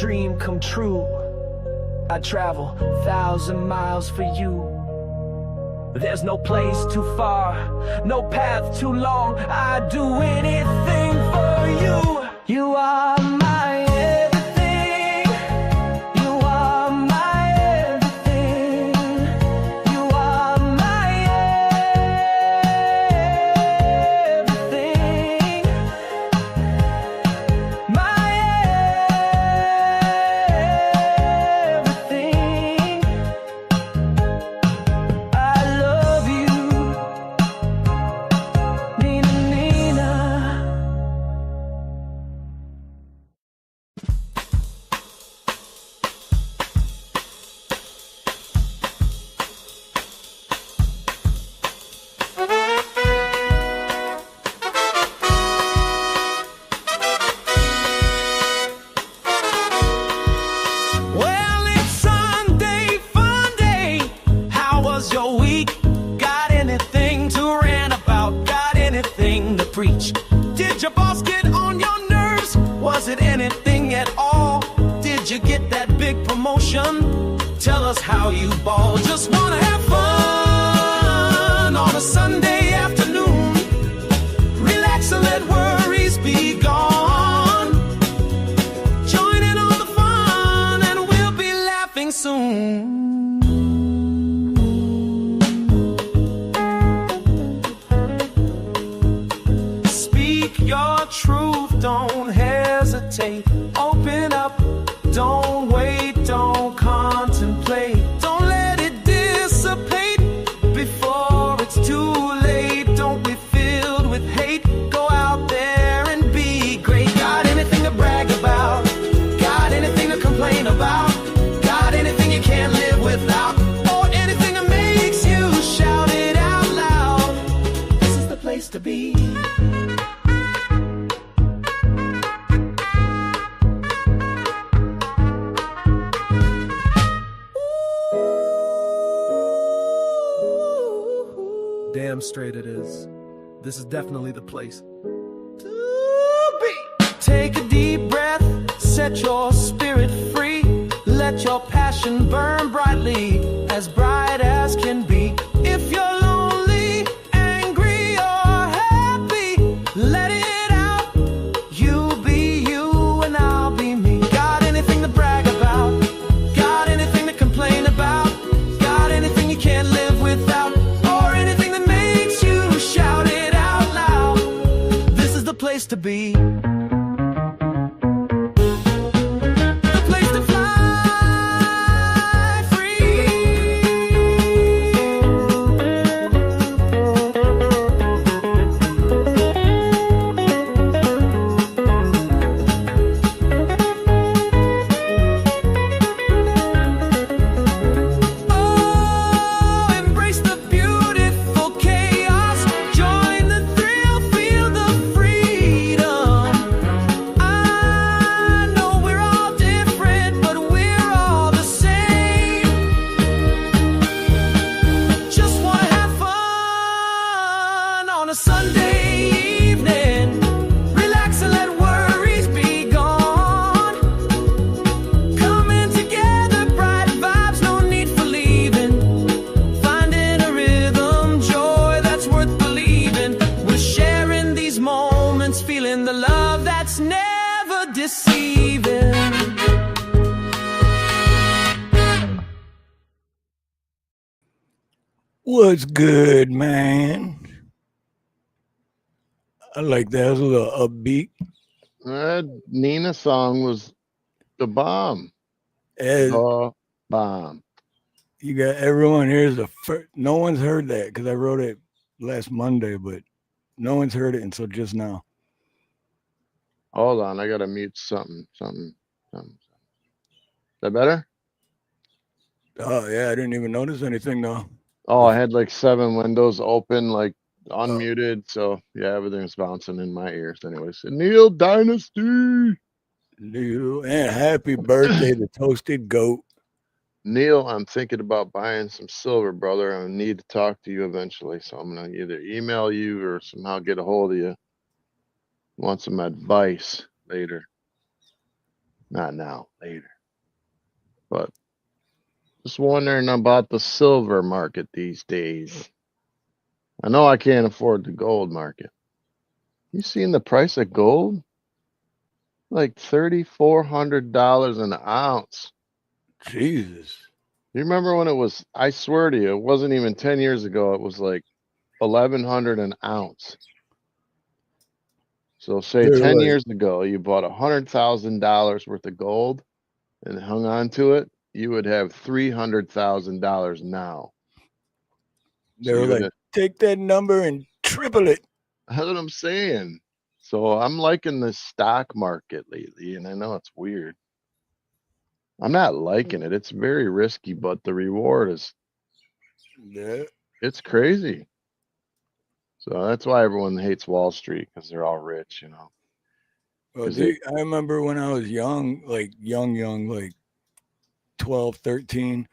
dream come true. I'd travel 1,000 miles for you. There's no place too far, no path too long. I'd do anything for you. You are my everything. You are my everything. You are my everything. My everything. I love you, Nina, Nina. Well, it's Sunday, fun day. How was your week? Got anything to rant about? Got anything to preach? Did your boss get on your nerves? Was it anything at all? Did you get that big promotion? Tell us how you ball. Just wanna have fun on a Sunday afternoon. Relax and let worries be gone. Join in on the fun and we'll be laughing soon. Speak your truth, don't hesitate. Open up, don't wait, don't contemplate. Don't let it dissipate before it's too late. Don't be filled with hate. Go out there and be great. Got anything to brag about? Got anything to complain about? Got anything you can't live without? Or anything that makes you shout it out loud? This is the place to be. Damn straight it is. This is definitely the place to be. Take a deep breath, set your spirit free. Let your passion burn brightly, as bright as can be. If you're lonely, angry, or happy, let it out. You be you and I'll be me. Got anything to brag about? Got anything to complain about? Got anything you can't live without? Or anything that makes you shout it out loud? This is the place to be. The place to fly free. Oh, embrace the beautiful chaos. Join the thrill, feel the freedom. I know we're all different, but we're all the same. Just wanna have fun on a Sunday evening. Relax and let worries be gone. Coming together, bright vibes, no need for leaving. Finding a rhythm, joy that's worth believing. We're sharing these moments, feeling the love that's never deceiving. What's good, man? I like that. It was a little upbeat. That Nina song was the bomb. As The bomb. you got everyone here's the first. No one's heard that because I wrote it last Monday, but no one's heard it until just now. Hold on, I gotta mute something. Is that better? Oh yeah, I didn't even notice anything though. Oh, I had like 7 windows open, like unmuted. So yeah, everything's bouncing in my ears. Anyways, Neil Dynasty. Neil, and happy birthday to Toasted Goat. Neil, I'm thinking about buying some silver, brother. I need to talk to you eventually. So I'm gonna either email you or somehow get a hold of you. Want some advice later. Not now, later. But just wondering about the silver market these days. I know I can't afford the gold market. You seen the price of gold? Like $3,400 an ounce. Jesus. You remember when it was, I swear to you, it wasn't even 10 years ago. It was like 1,100 an ounce. So say They're 10 like, years ago, you bought $100,000 worth of gold and hung on to it, you would have $300,000 now. they So were you would like, take that number and triple it. that's what I'm saying. So I'm liking the stock market lately, and I know it's weird. I'm not liking it. It's very risky, but the reward is Yeah. it's crazy. So that's why everyone hates Wall Street because they're all rich, you know. Well, 'Cause they I remember when I was young, like young, like 12, 13,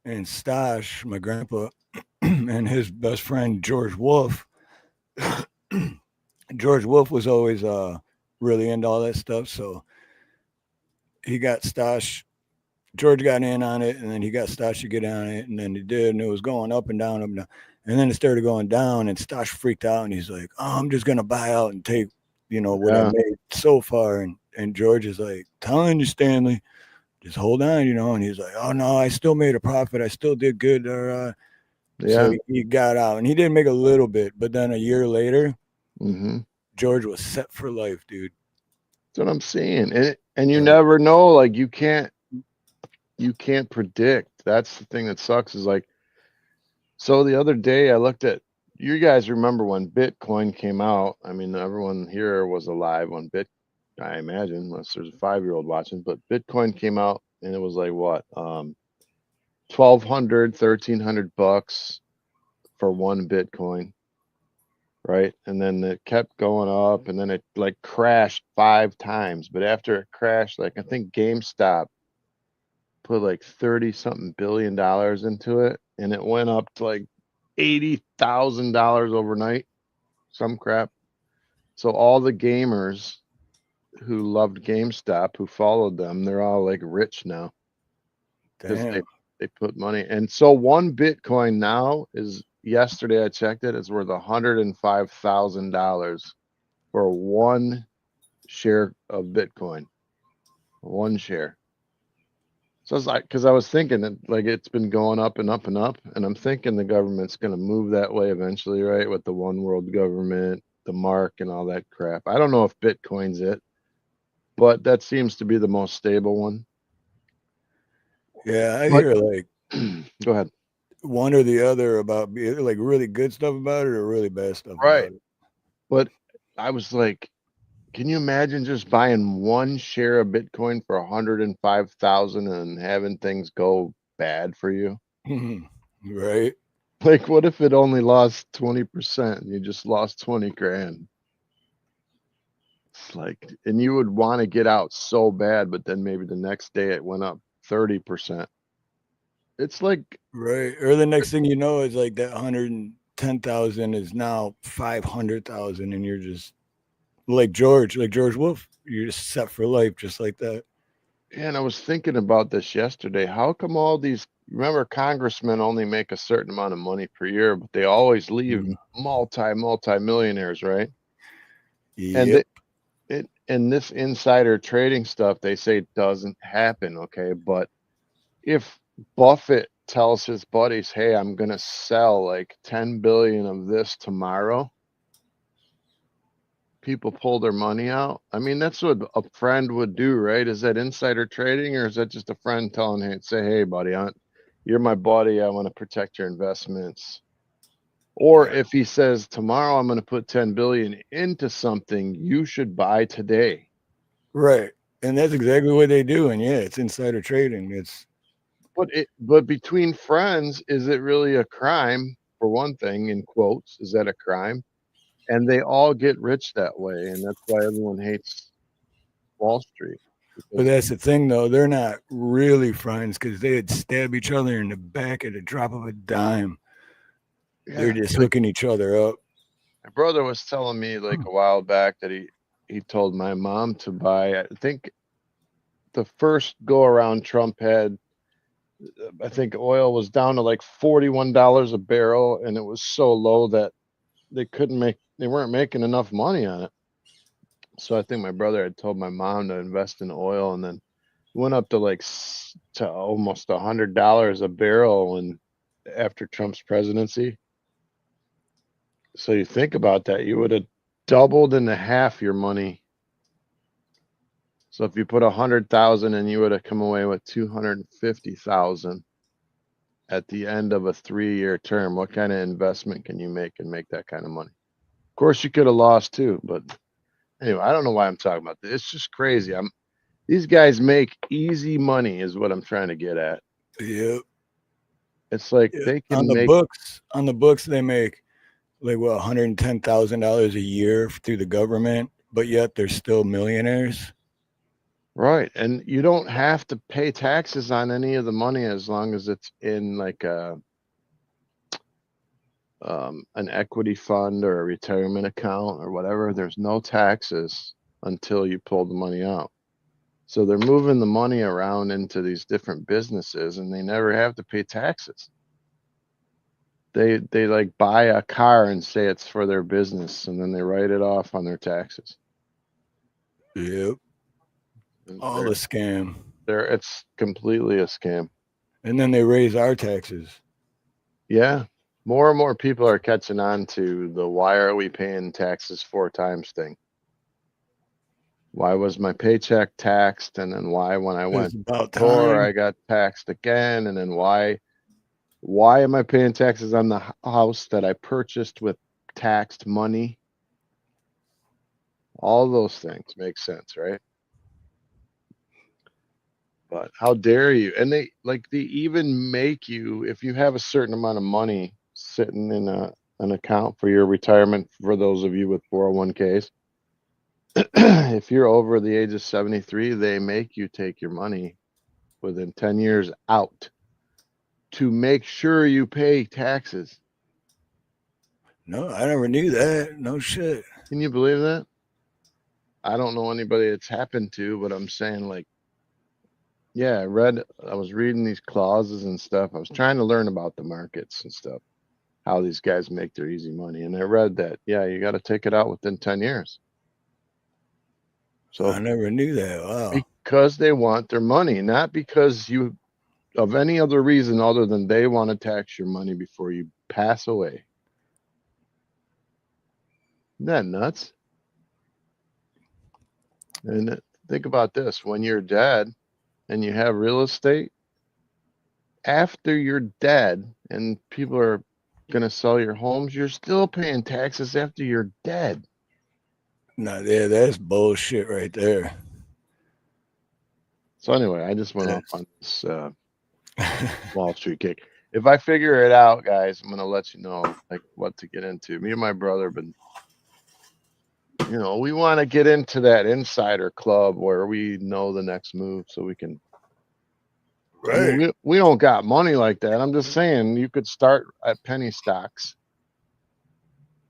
and Stash, my grandpa, and his best friend, George Wolf. George Wolf was always really into all that stuff. So he got Stash. George got in on it, and then he got Stash to get on it, and then he did, and it was going up and down, up and down. And then it started going down, and Stash freaked out, and he's like, "Oh, I'm just gonna buy out and take, what I yeah, made so far." And George is like, "Telling you, Stanley, just hold on, And he's like, "Oh no, I still made a profit. I still did good." So yeah. he got out, and he did make a little bit, but then a year later, Mm-hmm. George was set for life, dude. That's what I'm saying. And you Right. never know, like you can't predict. That's the thing that sucks is like so the other day I looked at you guys remember when Bitcoin came out. I mean, everyone here was alive when I imagine, unless there's a 5-year-old watching, but Bitcoin came out and it was like what? 1,200, $1,300 for one Bitcoin, right? And then it kept going up and then it like crashed 5 times. But after it crashed, like I think GameStop put like 30 something billion dollars into it and it went up to like $80,000 overnight, some crap. So all the gamers who loved GameStop, who followed them, they're all like rich now because Damn. they put money. And so one Bitcoin now is yesterday I checked it, it's worth $105,000 for one share of Bitcoin. One share. So it's like, because I was thinking that like it's been going up and up and up, and I'm thinking the government's going to move that way eventually, right? With the one world government, the mark, and all that crap. I don't know if Bitcoin's it, but that seems to be the most stable one. Yeah, I But hear like go ahead. one or the other about like really good stuff about it or really bad stuff Right. about it. But I was like, can you imagine just buying one share of Bitcoin for 105,000 and having things go bad for you? Right? Like, what if it only lost 20% and you just lost 20 grand? It's like, and you would want to get out so bad, but then maybe the next day it went up 30%. It's like, Right. Or the next thing you know is like that 110,000 is now 500,000 and you're just like George Wolf, you're just set for life just like that. and I was thinking about this yesterday. How come all these, remember, congressmen only make a certain amount of money per year, but they always leave Mhm. multi millionaires, right? And Yep. and this insider trading stuff, they say doesn't happen, okay? But if Buffett tells his buddies, "Hey, I'm gonna sell like 10 billion of this tomorrow," people pull their money out. I mean, that's what a friend would do, right? Is that insider trading, or is that just a friend telling, "Hey, say, hey, buddy, you're my buddy. I want to protect your investments." Or if he says, "Tomorrow, I'm going to put 10 billion into something, you should buy today." Right. And that's exactly what they do. And yeah, it's insider trading. It's But between friends, is it really a crime? For one thing, in quotes, is that a crime? And they all get rich that way, and that's why everyone hates Wall Street but because that's the thing though, they're not really friends because they'd stab each other in the back at a drop of a dime. They're yeah, just like hooking each other up. my brother was telling me like a while back that he told my mom to buy, I think the first go around Trump had, I think oil was down to like $41 a barrel, and it was so low that they weren't making enough money on it. So I think my brother had told my mom to invest in oil, and then went up to to almost $100 a barrel and after Trump's presidency. So you think about that, you would have doubled in half your money. So if you put 100,000 and you would have come away with 250,000 at the end of a 3-year term, what kind of investment can you make and make that kind of money? Of course, you could have lost too, but anyway, I don't know why I'm talking about this. It's just crazy. These guys make easy money, is what I'm trying to get at. Yep. It's like Yep. they can On the books, they make like what, $110,000 a year through the government, but yet they're still millionaires. Right. And you don't have to pay taxes on any of the money as long as it's in like an equity fund or a retirement account or whatever. There's no taxes until you pull the money out. So they're moving the money around into these different businesses, and they never have to pay taxes. They like buy a car and say it's for their business, and then they write it off on their taxes. Yep. All a scam. It's completely a scam. And then they raise our taxes. Yeah. More and more people are catching on to the why are we paying taxes 4 times thing. Why was my paycheck taxed? And then why when I went to the store I got taxed again? And then why am I paying taxes on the house that I purchased with taxed money? All those things make sense, right? But how dare you? And they even make you, if you have a certain amount of money sitting in an account for your retirement, for those of you with 401ks, if you're over the age of 73, they make you take your money within 10 years out to make sure you pay taxes. No, I never knew that. No shit. Can you believe that? I don't know anybody it's happened to, but I'm saying yeah, I was reading these clauses and stuff. I was trying to learn about the markets and stuff, how these guys make their easy money. And I read that, yeah, you got to take it out within 10 years. So I never knew that. Wow. Because they want their money, not because of any other reason other than they want to tax your money before you pass away. Isn't that nuts? And think about this. When you're dead and you have real estate, after you're dead and people are going to sell your homes, you're still paying taxes after you're dead. No, yeah, that's bullshit right there. So anyway, I just went off on this Wall Street kick. If I figure it out, guys, I'm going to let you know what to get into. Me and my brother have been, we want to get into that insider club where we know the next move so we can. Right. I mean, we don't got money like that. I'm just saying you could start at penny stocks.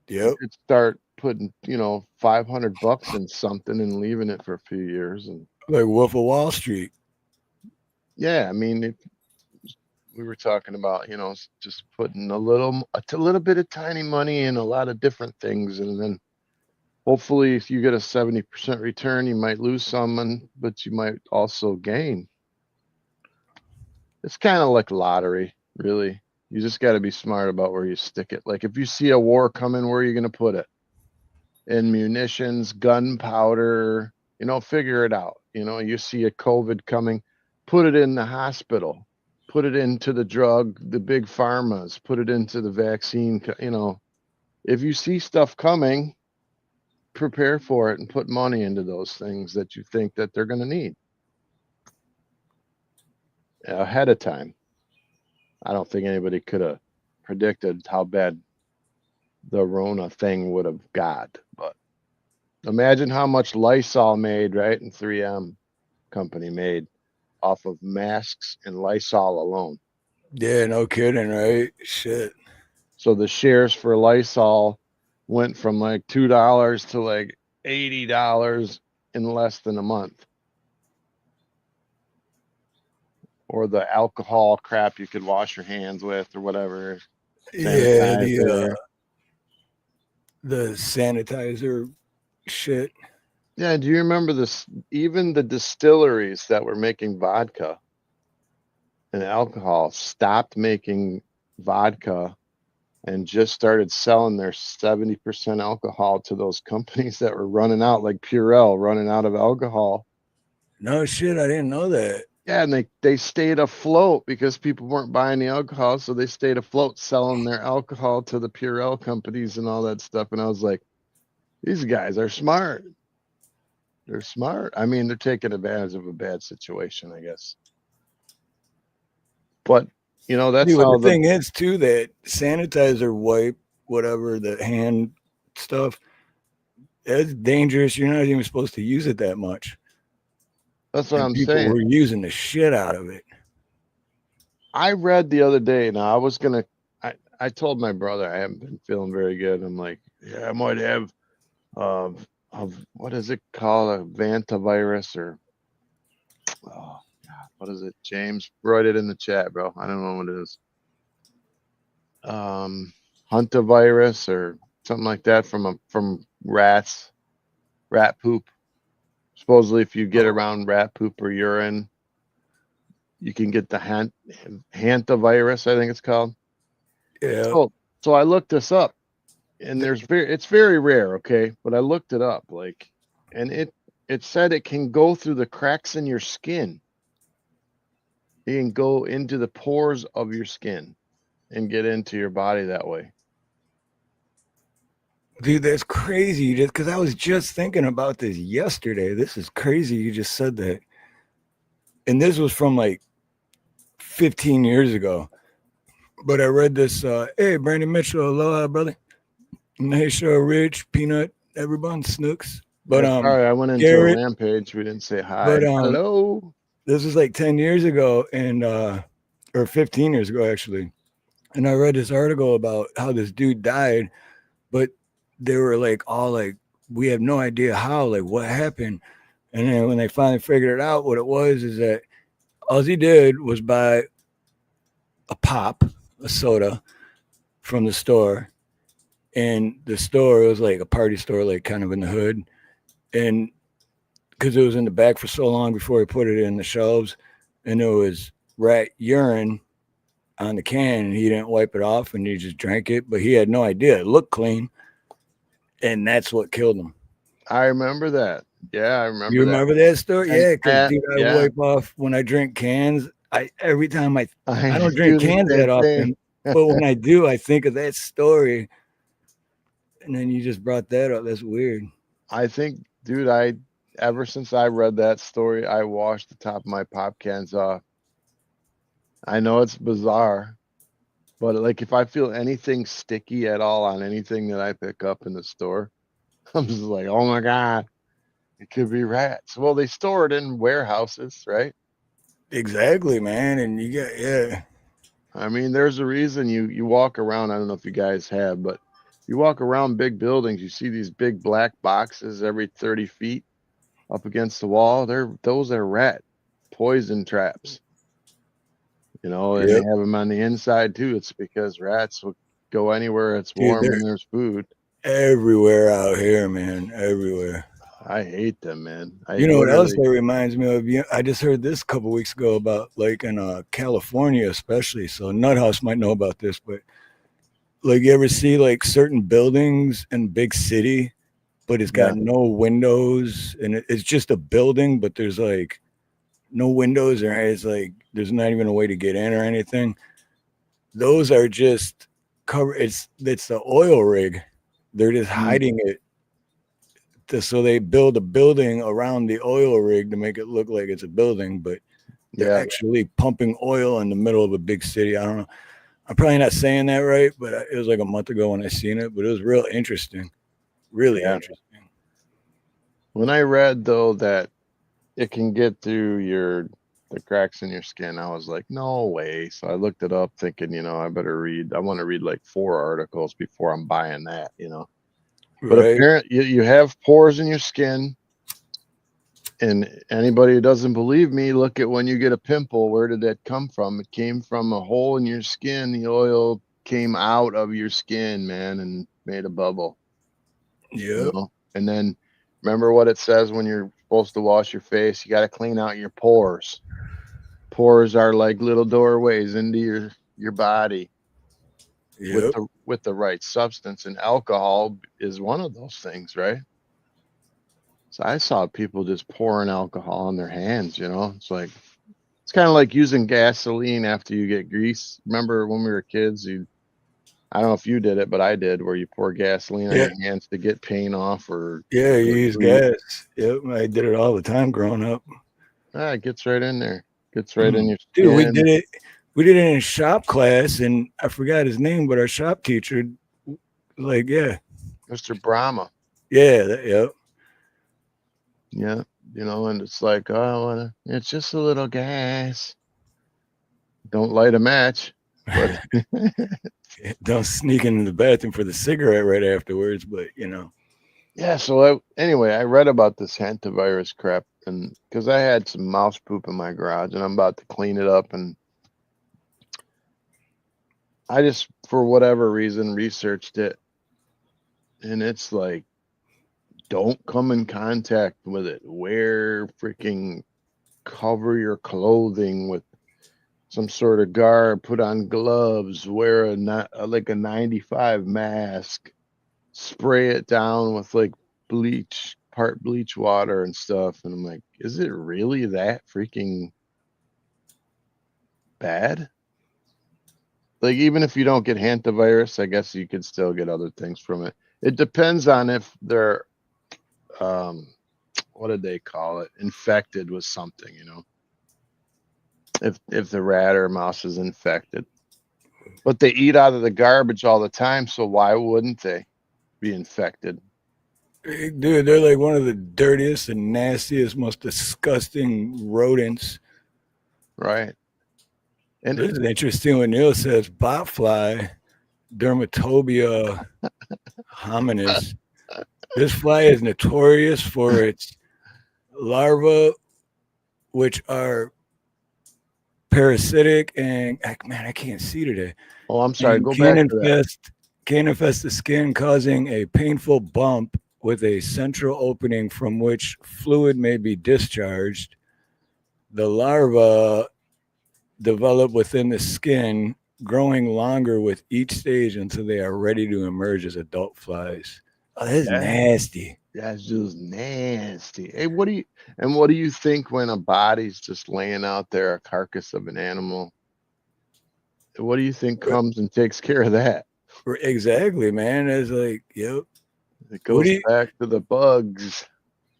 Yep. You could start putting, $500 in something and leaving it for a few years, and like Wolf of Wall Street. Yeah, I mean, we were talking about, just putting a little bit of tiny money in a lot of different things, and then hopefully, if you get a 70% return, you might lose some, but you might also gain. It's kind of like lottery, really. You just got to be smart about where you stick it. Like if you see a war coming, where are you going to put it? In munitions, gunpowder, figure it out. You see a COVID coming, put it in the hospital, put it into the the big pharmas, put it into the vaccine. If you see stuff coming, prepare for it and put money into those things that you think that they're going to need ahead of time. I don't think anybody could have predicted how bad the Rona thing would have got, but imagine how much Lysol made, right? And 3M company made off of masks and Lysol alone. Yeah, no kidding, right? Shit. So the shares for Lysol went from like $2 to like $80 in less than a month. or the alcohol crap you could wash your hands with or whatever. Yeah, Sanitizer. the sanitizer shit. Yeah, do you remember this? Even the distilleries that were making vodka and alcohol stopped making vodka and just started selling their 70% alcohol to those companies that were running out, like Purell, running out of alcohol. No shit, I didn't know that. Yeah, and they stayed afloat because people weren't buying the alcohol, so they stayed afloat selling their alcohol to the Purell companies and all that stuff. And I was like, these guys are smart. They're smart. I mean, they're taking advantage of a bad situation, I guess. But that's Dude, how the thing is too that sanitizer wipe, whatever the hand stuff, that's dangerous. You're not even supposed to use it that much. that's what And I'm people saying. were using the shit out of it. I read the other day. Now I told my brother I haven't been feeling very good. I'm like, yeah, I might have of what is it called, a vantavirus or oh God, what is it? James wrote it in the chat, bro. I don't know what it is. Huntavirus or something like that from rats, rat poop. Supposedly, if you get around rat poop or urine, you can get the hantavirus, I think it's called. Yeah. So I looked this up, and it's very rare, okay? But I looked it up, like, and it said it can go through the cracks in your skin. It can go into the pores of your skin and get into your body that way. Dude, that's crazy. Just because I was just thinking about this yesterday. This is crazy. You just said that. And this was from like 15 years ago. But I read this. Hey, Brandon Mitchell, aloha, brother. Hey, show Rich, Peanut, everyone, Snooks. But Sorry, I went into a Garrett. rampage. We didn't say hi. But Hello. this was like 10 years ago, and or 15 years ago actually. And I read this article about how this dude died, but they were like all like, we have no idea how, like what happened. And then when they finally figured it out, what it was is that all he did was buy a pop, a soda from the store. And the store, it was like a party store, like kind of in the hood. And because it was in the back for so long before he put it in the shelves, and there was rat urine on the can, and he didn't wipe it off, and he just drank it, but he had no idea. It looked clean, and that's what killed him. I remember that. Yeah, I remember You remember that story? And Yeah, because dude, I yeah. wipe off when I drink cans. Every time I don't do drink the cans same that thing. often, but when I do, I think of that story. And then you just brought that up. That's weird. I think, dude, ever since I read that story, I washed the top of my pop cans off. I know it's bizarre, but like if I feel anything sticky at all on anything that I pick up in the store, I'm just like, oh my God, it could be rats. Well, they store it in warehouses, right? Exactly, man. And you got, yeah. I mean, there's a reason you walk around. I don't know if you guys have, but you walk around big buildings, you see these big black boxes every 30 feet up against the wall. Those are rat poison traps. And they Yep. have them on the inside too. It's because rats will go anywhere it's Dude, warm and there's food. everywhere out here, man. Everywhere. I hate them, man. You know what else that reminds me of? I just heard this a couple weeks ago about like in California, especially. So Nuthouse might know about this, but like you ever see like certain buildings in big city, but it's got no windows, and it's just a building, but there's like no windows, or it's like there's not even a way to get in or anything. Those are just cover. It's the oil rig. They're just hiding it. So they build a building around the oil rig to make it look like it's a building, but they're actually pumping oil in the middle of a big city. I don't know. I'm probably not saying that right, but it was like a month ago when I seen it, but it was real interesting. Really interesting. When I read though that it can get through the cracks in your skin, I was like, no way. So I looked it up thinking, I better read. I want to read like 4 articles before I'm buying that, But apparently you have pores in your skin. And anybody who doesn't believe me, look at when you get a pimple. Where did that come from? It came from a hole in your skin. The oil came out of your skin, man, and made a bubble. You Yep. know? And then remember what it says when you're supposed to wash your face? You got to clean out your pores. Pores are like little doorways into your body Yep. with the right substance, and alcohol is one of those things, right? So I saw people just pouring alcohol on their hands, you know. It's like it's kind of like using gasoline after you get grease. Remember when we were kids, I don't know if you did it, but I did, where you pour gasoline on Yeah. your hands to get paint off or Yeah, you get use grease. gas. Yep. I did it all the time growing up. Ah, it gets right in there. Gets right in your Dude, we skin. did it. We did it in shop class, and I forgot his name, but our shop teacher, like, yeah, Mr. Brahma. yeah, yep. Yeah. You know, and it's like, oh, it's just a little gas. Don't light a match. But Don't sneak into the bathroom for the cigarette right afterwards, but you know. yeah, so anyway, I read about this hantavirus crap, and because I had some mouse poop in my garage, and I'm about to clean it up, and I just, for whatever reason, researched it, and it's like, don't come in contact with it. Cover your clothing with some sort of garb, put on gloves, wear like a 95 mask, spray it down with like part bleach water and stuff. And I'm like, is it really that freaking bad? Like, even if you don't get hantavirus, I guess you could still get other things from it. It depends on if they're, what did they call it? Infected with something, you know? If the rat or mouse is infected. But they eat out of the garbage all the time, so why wouldn't they be infected? Dude, they're like one of the dirtiest and nastiest, most disgusting rodents. Right. And This is interesting when Neil says botfly, Dermatobia hominis. This fly is notorious for its larvae, which are parasitic and man, I can't see today. oh, I'm sorry, And go back to that. can infest the skin, causing a painful bump with a central opening from which fluid may be discharged. The larvae develop within the skin, growing longer with each stage until they are ready to emerge as adult flies. Oh, that's nasty. That's just nasty. Hey, what do you think when a body's just laying out there, a carcass of an animal? What do you think comes and takes care of that? Exactly, man. It's like, yep. It goes back to the bugs.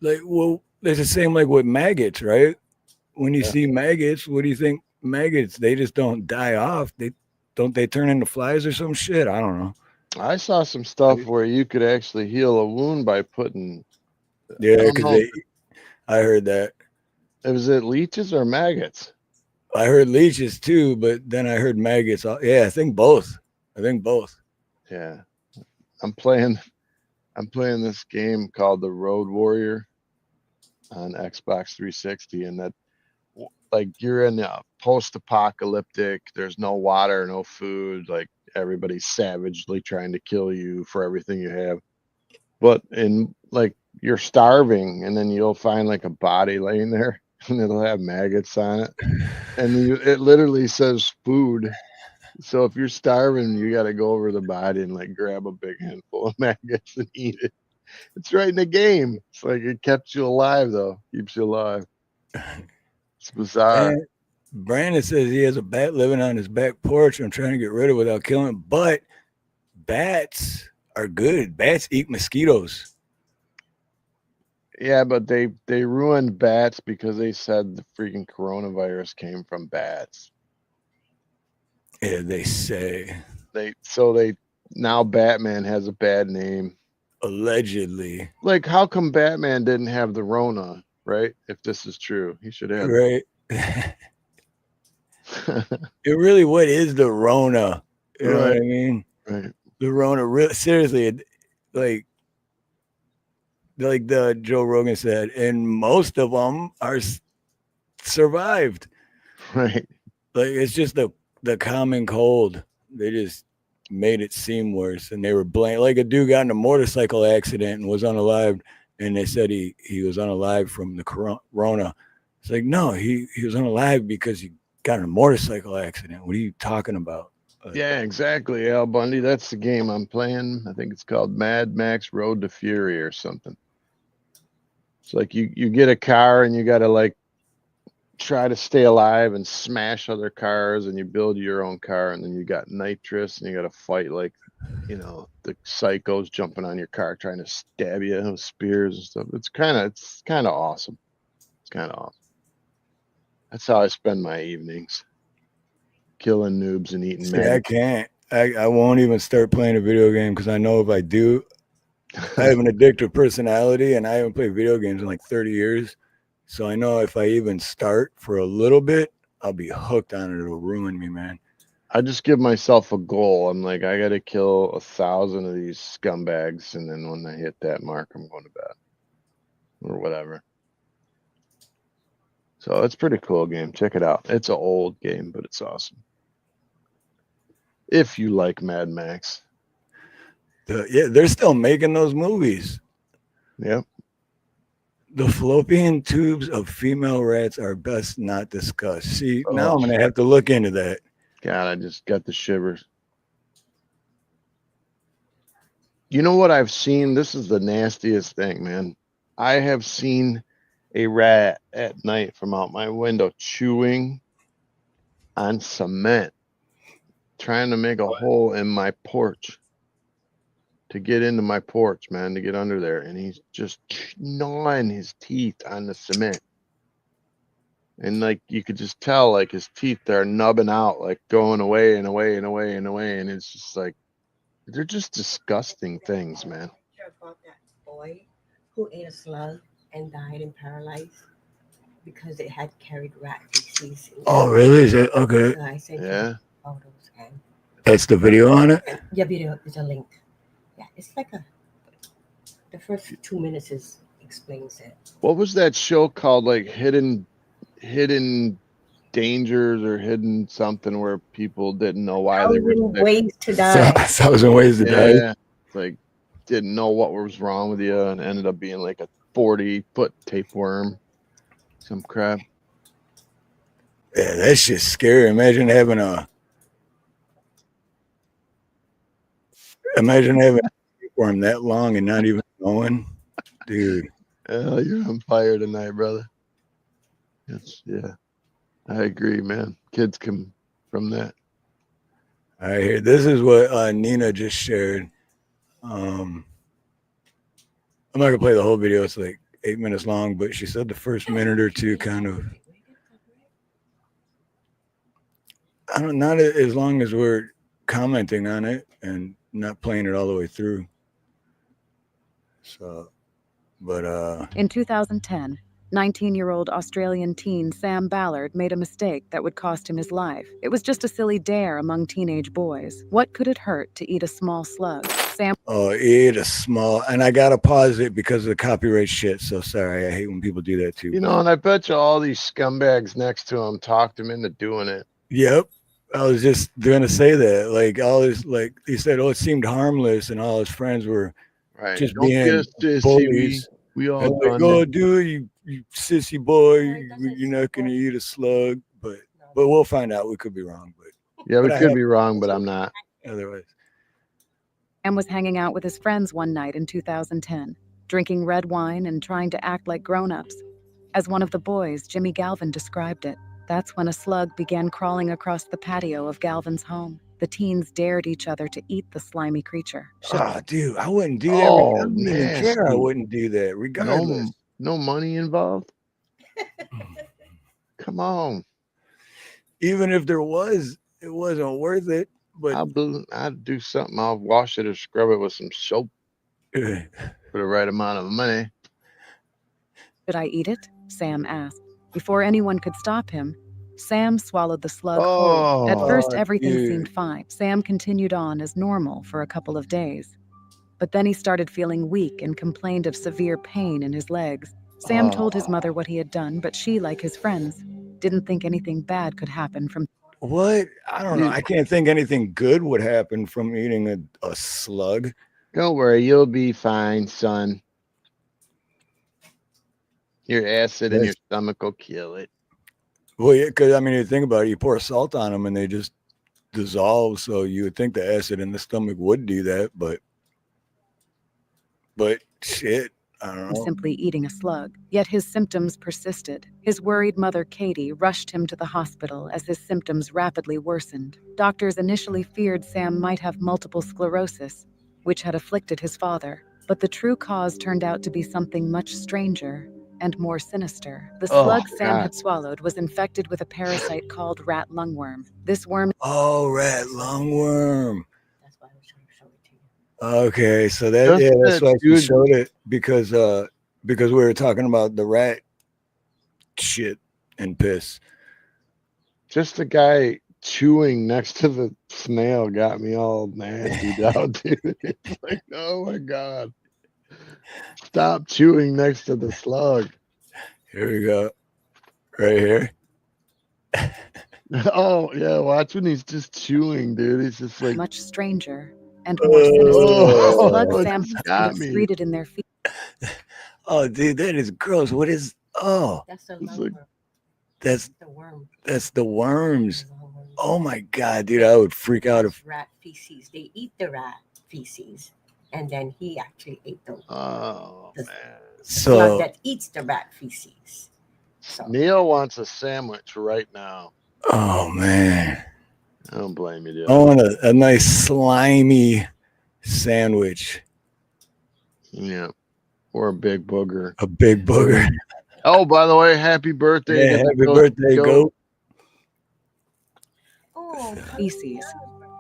Like, well, it's the same like with maggots, right? When you see maggots, what do you think? Maggots, they just don't die off. They turn into flies or some shit. I don't know. I saw some stuff where you could actually heal a wound by putting. Yeah, because I heard that. Was it leeches or maggots? I heard leeches too, but then I heard maggots. Yeah, I think both. Yeah, I'm playing this game called The Road Warrior on Xbox 360, and that, like, you're in a post-apocalyptic. There's no water, no food. Like, everybody's savagely trying to kill you for everything you have. But like, you're starving, and then you'll find like a body laying there, and it'll have maggots on it, and it literally says food. So if you're starving, you got to go over the body and like grab a big handful of maggots and eat it. It's right in the game. It's like it kept you alive, though. Keeps you alive. It's bizarre. And Brandon says he has a bat living on his back porch. I'm trying to get rid of it without killing it. But bats are good. Bats eat mosquitoes. Yeah, but they ruined bats because they said the freaking coronavirus came from bats. Yeah, they say. Now Batman has a bad name. Allegedly. Like, how come Batman didn't have the Rona, right? If this is true, he should have. Right. Really, what is the Rona? You know what I mean? Right. The Rona, seriously, like, like the Joe Rogan said, and most of them are survived. Right. Like it's just the common cold. They just made it seem worse, and they were blamed. Like a dude got in a motorcycle accident and was unalived, and they said he was unalive from the corona. It's like no, he was unalive because he got in a motorcycle accident. What are you talking about? Yeah, exactly, Al Bundy. That's the game I'm playing. I think it's called Mad Max Road to Fury or something. It's like you get a car and you got to like try to stay alive and smash other cars, and you build your own car, and then you got nitrous and you got to fight like, you know, the psychos jumping on your car trying to stab you with spears and stuff. It's kind of awesome. It's kind of awesome. That's how I spend my evenings. Killing noobs and eating See, I can't. I won't even start playing a video game because I know if I do, I have an addictive personality and I haven't played video games in like 30 years. So I know if I even start for a little bit, I'll be hooked on it. It'll ruin me, man. I just give myself a goal. I'm like, I got to kill 1,000 of these scumbags. And then when I hit that mark, I'm going to bed or whatever. So it's a pretty cool game. Check it out. It's an old game, but it's awesome. If you like Mad Max. Yeah, they're still making those movies. Yep. The fallopian tubes of female rats are best not discussed. See, now I'm going to have to look into that. God, I just got the shivers. You know what I've seen? This is the nastiest thing, man. I have seen a rat at night from out my window chewing on cement, trying to make a hole in my porch to get into my porch, man, to get under there. And he's just gnawing his teeth on the cement. And like you could just tell, like his teeth are nubbing out, like going away and away and away and away. And it's just like, they're just disgusting things, man. Hear about that boy who ate a slug and died and paralyzed because it had carried rat feces. Oh, really? Is it okay? So I sent Yeah. you photos and That's the video on it? yeah, video is a link. Yeah, it's like the first 2 minutes explains it. What was that show called? Like hidden dangers or hidden something where people didn't know why they were sick. Ways to die. 1,000 ways to die. Yeah, like didn't know what was wrong with you and ended up being like a 40-foot tapeworm, some crap. Yeah, that's just scary. Imagine having a tapeworm that long and not even knowing, dude. Hell, you're on fire tonight, brother. Yeah, I agree, man. Kids come from that. All right, here. This is what Nina just shared. I'm not gonna play the whole video. It's like 8 minutes long, but she said the first minute or two kind of. Not as long as we're commenting on it and not playing it all the way through. So, but In 2010, 19-year-old Australian teen Sam Ballard made a mistake that would cost him his life. It was just a silly dare among teenage boys. What could it hurt to eat a small slug? Sam eat a small, and I gotta pause it because of the copyright shit. So sorry, I hate when people do that too. You know, and I bet you all these scumbags next to him talked him into doing it. Yep. I was just going to say that. Like, all his, like, he said, it seemed harmless, and all his friends were Right. just Don't being get us sissy. bullies. We all And done like, oh, it. dude, you sissy boy, you're not going to eat a slug. But we'll find out. We could be wrong. But Yeah, we but I could have- be wrong, but I'm not. otherwise. was hanging out with his friends one night in 2010, drinking red wine and trying to act like grown-ups. As one of the boys, Jimmy Galvin, described it, that's when a slug began crawling across the patio of Galvin's home. The teens dared each other to eat the slimy creature. Oh, dude, I wouldn't do that. Oh, I wouldn't even care. I nasty. wouldn't do that, regardless. No money involved. Come on. Even if there was, it wasn't worth it. But I'd do something. I'll wash it or scrub it with some soap for the right amount of money. Should I eat it? Sam asked. Before anyone could stop him, Sam swallowed the slug whole. At first, everything dude. seemed fine. Sam continued on as normal for a couple of days. But then he started feeling weak and complained of severe pain in his legs. Sam told his mother what he had done, but she, like his friends, didn't think anything bad could happen from What? I don't know. I can't think anything good would happen from eating a slug. Don't worry, you'll be fine, son. Your acid in your stomach will kill it. Well, yeah, because I mean, you think about it, you pour salt on them and they just dissolve. So you would think the acid in the stomach would do that, but shit, I don't know. simply eating a slug. Yet his symptoms persisted. His worried mother, Katie, rushed him to the hospital as his symptoms rapidly worsened. Doctors initially feared Sam might have multiple sclerosis, which had afflicted his father. But the true cause turned out to be something much stranger and more sinister. The slug Sam had swallowed was infected with a parasite called rat lungworm. This worm... Oh, rat lungworm. That's why I was trying to show it to you. Okay, so that's why you showed it because we were talking about the rat shit and piss. Just the guy chewing next to the snail got me all nasty out, dude. It's like, oh my god. Stop chewing next to the slug. Here we go. Right here. Oh, yeah. Watch when he's just chewing, dude. He's just like much stranger and more sinister. The slug Sam got me. excreted in their feet. Oh, dude, that is gross. What is? Oh, That's the like, that's the worm. That's the worms. Oh my god, dude, I would freak out if Rat feces. They eat the rat feces, and then he actually ate the man. slug that eats the rat feces. So. Neil wants a sandwich right now. Oh man, I don't blame you, dude. I want a nice slimy sandwich. Yeah, or a big booger. A big booger. Oh, by the way, happy birthday! Yeah, happy birthday, goat. Oh, feces,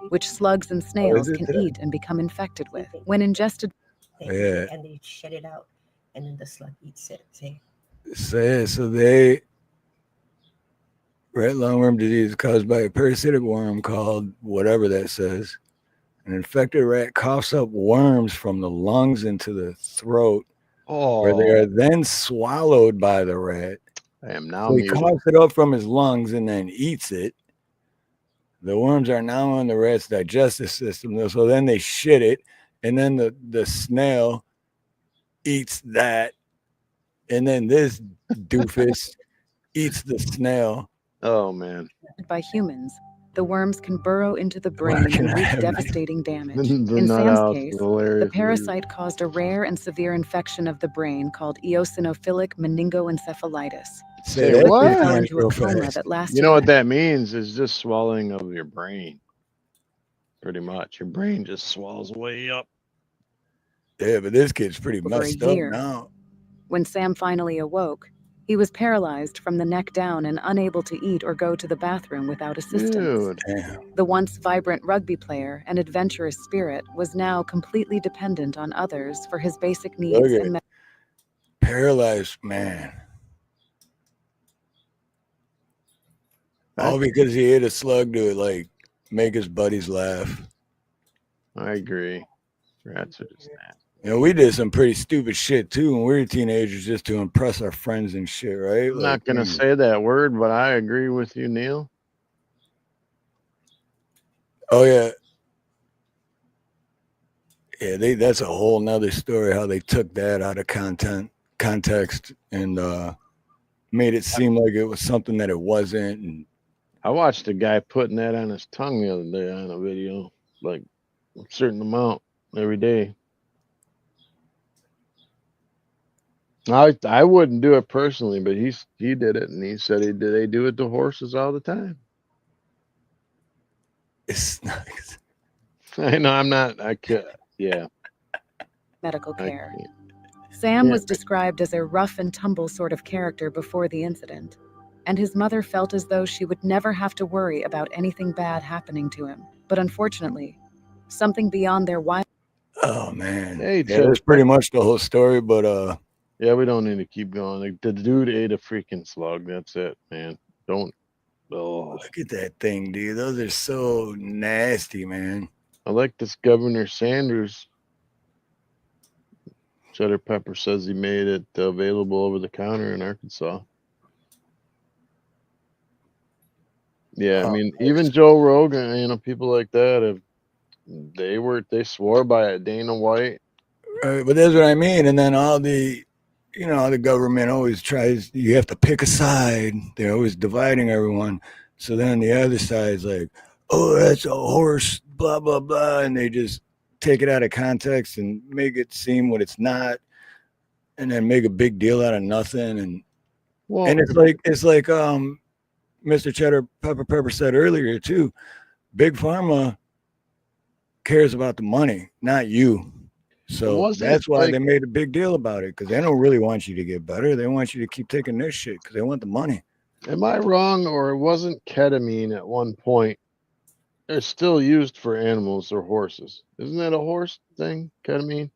which slugs and snails can eat and become infected with. When ingested, and they shed it out, and then the slug eats it. See? So rat lungworm disease is caused by a parasitic worm called whatever that says. An infected rat coughs up worms from the lungs into the throat, where they are then swallowed by the rat. I am now. So he coughs it up from his lungs and then eats it. The worms are now in the rat's digestive system, so then they shit it, and then the snail eats that, and then this doofus eats the snail. Oh man! By humans, the worms can burrow into the brain and wreak devastating damage. In Sam's case, the parasite caused a rare and severe infection of the brain called eosinophilic meningoencephalitis. Say what? Fell into a coma that lasted. You know what that means? Is just swallowing of your brain. Pretty much, your brain just swells way up. Yeah, but this kid's pretty messed up now. When Sam finally awoke, he was paralyzed from the neck down and unable to eat or go to the bathroom without assistance. Dude. The once vibrant rugby player and adventurous spirit was now completely dependent on others for his basic needs. And paralyzed man. All because he ate a slug to like make his buddies laugh. I agree. Rats are just nasty. You know, we did some pretty stupid shit too when we were teenagers just to impress our friends and shit, right? I'm not gonna say that word, but I agree with you, Neil. Oh yeah. Yeah, that's a whole nother story how they took that out of context and made it seem like it was something that it wasn't. And I watched a guy putting that on his tongue the other day on a video, like a certain amount every day. I wouldn't do it personally, but he did it, and he said they do it to horses all the time. It's nice. I know I'm not. I could. Yeah. Medical care. Sam was described as a rough and tumble sort of character before the incident, and his mother felt as though she would never have to worry about anything bad happening to him. But unfortunately, something beyond their wild. Oh man, hey, that's pretty much the whole story. But yeah, we don't need to keep going. Like, the dude ate a freaking slug. That's it, man. Don't. Oh, look at that thing, dude. Those are so nasty, man. I like this Governor Sanders Cheddar Pepper says he made it available over the counter in Arkansas. Yeah, I Oh, mean, nice. even Joe Rogan, you know, people like that they swore by it. Dana White. But that's what I mean. And then all the, you know, the government always tries, you have to pick a side. They're always dividing everyone. So then the other side's like, oh, that's a horse, blah, blah, blah. And they just take it out of context and make it seem what it's not. And then make a big deal out of nothing. And Well, it's like Mr. Cheddar Pepper said earlier too. Big Pharma cares about the money, not you. So wasn't that's why like they made a big deal about it, because they don't really want you to get better. They want you to keep taking this shit because they want the money. am I wrong, or it wasn't ketamine at one point? It's still used for animals or horses. Isn't that a horse thing, ketamine?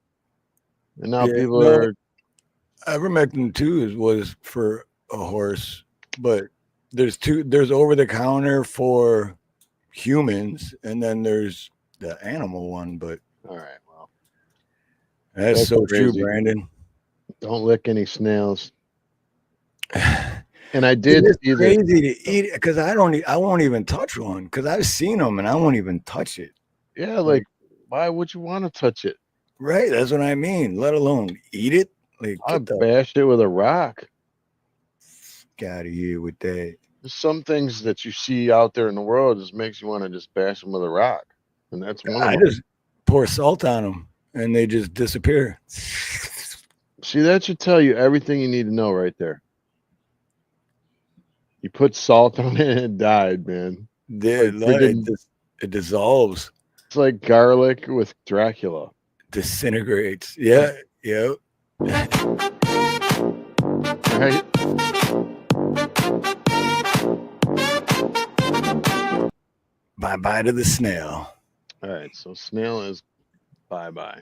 And now Yeah, people no, are ivermectin too was for a horse, but there's over the counter for humans, and then there's the animal one. But all right. Well, that's that's so true, crazy. Brandon. Don't lick any snails. And I It did is see that. crazy to eat it because I won't even touch one because I've seen them and I won't even touch it. Yeah, like why would you want to touch it? Right, that's what I mean. Let alone eat it. Like, I get the bashed it with a rock. fuck out of here with that. There's some things that you see out there in the world just makes you want to just bash them with a rock, and that's one of I them. just pour salt on them and they just disappear. See, that should tell you everything you need to know right there. You put salt on it and it died, man. It dissolves, It's like garlic with Dracula. disintegrates. Yeah, yep. Right? Bye bye to the snail. All right, so snail is bye-bye.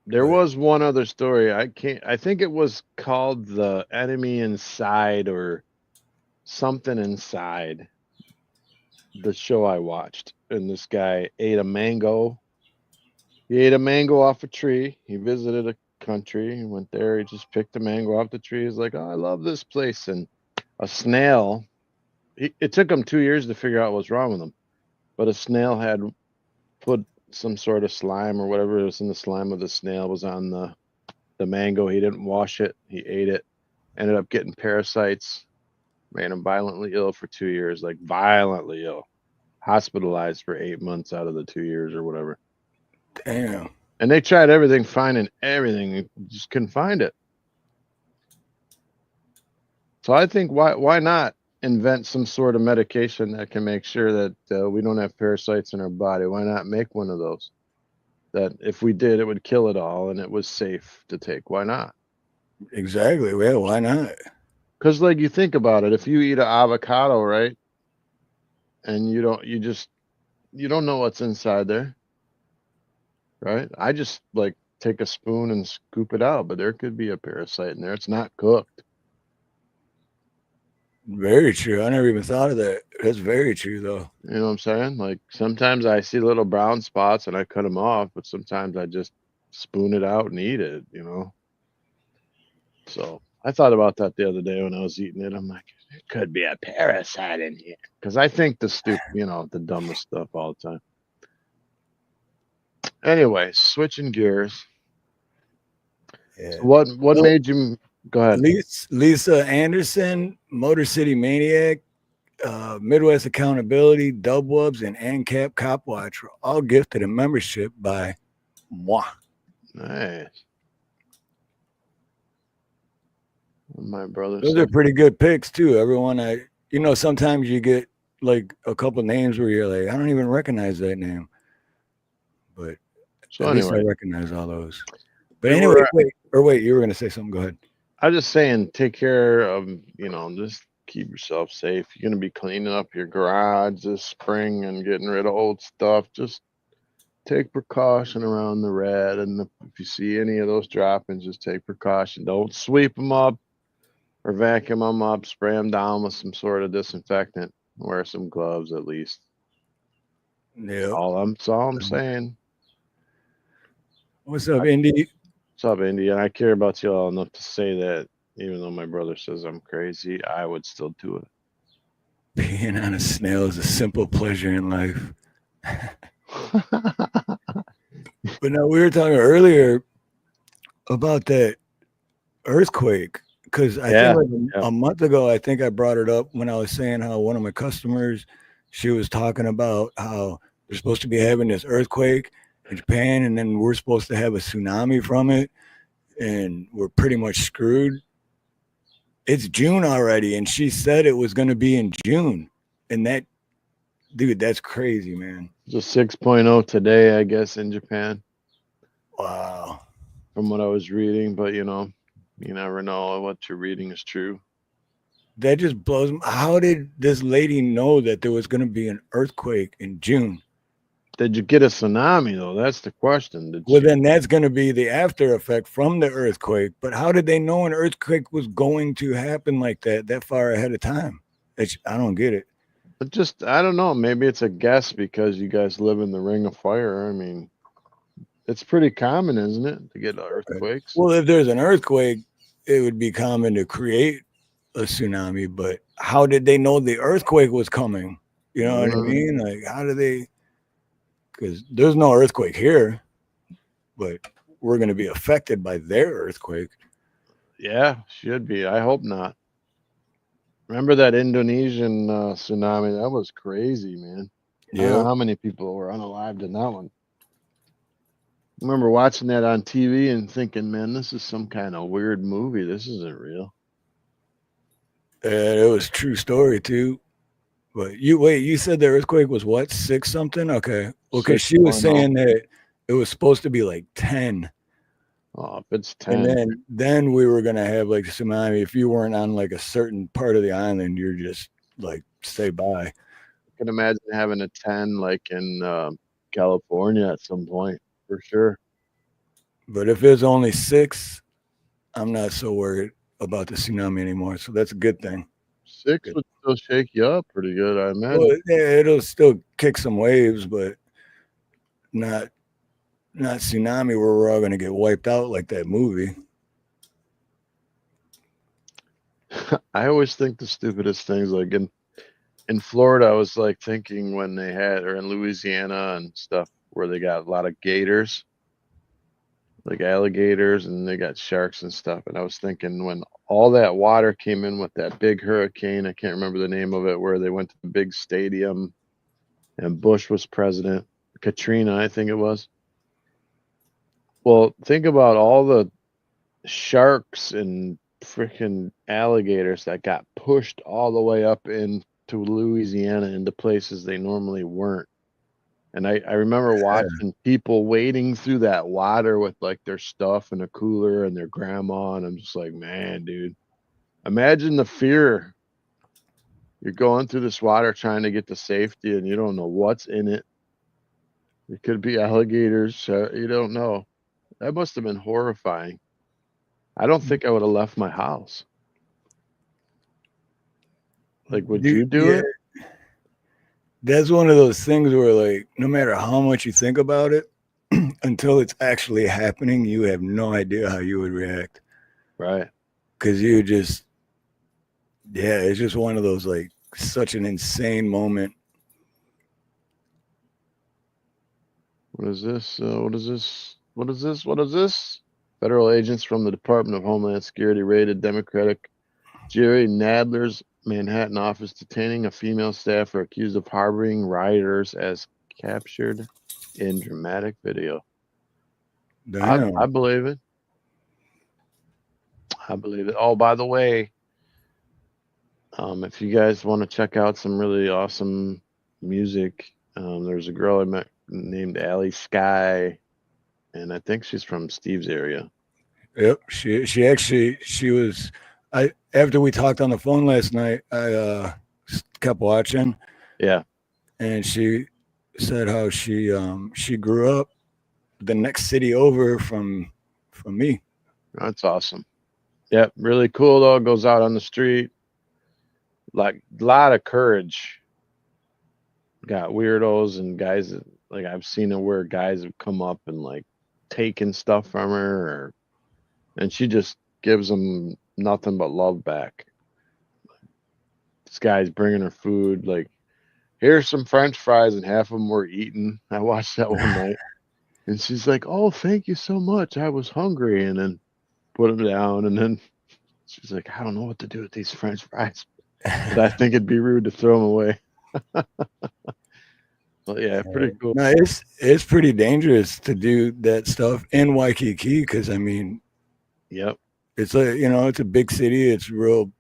There was one other story. I think it was called The Enemy Inside or something inside the show I watched. And this guy ate a mango. He ate a mango off a tree. He visited a country. He went there. He just picked a mango off the tree. He's like, oh, I love this place. And a snail, it took him 2 years to figure out what's wrong with him. But a snail had put some sort of slime or whatever was in the slime of the snail was on the mango. He didn't wash it. He ate it. Ended up getting parasites. Made him violently ill for 2 years, like violently ill. Hospitalized for 8 months out of the 2 years or whatever. Damn. And they tried everything, finding everything, just couldn't find it. So I think why not invent some sort of medication that can make sure that we don't have parasites in our body? Why not make one of those that if we did, it would kill it all and it was safe to take? Why not? Exactly. Well, why not? Because like you think about it, if you eat an avocado, right, and you don't know what's inside there, right? I just like take a spoon and scoop it out, but there could be a parasite in there. It's not cooked. Very true. I never even thought of that. That's very true, though. You know what I'm saying? Like sometimes I see little brown spots and I cut them off, but sometimes I just spoon it out and eat it, you know? So I thought about that the other day when I was eating it. I'm like, it could be a parasite in here. Because I think the dumbest stuff all the time. Anyway, switching gears. Yeah. So what made you go ahead? Lisa Anderson, Motor City Maniac, Midwest Accountability, Dub Wubs, and ANCAP Cop Watch were all gifted a membership by moi. Nice. My brother. Those are pretty good picks too. Everyone, sometimes you get like a couple names where you're like, I don't even recognize that name, but So at least I anyway, recognize all those. But anyway, wait, you were gonna say something. Go ahead. I'm just saying, take care of, just keep yourself safe. You're gonna be cleaning up your garage this spring and getting rid of old stuff. Just take precaution around the red, and if you see any of those droppings, just take precaution. Don't sweep them up or vacuum them up. Spray them down with some sort of disinfectant. Wear some gloves at least. Yeah. All I'm saying. What's up, Indy? What's up, Indy? And I care about you all enough to say that even though my brother says I'm crazy, I would still do it. Being on a snail is a simple pleasure in life. But now we were talking earlier about that earthquake because I Yeah, think like yeah. a month ago, I think I brought it up when I was saying how one of my customers, she was talking about how they're supposed to be having this earthquake in Japan, and then we're supposed to have a tsunami from it, and we're pretty much screwed. It's June already, and she said it was going to be in June, and that, dude, that's crazy, man. It's a 6.0 today, I guess, in Japan, Wow. from what I was reading. But you never know what you're reading is true. That just blows. How did this lady know that there was going to be an earthquake in June? Did you get a tsunami though? That's the question. Did Well, she? then that's going to be the after effect from the earthquake. But how did they know an earthquake was going to happen like that far ahead of time? I don't get it. But just I don't know. Maybe it's a guess because you guys live in the Ring of Fire. I mean, it's pretty common, isn't it, to get earthquakes? Well, if there's an earthquake, it would be common to create a tsunami. But how did they know the earthquake was coming? You know what I mean? Like, how do they? Because there's no earthquake here, but we're going to be affected by their earthquake. Yeah, should be. I hope not. Remember that Indonesian tsunami? That was crazy, man. I don't know how many people were unalived in that one. I remember watching that on TV and thinking, man, this is some kind of weird movie. This isn't real. And it was a true story too. But you said the earthquake was what, 6 something? Okay. Okay, she was 6.0. saying that it was supposed to be like 10. Oh, if it's 10. And then we were gonna have like a tsunami. If you weren't on like a certain part of the island, you're just like say bye. I can imagine having a 10 like in California at some point, for sure. But if it's only 6, I'm not so worried about the tsunami anymore. So that's a good thing. 6 Good. would still shake you up pretty good, I imagine. Well, yeah, it'll still kick some waves, but not tsunami where we're all gonna get wiped out like that movie. I always think the stupidest things, like in Florida, I was like thinking when they had, or in Louisiana and stuff, where they got a lot of gators, like alligators, and they got sharks and stuff. And I was thinking when all that water came in with that big hurricane, I can't remember the name of it, where they went to the big stadium and Bush was president, Katrina, I think it was. Well, think about all the sharks and freaking alligators that got pushed all the way up into Louisiana into places they normally weren't. And I remember watching people wading through that water with like their stuff in a cooler and their grandma. And I'm just like, man, dude, imagine the fear. You're going through this water trying to get to safety and you don't know what's in it. It could be alligators. You don't know. That must have been horrifying. I don't think I would have left my house. Like, would you do it? That's one of those things where, like, no matter how much you think about it, until it's actually happening, you have no idea how you would react. Right. Because you just, it's just one of those, like, such an insane moment. What is this? What is this? What is this? What is this? Federal agents from the Department of Homeland Security raided Democratic Jerry Nadler's Manhattan office, detaining a female staffer accused of harboring rioters as captured in dramatic video. I believe it. I believe it. Oh, by the way, if you guys want to check out some really awesome music, there's a girl I met named Allie Sky, and I think she's from Steve's area. Yep, she was. After we talked on the phone last night, I kept watching. Yeah, and she said how she grew up the next city over from me. That's awesome. Yep, really cool though. Goes out on the street, like a lot of courage. Got weirdos and guys that, like, I've seen it where guys have come up and like taking stuff from her, and she just gives them nothing but love back. This guy's bringing her food, like, here's some French fries, and half of them were eaten. I watched that one night, and she's like, "Oh, thank you so much. I was hungry," and then put them down, and then she's like, "I don't know what to do with these French fries, but I think it'd be rude to throw them away." But yeah, pretty cool. No, it's pretty dangerous to do that stuff in Waikiki because I mean, Yep. it's it's a big city. It's real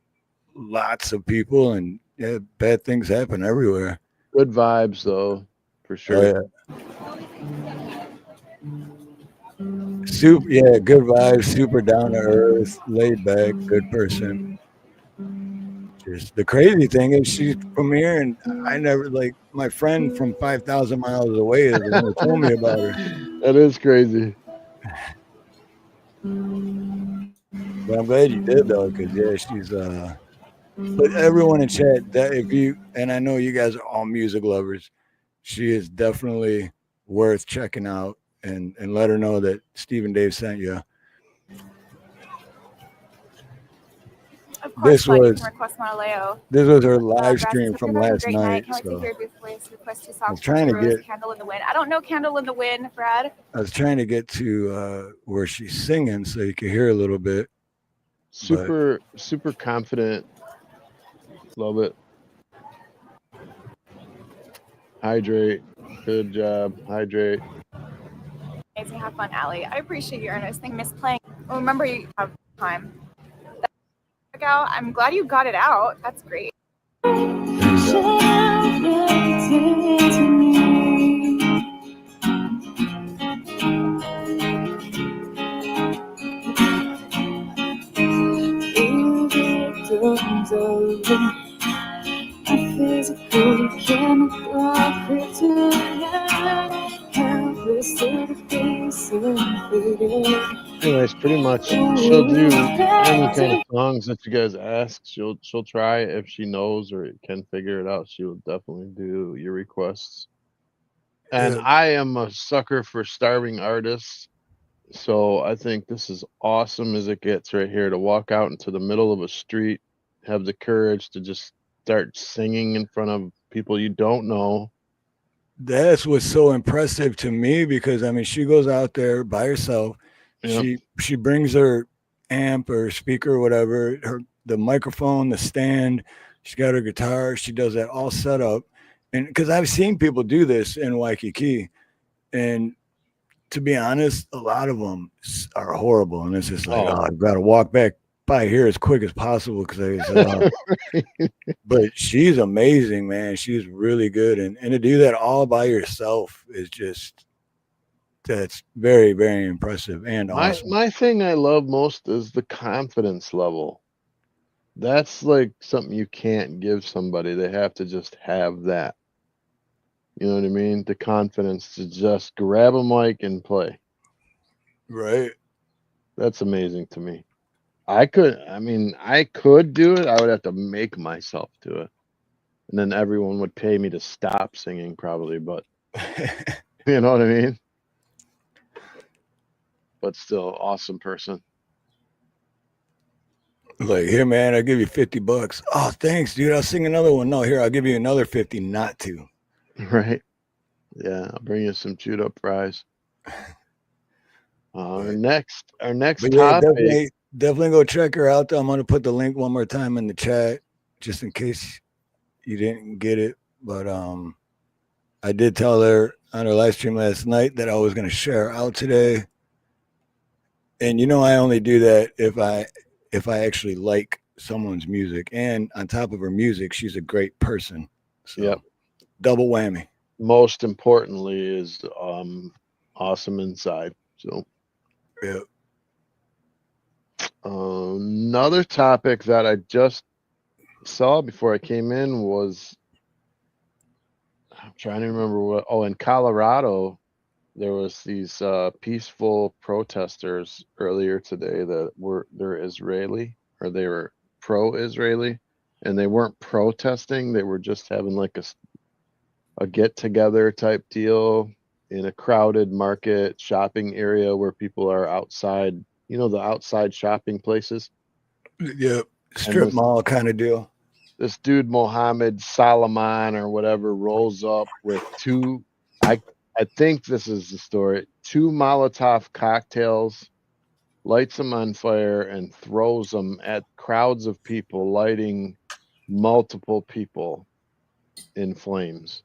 lots of people, and yeah, bad things happen everywhere. Good vibes though, for sure. Oh, yeah. Super, good vibes, super down to earth, laid back, good person. Just the crazy thing is she's from here, and I never like my friend from 5,000 miles away is the one who told me about her. That is crazy. But I'm glad you did though, because yeah, she's But everyone in chat, that if you and I know you guys are all music lovers, she is definitely worth checking out and let her know that Stephen Dave sent you. Of course, This was her live stream from last night. So I was trying to get Candle in the Wind. I don't know Candle in the Wind, Brad. I was trying to get to where she's singing so you could hear a little bit. Super confident. Love it. Hydrate. Good job. Hydrate. Amazing. Have fun, Allie. I appreciate your earnest thing. Miss playing. Well, remember you have time. Out. I'm glad you got it out. That's great. Anyways, pretty much she'll do any kind of songs that you guys ask. She'll try if she knows or can figure it out. She will definitely do your requests. And I am a sucker for starving artists. So I think this is awesome as it gets right here to walk out into the middle of a street, have the courage to just start singing in front of people you don't know. That's what's so impressive to me because I mean she goes out there by herself. Yep. She brings her amp or speaker or whatever, the microphone, the stand. She's got her guitar. She does that all set up. And because I've seen people do this in Waikiki, and to be honest, a lot of them are horrible. And it's just like, I've got to walk back by here as quick as possible because but she's amazing, man. She's really good. And to do that all by yourself is just, that's very, very impressive and awesome. My thing I love most is the confidence level. That's like something you can't give somebody. They have to just have that. You know what I mean? The confidence to just grab a mic and play. Right. That's amazing to me. I could do it. I would have to make myself do it. And then everyone would pay me to stop singing probably, but you know what I mean? But still, awesome person. Like, here, man, I'll give you $50. Oh, thanks, dude. I'll sing another one. No, here, I'll give you another 50 not to. Right. Yeah, I'll bring you some chewed up fries. Our next topic. Definitely go check her out. I'm going to put the link one more time in the chat just in case you didn't get it. But I did tell her on her live stream last night that I was going to share her out today. And I only do that if I actually like someone's music. And on top of her music, she's a great person. So yep. Double whammy. Most importantly is awesome inside. So yeah. Another topic that I just saw before I came in was, I'm trying to remember what. Oh, in Colorado, there was these peaceful protesters earlier today that they're Israeli, or they were pro-Israeli, and they weren't protesting. They were just having like a get together type deal. in a crowded market shopping area where people are outside, you know, the outside shopping places. Yep. And Strip mall kind of deal. this dude Mohammed Salman or whatever rolls up with two, I think this is the story, 2 Molotov cocktails, lights them on fire and throws them at crowds of people, lighting multiple people in flames.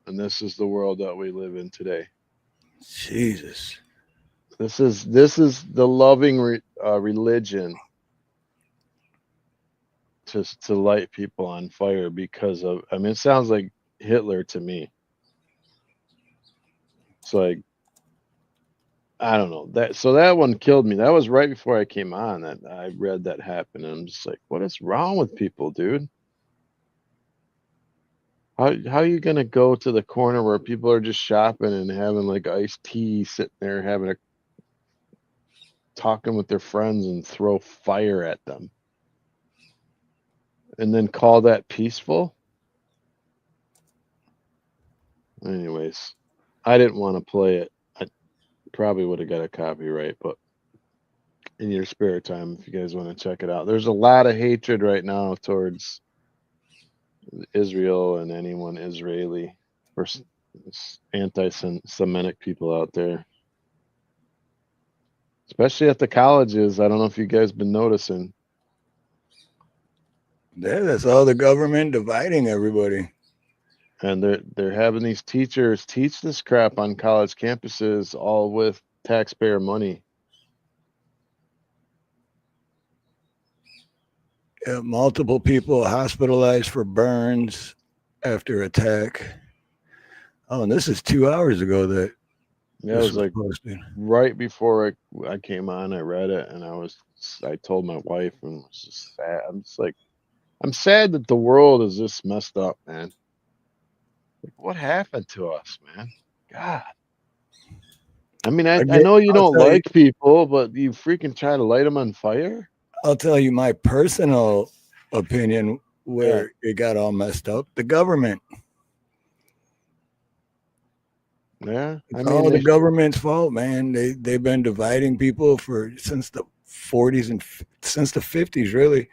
And this is the world that we live in today. Jesus. This is the loving religion to light people on fire because of, I mean, it sounds like Hitler to me. It's like, I don't know that. So that one killed me. That was right before I came on that I read that happen. And I'm just like, what is wrong with people, dude? How are you gonna go to the corner where people are just shopping and having like iced tea, sitting there having talking with their friends and throw fire at them, and then call that peaceful? Anyways, I didn't want to play it. I probably would have got a copyright, but in your spare time, if you guys want to check it out, there's a lot of hatred right now towards Israel and anyone Israeli or anti-Semitic people out there, especially at the colleges. I don't know if you guys been noticing. Yeah, that's all the government dividing everybody. And they're having these teachers teach this crap on college campuses, all with taxpayer money. Yeah, multiple people hospitalized for burns after attack. Oh, and this is 2 hours ago that Yeah, it this was like posted. right before I came on. I read it and I told my wife and was just sad. I'm just like, I'm sad that the world is this messed up, man. Like, what happened to us, man? God. I mean, I know you don't like people, but you freaking try to light them on fire? I'll tell you my personal opinion where it got all messed up. The government. Yeah. It's all the government's fault, man. They've been dividing people since the 40s and since the 50s, really.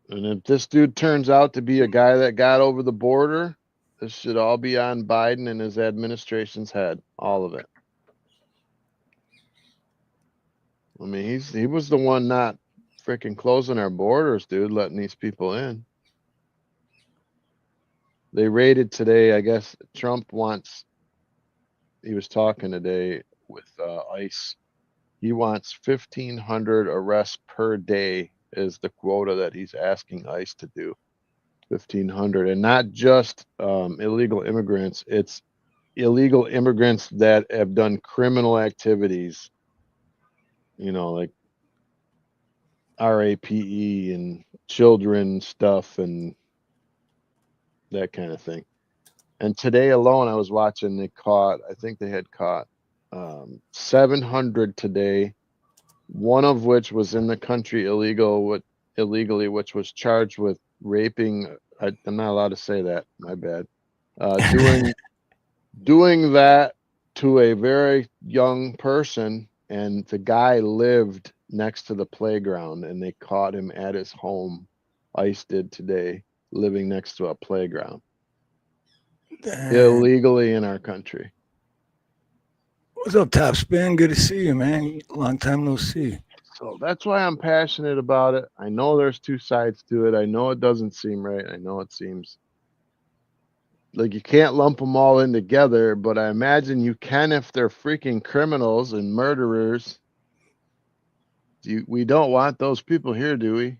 And if this dude turns out to be a guy that got over the border, this should all be on Biden and his administration's head. All of it. I mean, he was the one not freaking closing our borders, dude, letting these people in. They raided today. I guess Trump he was talking today with ICE. He wants 1,500 arrests per day is the quota that he's asking ICE to do. 1,500, and not just illegal immigrants. It's illegal immigrants that have done criminal activities, you know, like RAPE and children stuff and that kind of thing. And today alone, I was watching, I think they had caught 700 today, one of which was in the country illegally, which was charged with raping. I'm not allowed to say that. My bad. Doing that to a very young person, and the guy lived next to the playground, and they caught him at his home. ICE did today, living next to a playground. Illegally in our country. What's up, Top Spin? Good to see you, man. Long time no see. So that's why I'm passionate about it. I know there's two sides to it. I know it doesn't seem right. I know it seems like you can't lump them all in together, but I imagine you can if they're freaking criminals and murderers. We don't want those people here, do we?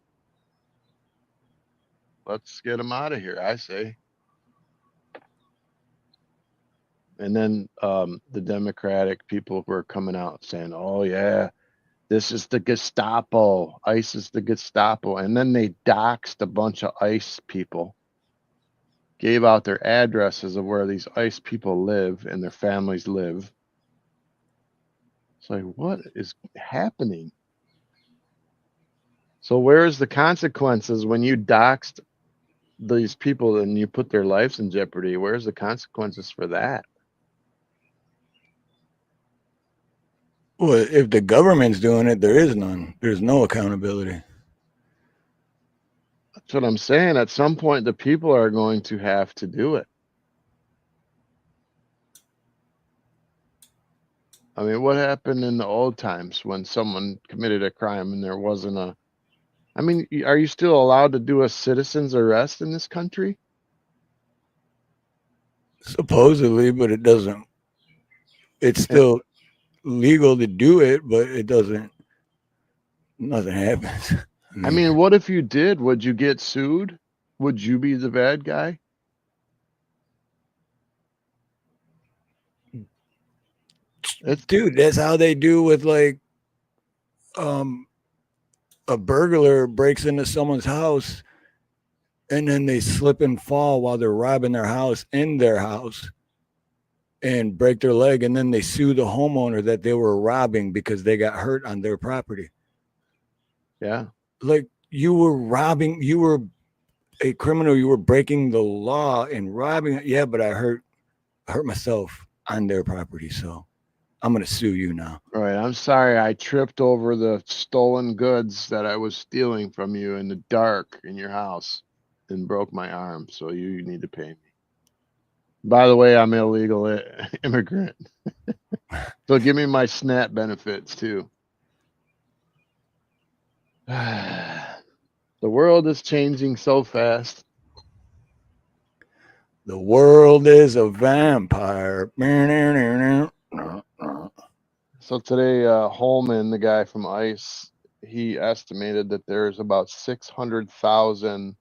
Let's get them out of here, I say. And then the Democratic people were coming out saying, oh, yeah, this is the Gestapo. ICE is the Gestapo. And then they doxed a bunch of ICE people, gave out their addresses of where these ICE people live and their families live. It's like, what is happening? So where's the consequences when you doxed these people and you put their lives in jeopardy, where's the consequences for that? Well, if the government's doing it, there is none. There's no accountability. That's what I'm saying. At some point, the people are going to have to do it. I mean, what happened in the old times when someone committed a crime and there wasn't a... I mean, are you still allowed to do a citizen's arrest in this country? Supposedly, but it doesn't. It's still legal to do it, but it doesn't. Nothing happens. I mean, what if you did? Would you get sued? Would you be the bad guy? Dude, that's how they do with like a burglar breaks into someone's house and then they slip and fall while they're robbing their house in their house and break their leg, and then they sue the homeowner that they were robbing because they got hurt on their property. Yeah. Like, you were robbing, you were a criminal, you were breaking the law and robbing. Yeah, but I hurt myself on their property, so I'm gonna sue you now. All right. I'm sorry. I tripped over the stolen goods that I was stealing from you in the dark in your house and broke my arm. So you need to pay me. By the way, I'm an illegal immigrant. So give me my SNAP benefits too. The world is changing so fast. The world is a vampire. So today, Holman, the guy from ICE, he estimated that there's about 600,000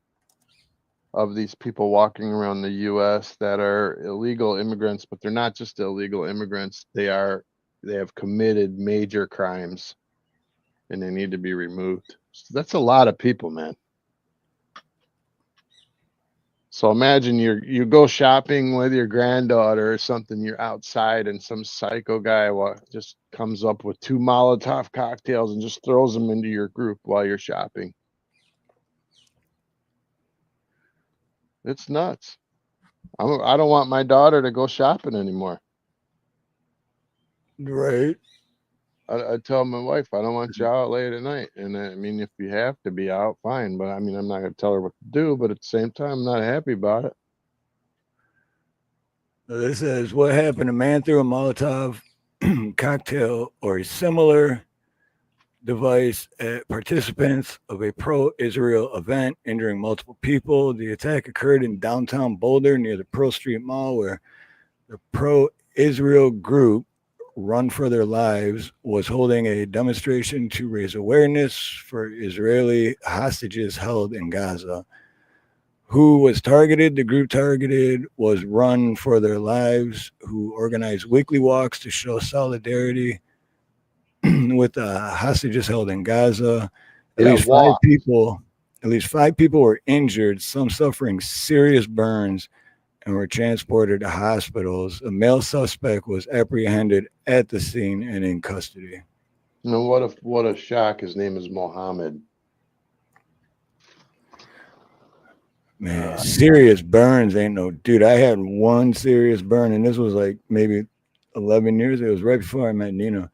of these people walking around the U.S. that are illegal immigrants, but they're not just illegal immigrants. They have committed major crimes, and they need to be removed. So that's a lot of people, man. So imagine you go shopping with your granddaughter or something. You're outside, and some psycho guy just comes up with 2 Molotov cocktails and just throws them into your group while you're shopping. It's nuts. I don't want my daughter to go shopping anymore. Right. I tell my wife, I don't want you out late at night. And I mean, if you have to be out, fine. But I mean, I'm not going to tell her what to do. But at the same time, I'm not happy about it. This says, what happened? A man threw a Molotov cocktail or a similar device at participants of a pro-Israel event, injuring multiple people. The attack occurred in downtown Boulder near the Pearl Street Mall, where the pro-Israel group Run for Their Lives was holding a demonstration to raise awareness for Israeli hostages held in Gaza. Who was targeted? The group targeted was Run for Their Lives, who organized weekly walks to show solidarity with the hostages held in Gaza. At least five people were injured, some suffering serious burns, and were transported to hospitals. A male suspect was apprehended at the scene and in custody. No, what a shock. His name is Mohammed. Man, serious burns ain't no dude. I had one serious burn, and this was like maybe 11 years. It was right before I met Nina.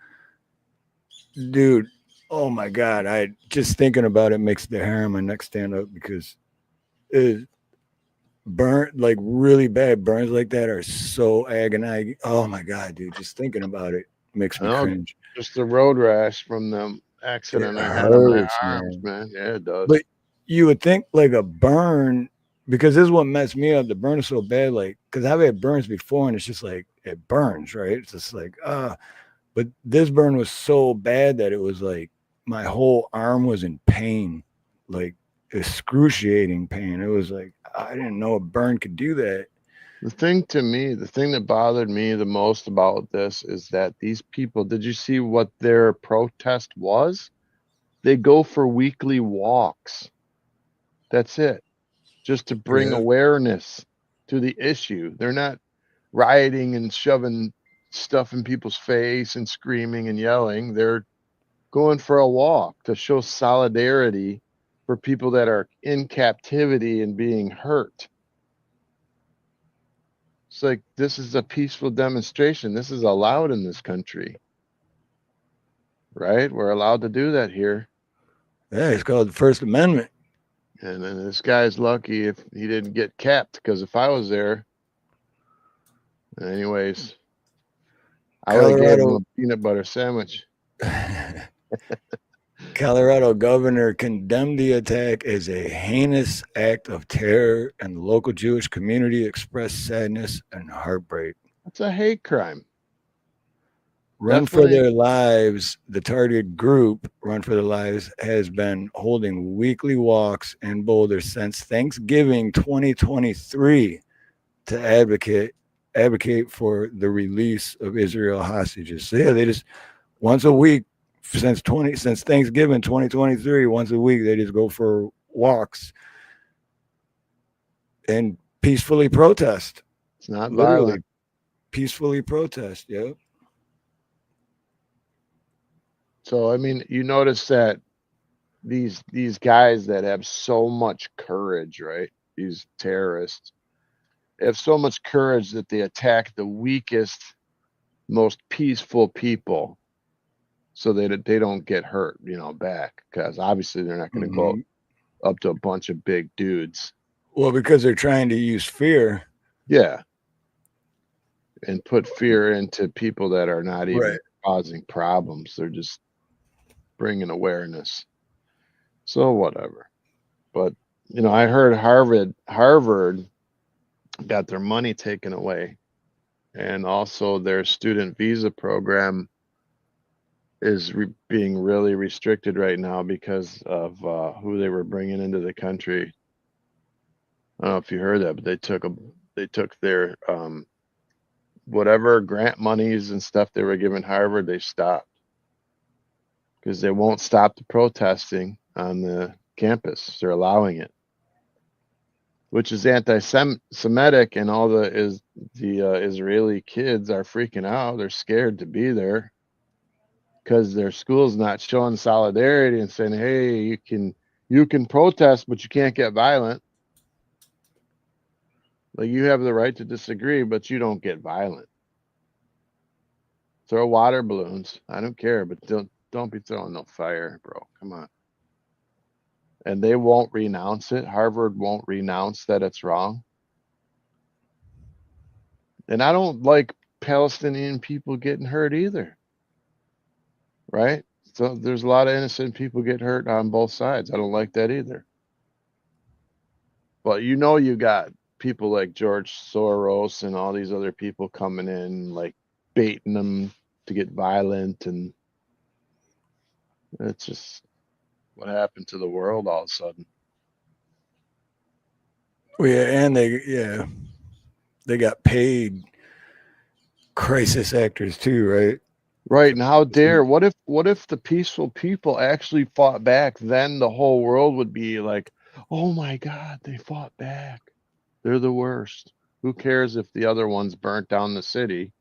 Dude, oh my God. I just thinking about it makes the hair on my neck stand up, because it burn, like really bad burns like that are so agonizing. Oh my God, dude, just thinking about it makes me cringe. Just the road rash from the accident I had on my arms, man. Yeah, it does. But you would think like a burn, because this is what messed me up. The burn is so bad, like, because I've had burns before and it's just like, it burns, right? It's just like, but this burn was so bad that it was like my whole arm was in pain, like excruciating pain. It was like, I didn't know a burn could do that. The thing that bothered me the most about this is that these people, did you see what their protest was? They go for weekly walks. That's it. Just to bring awareness to the issue. They're not rioting and shoving stuff in people's face and screaming and yelling. They're going for a walk to show solidarity for people that are in captivity and being hurt. It's like, this is a peaceful demonstration. This is allowed in this country, right? We're allowed to do that here. Yeah, it's called the First Amendment. And then this guy's lucky if he didn't get capped, because if I was there, anyways, I would have gave him a peanut butter sandwich. Colorado governor condemned the attack as a heinous act of terror, and the local Jewish community expressed sadness and heartbreak. That's a hate crime. Run for Their Lives, the targeted group, Run for Their Lives, has been holding weekly walks in Boulder since Thanksgiving 2023 to advocate for the release of Israel hostages. So yeah, they just once a week since Thanksgiving 2023, once a week they just go for walks and peacefully protest. It's not Literally violent. Peacefully protest. Yep. So I mean, you notice that these guys that have so much courage, right? These terrorists have so much courage that they attack the weakest, most peaceful people, so they don't get hurt, back, because obviously they're not going to go up to a bunch of big dudes. Well, because they're trying to use fear. Yeah. And put fear into people that are not even causing problems. They're just bringing awareness. So whatever. But, I heard Harvard got their money taken away. And also their student visa program is being really restricted right now because of who they were bringing into the country. I don't know if you heard that, but they took their whatever grant monies and stuff they were giving Harvard, they stopped because they won't stop the protesting on the campus. They're allowing it, which is anti-Semitic, and all the Israeli kids are freaking out. They're scared to be there because their school's not showing solidarity and saying, hey, you can protest, but you can't get violent. Like, you have the right to disagree, but you don't get violent. Throw water balloons. I don't care, but don't be throwing no fire, bro. Come on. And they won't renounce it. Harvard won't renounce that it's wrong. And I don't like Palestinian people getting hurt either. Right? So there's a lot of innocent people get hurt on both sides. I don't like that either. But you got people like George Soros and all these other people coming in, like baiting them to get violent, and it's just what happened to the world all of a sudden. Well, yeah, and they got paid crisis actors too, right? Right. And how dare, what if the peaceful people actually fought back? Then the whole world would be like, oh my God, they fought back. They're the worst. Who cares if the other ones burnt down the city?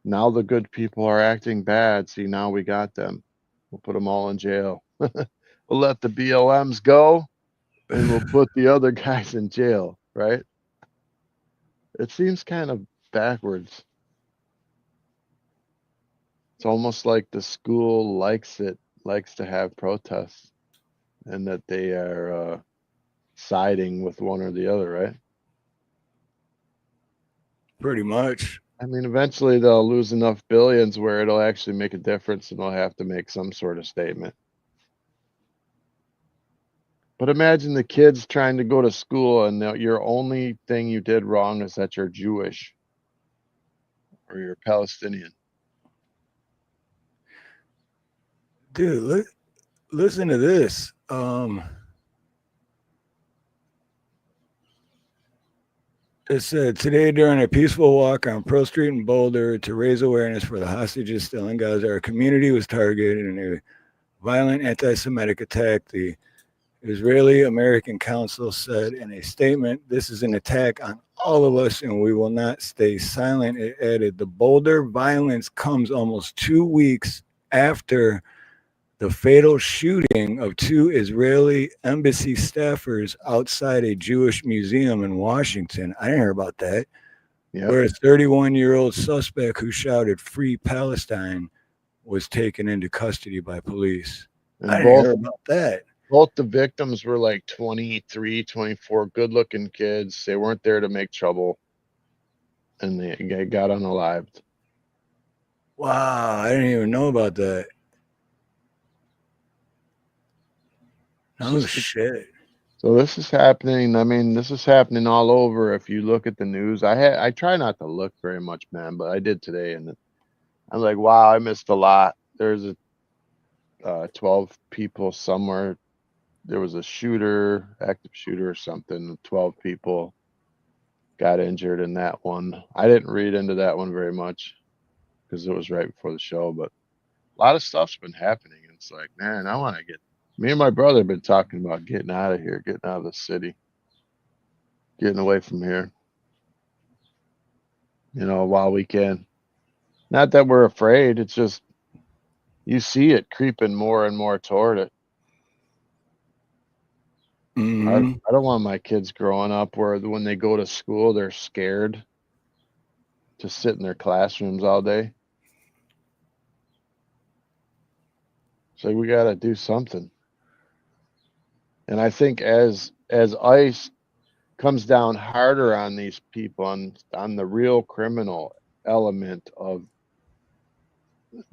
Now the good people are acting bad. See, now we got them. We'll put them all in jail. We'll let the BLMs go, and we'll put the other guys in jail, right? It seems kind of backwards. It's almost like the school likes to have protests, and that they are siding with one or the other, right? Pretty much. I mean, eventually they'll lose enough billions where it'll actually make a difference, and they'll have to make some sort of statement. But imagine the kids trying to go to school, and your only thing you did wrong is that you're Jewish or you're Palestinian. Dude, listen to this. It said, today during a peaceful walk on Pearl Street in Boulder to raise awareness for the hostages still in Gaza, our community was targeted in a violent anti-Semitic attack. The Israeli American Council said in a statement, this is an attack on all of us and we will not stay silent. It added, the Boulder violence comes almost 2 weeks after the fatal shooting of 2 Israeli embassy staffers outside a Jewish museum in Washington. I didn't hear about that. Yep. Where a 31-year-old suspect who shouted "Free Palestine" was taken into custody by police. And I didn't hear about that. both the victims were like 23, 24, good-looking kids. They weren't there to make trouble, and they got unalived. Wow, I didn't even know about that. Oh shit. So this is happening. I mean, this is happening all over. If you look at the news, I try not to look very much, man, but I did today, and I'm like, wow, I missed a lot. There's a 12 people somewhere. There was a shooter, active shooter or something. 12 people got injured in that one. I didn't read into that one very much because it was right before the show, but a lot of stuff's been happening. And it's like, man, I want to get. Me and my brother have been talking about getting out of here, getting out of the city, getting away from here, while we can. Not that we're afraid. It's just you see it creeping more and more toward it. Mm-hmm. I don't want my kids growing up where when they go to school, they're scared to sit in their classrooms all day. So we got to do something. And I think as ICE comes down harder on these people, on the real criminal element of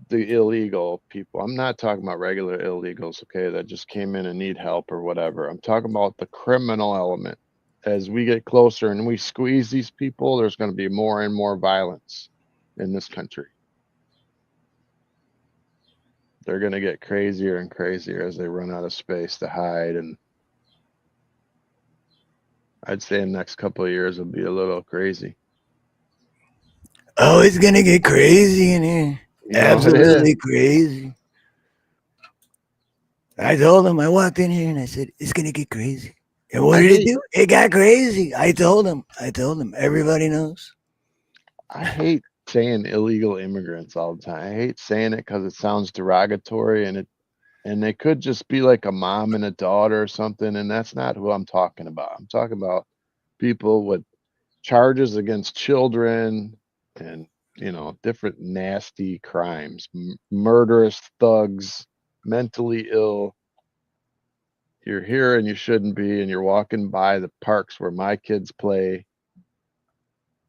the illegal people. I'm not talking about regular illegals, okay, that just came in and need help or whatever. I'm talking about the criminal element. As we get closer and we squeeze these people, there's going to be more and more violence in this country. They're going to get crazier and crazier as they run out of space to hide. And I'd say in the next couple of years, it'll be a little crazy. Oh, it's going to get crazy in here. Absolutely crazy. I told him, I walked in here and I said, it's going to get crazy. And what did it do? It got crazy. I told him. Everybody knows. I hate saying illegal immigrants all the time. I hate saying it because it sounds derogatory, and they could just be like a mom and a daughter or something, and that's not who I'm talking about. I'm talking about people with charges against children and different nasty crimes, murderous thugs, mentally ill. You're here and you shouldn't be, and you're walking by the parks where my kids play.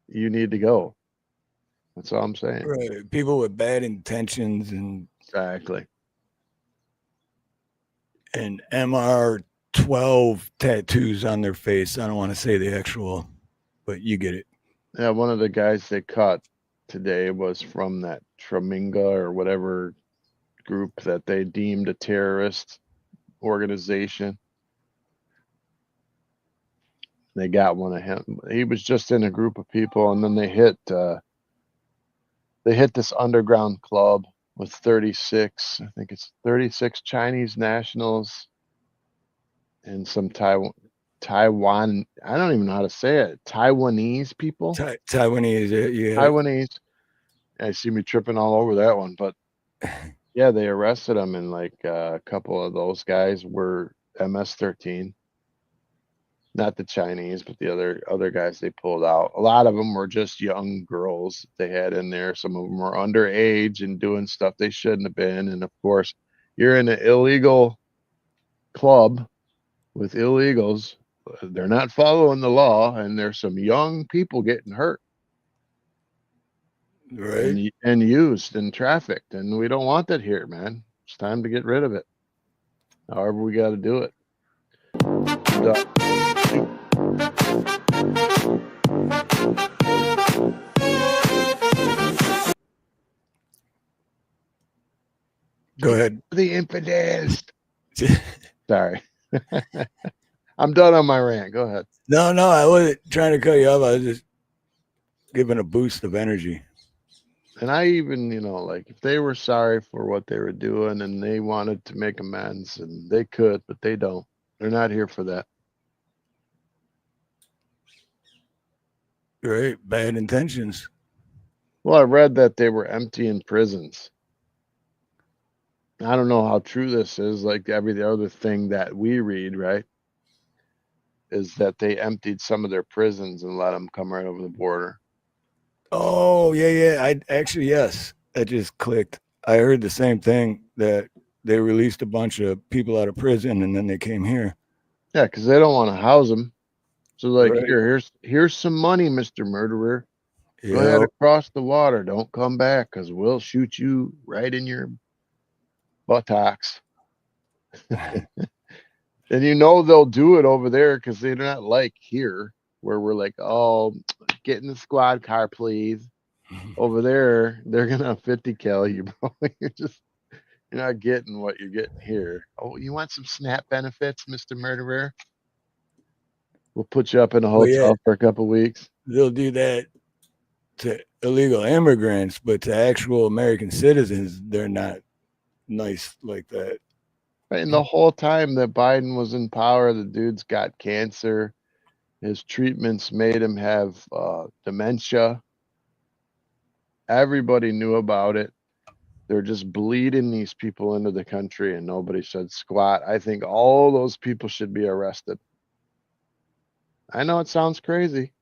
You need to go. That's all I'm saying. Right. People with bad intentions and exactly. And MR12 tattoos on their face. I don't want to say the actual, but you get it. Yeah, one of the guys they caught today was from that Traminga or whatever group that they deemed a terrorist organization. They got one of him. He was just in a group of people, and then they hit this underground club with 36, I think it's 36 Chinese nationals and some Taiwan, I don't even know how to say it, Taiwanese people. Taiwanese, yeah. Taiwanese. I see me tripping all over that one, but yeah, they arrested them, and like a couple of those guys were MS-13. Not the Chinese, but the other guys they pulled out. A lot of them were just young girls they had in there. Some of them were underage and doing stuff they shouldn't have been. And of course, you're in an illegal club with illegals. They're not following the law, and there's some young people getting hurt. Right. And used and trafficked. And we don't want that here, man. It's time to get rid of it. However, we got to do it. Go ahead. The infidels. Sorry. I'm done on my rant. Go ahead. No, I wasn't trying to cut you off. I was just giving a boost of energy. And I even, like if they were sorry for what they were doing and they wanted to make amends, and they could, but they don't. They're not here for that. Right. Bad intentions. Well, I read that they were emptying prisons. I don't know how true this is, like every other thing that we read, right? Is that they emptied some of their prisons and let them come right over the border. Oh, yeah. I actually, yes, that just clicked. I heard the same thing, that they released a bunch of people out of prison and then they came here. Yeah, because they don't want to house them. So like, Right. here's some money, Mr. Murderer. Go ahead Yeah. across the water. Don't come back, because we'll shoot you right in your buttocks. And you know they'll do it over there because they're not like here, where we're like, oh, get in the squad car, please. Over there, they're gonna 50 cal you, bro. You're not getting what you're getting here. Oh, you want some SNAP benefits, Mr. Murderer? We'll put you up in a Well, yeah, hotel for a couple weeks. they'll do that to illegal immigrants, but to actual American citizens, they're not nice like that. Right, and the whole time that Biden was in power, the dude's got cancer. His treatments made him have dementia. Everybody knew about it. They're just bleeding these people into the country, and nobody said squat. I think all those people should be arrested. I know it sounds crazy,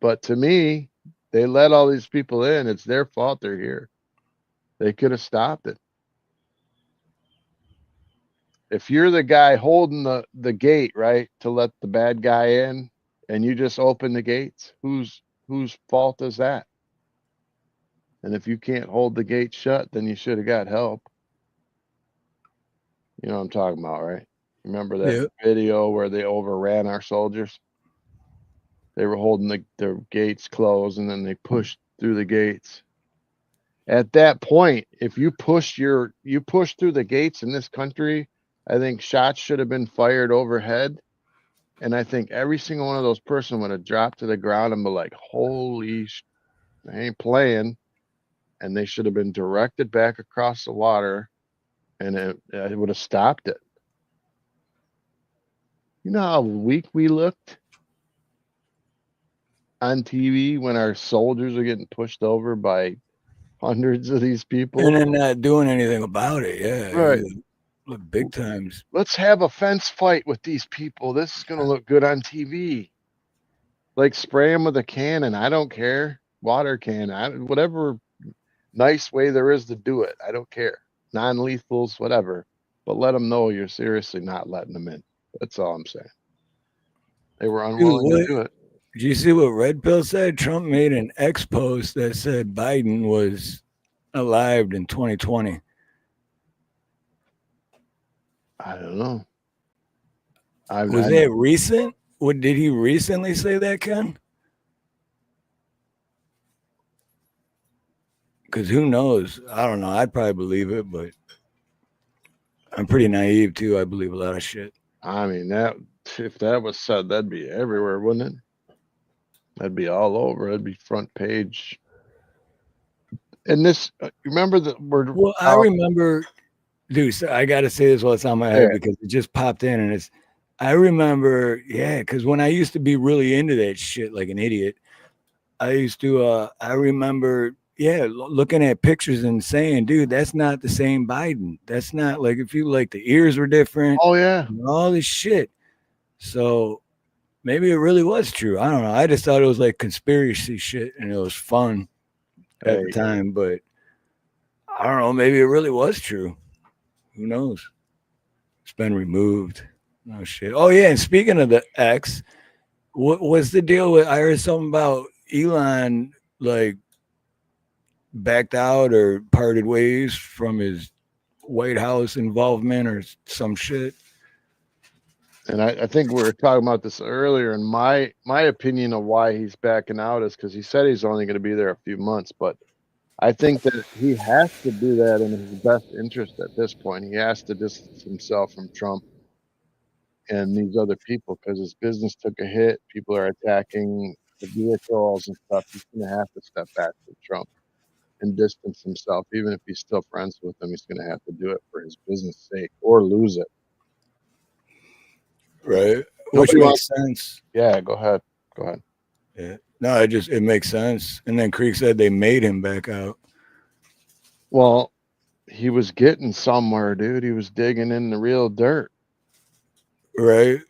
but to me, they let all these people in. It's their fault they're here. They could have stopped it. If you're the guy holding the gate, right, to let the bad guy in, and you just open the gates, whose fault is that? And if you can't hold the gate shut, then you should have got help. You know what I'm talking about, right? Remember that Yep. video where they overran our soldiers? They were holding their gates closed, and then they pushed through the gates. At that point, if you push through the gates in this country, I think shots should have been fired overhead. And I think every single one of those person would have dropped to the ground and be like, holy I ain't playing. And they should have been directed back across the water, and it would have stopped it. You know how weak we looked on TV when our soldiers are getting pushed over by hundreds of these people? And then not doing anything about it. Yeah. Right. Look, big times. Let's have a fence fight with these people. This is going to look good on TV. Like, spray them with a cannon. I don't care. Water cannon. Whatever nice way there is to do it. I don't care. Non-lethals, whatever. But let them know you're seriously not letting them in. That's all I'm saying. They were unwilling to do it. Did you see what Red Pill said? Trump made an X post that said Biden was alive in 2020. I don't know. Was that recent? What did he recently say that, Ken? Because who knows? I don't know. I'd probably believe it, but I'm pretty naive too. I believe a lot of shit. I mean, that if that was said, that'd be everywhere, wouldn't it? That'd be all over. It'd be front page. And this, remember the word? Well, I remember, dude. So I got to say this while it's on my head because it just popped in, and it's. I remember, yeah, because when I used to be really into that shit like an idiot, I used to. I remember, yeah, looking at pictures and saying, dude, that's not the same Biden. That's not like if you like the ears were different. Oh yeah, all this shit. So maybe it really was true. I don't know. I just thought it was like conspiracy shit, and it was fun at the time. But I don't know. Maybe it really was true. Who knows? It's been removed. No shit. Oh yeah. And speaking of the X, what was the deal with? I heard something about Elon like backed out or parted ways from his White House involvement or some shit. And I think we were talking about this earlier, and my opinion of why he's backing out is because he said he's only going to be there a few months, but I think that he has to do that in his best interest at this point. He has to distance himself from Trump and these other people because his business took a hit. People are attacking the vehicles and stuff. He's going to have to step back from Trump and distance himself. Even if he's still friends with him, he's going to have to do it for his business sake or lose it. Right. Which makes sense. Yeah, go ahead. Yeah. No, it makes sense. And then Creek said they made him back out. Well, he was getting somewhere, dude. He was digging in the real dirt. Right.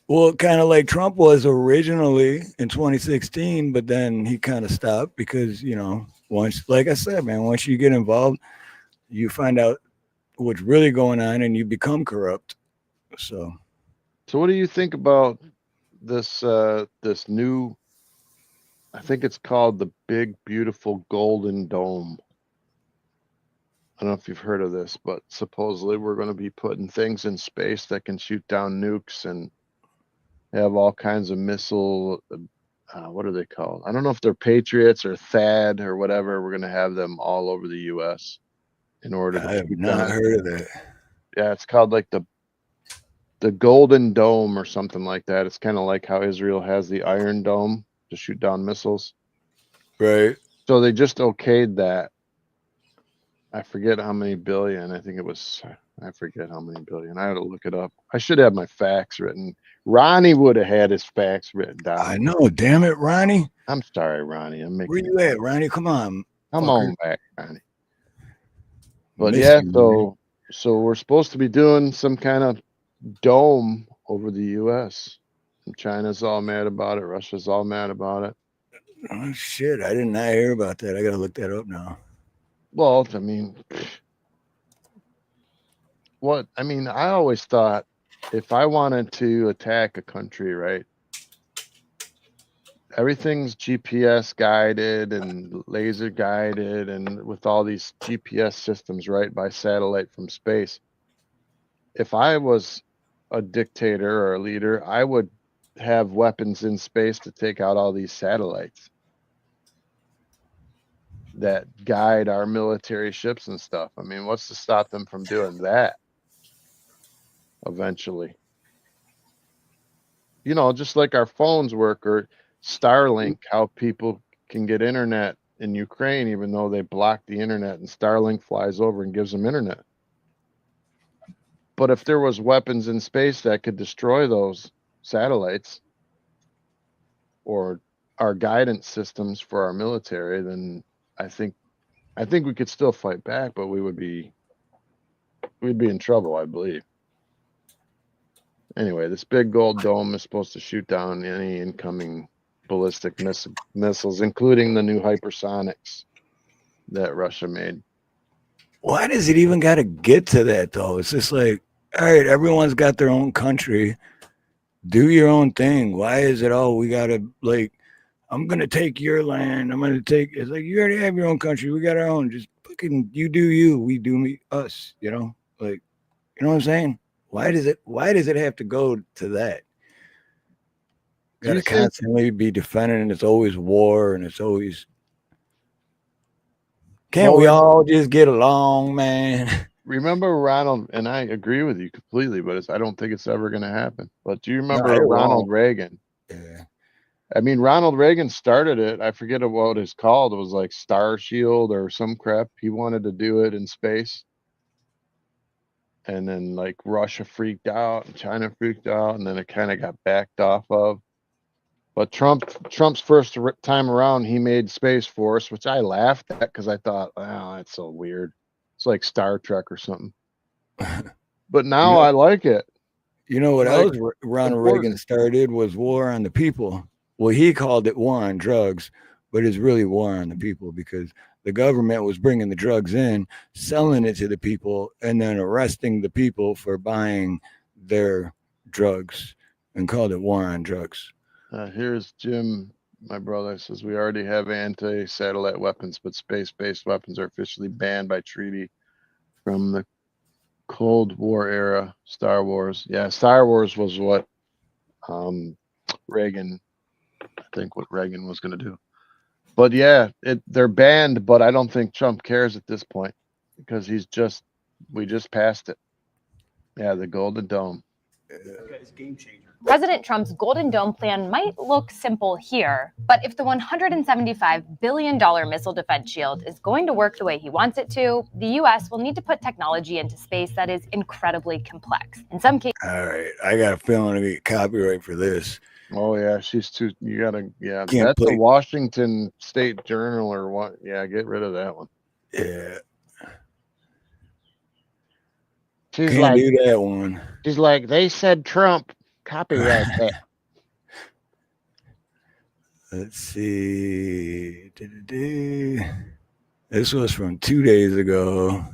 Well, kind of like Trump was originally in 2016, but then he kind of stopped because, once, like I said, man, once you get involved, you find out what's really going on and you become corrupt. So what do you think about this this new, I think it's called the Big Beautiful Golden Dome? I don't know if you've heard of this, but supposedly we're going to be putting things in space that can shoot down nukes and have all kinds of missile, what are they called? I don't know if they're Patriots or THAAD or whatever. We're going to have them all over the U.S. in order to I have shoot not down. heard of that. Yeah, it's called like the Golden Dome or something like that. It's kind of like how Israel has the Iron Dome to shoot down missiles. Right. So they just okayed that. I forget how many billion. I think it was, I forget how many billion. I had to look it up. I should have my facts written. Ronnie would have had his facts written down. I know. Damn it, Ronnie. I'm sorry, Ronnie. Where you at, Ronnie? Come on. Come fucker. on back, Ronnie. But Miss yeah, you, man. so we're supposed to be doing some kind of dome over the U.S. And China's all mad about it. Russia's all mad about it. Oh, shit. I did not hear about that. I got to look that up now. Well, I mean, I always thought if I wanted to attack a country, right, everything's GPS guided and laser guided and with all these GPS systems, right, by satellite from space. If I was a dictator or a leader, I would have weapons in space to take out all these satellites that guide our military ships and stuff. I mean, what's to stop them from doing that eventually? Just like our phones work, or Starlink, how people can get internet in Ukraine even though they block the internet, and Starlink flies over and gives them internet. But if there was weapons in space that could destroy those satellites or our guidance systems for our military, then I think we could still fight back, but we'd be in trouble, I believe. Anyway, this big gold dome is supposed to shoot down any incoming ballistic missiles, including the new hypersonics that Russia made. Why does it even got to get to that, though? It's just like, all right, everyone's got their own country. Do your own thing. Why is it, we got to, like, I'm going to take your land. I'm going to take, it's like, you already have your own country. We got our own. Just fucking, you do you. We do us, Like, you know what I'm saying? Why does it have to go to that? Got to constantly be defending, and it's always war, and it's always. Can't we all just get along, man? Remember Ronald, and I agree with you completely, but I don't think it's ever going to happen. But do you remember No, Ronald Reagan? Yeah. I mean, Ronald Reagan started it. I forget what it's called. It was like Star Shield or some crap. He wanted to do it in space. And then like Russia freaked out and China freaked out, and then it kind of got backed off of. But Trump's first time around, he made Space Force, which I laughed at because I thought, wow, that's so weird. It's like Star Trek or something. But now I like it. You know what else Ronald Reagan started was war on the people. Well, he called it war on drugs, but it's really war on the people because the government was bringing the drugs in, selling it to the people, and then arresting the people for buying their drugs, and called it war on drugs. Here's Jim, my brother, says we already have anti-satellite weapons, but space-based weapons are officially banned by treaty from the Cold War era. Star Wars. Yeah, Star Wars was what Reagan, I think what Reagan was going to do. But yeah, they're banned, but I don't think Trump cares at this point because we just passed it. Yeah, the Golden Dome. It's game changer. President Trump's Golden Dome plan might look simple here, but if the $175 billion missile defense shield is going to work the way he wants it to, the U.S. will need to put technology into space that is incredibly complex. In some cases, all right, I got a feeling to get copyright for this. Oh yeah, she's too. You gotta. Yeah, that's the Washington State Journal or what? Yeah, get rid of that one. Yeah, She's Can't like, do that one. she's like, they said Trump, copyright that. Let's see. This was from 2 days ago.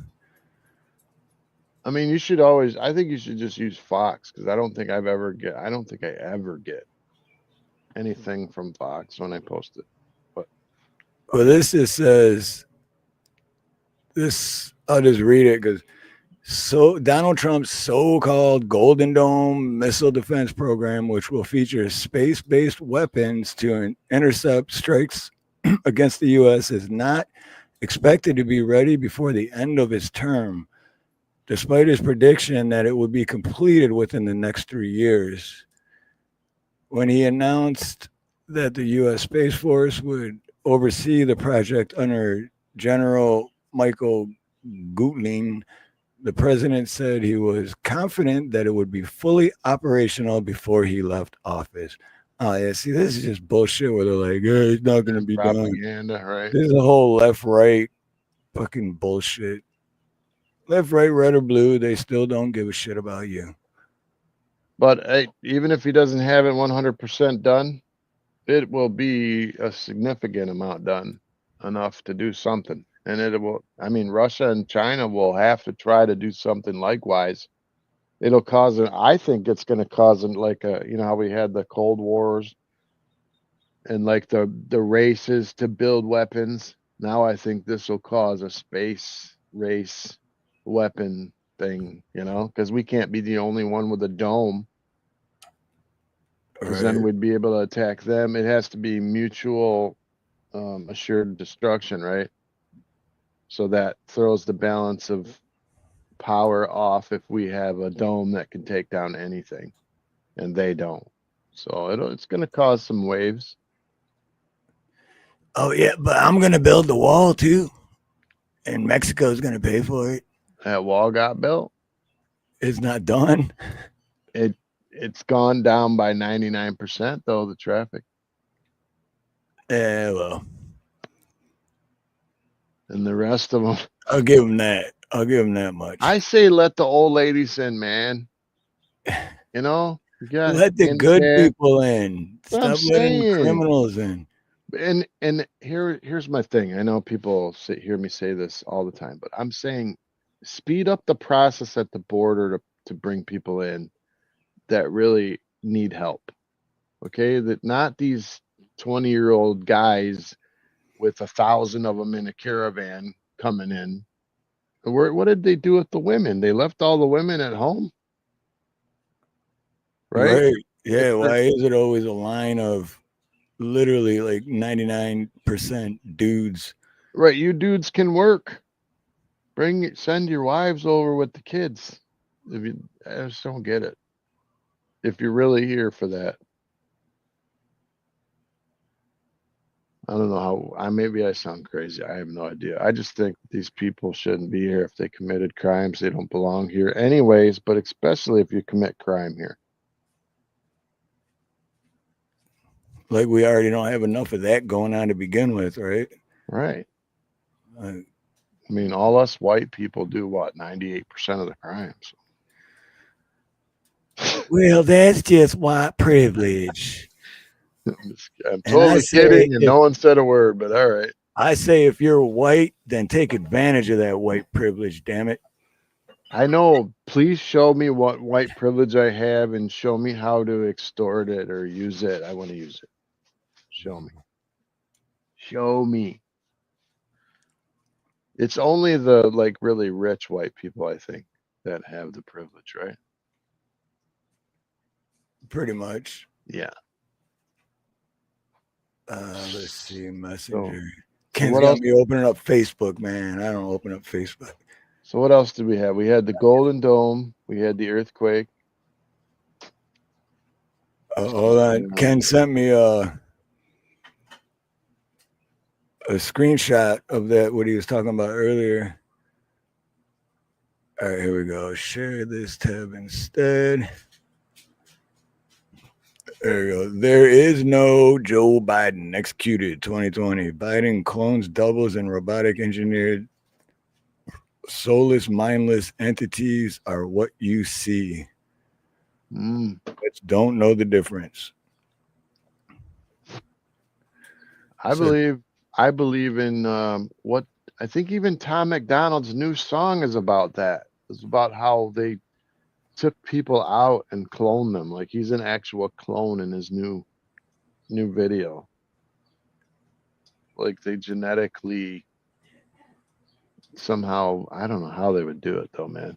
I mean, you should always. I think you should just use Fox because I don't think I ever get anything from Fox when I post it. But Well, this just says this. I'll just read it because Donald Trump's so-called Golden Dome missile defense program, which will feature space-based weapons to intercept strikes against the U.S., is not expected to be ready before the end of his term, despite his prediction that it would be completed within the next 3 years. When he announced that the U.S. Space Force would oversee the project under General Michael Gutling, the president said he was confident that it would be fully operational before he left office. Oh, yeah, see, this is just bullshit where they're like, hey, it's not going to be done. propaganda, right? This is a whole left-right fucking bullshit. Left, right, red, or blue, they still don't give a shit about you. But hey, even if he doesn't have it 100% done, it will be a significant amount done, enough to do something. And it will, I mean, Russia and China will have to try to do something likewise. It'll cause I think it's going to cause like you know how we had the Cold Wars and like the races to build weapons. Now I think this will cause a space race weapon thing, you know, because we can't be the only one with a dome. Because then we'd be able to attack them. It has to be mutual assured destruction, right? So that throws the balance of power off if we have a dome that can take down anything, and they don't. So it's going to cause some waves. Oh, yeah, but I'm going to build the wall, too. And Mexico's going to pay for it. That wall got built. It's not done. It's gone down by 99%, though, the traffic. Yeah, well. And the rest of them. I'll give them that. I'll give them that much. I say let the old ladies in, man. You know? Let the good people in. Stop letting the criminals in. And here's my thing. I know people hear me say this all the time, but I'm saying speed up the process at the border to bring people in that really need help. Okay? That not these 20-year-old guys with 1,000 of them in a caravan coming in. What did they do with the women? They left all the women at home. Right? Yeah. Why is it always a line of literally like 99% dudes? Right. You dudes can work. Send your wives over with the kids. I just don't get it. If you're really here for that. I don't know maybe I sound crazy. I have no idea. I just think these people shouldn't be here. If they committed crimes, they don't belong here anyways, but especially if you commit crime here. Like we already don't have enough of that going on to begin with, right? Right. I mean, all us white people do what? 98% of the crimes. Well, that's just white privilege. I'm totally kidding, and no one said a word, but all right. I say if you're white, then take advantage of that white privilege, damn it. I know. Please show me what white privilege I have and show me how to extort it or use it. I want to use it. Show me. Show me. It's only the like really rich white people, I think, that have the privilege, right? Pretty much. Yeah. Let's see, Messenger. So, Ken's got me opening up Facebook, man. I don't open up Facebook. So what else did we have? We had the Golden Dome. We had the earthquake. Hold on. Ken sent me a screenshot of that, what he was talking about earlier. All right, here we go. Share this tab instead. There you go. There is no Joe Biden executed 2020. Biden clones, doubles, and robotic engineered soulless, mindless entities are what you see. But don't know the difference. I believe in what I think even Tom McDonald's new song is about that. It's about how they took people out and cloned them. Like he's an actual clone in his new video. Like they genetically somehow, I don't know how they would do it though, man.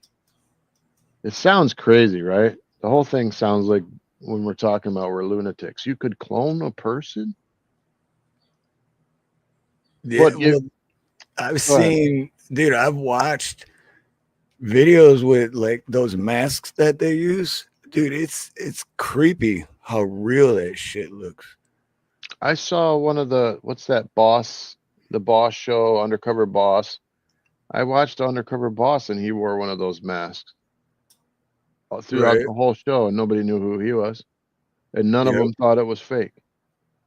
It sounds crazy, right? The whole thing sounds like when we're talking about we're lunatics. You could clone a person? Yeah, But you, I've seen, dude, I've watched videos with like those masks that they use. Dude, it's creepy how real that shit looks. I saw one of the, what's that the Boss show, Undercover Boss. I watched Undercover Boss and he wore one of those masks throughout the whole show and nobody knew who he was. And none of them thought it was fake.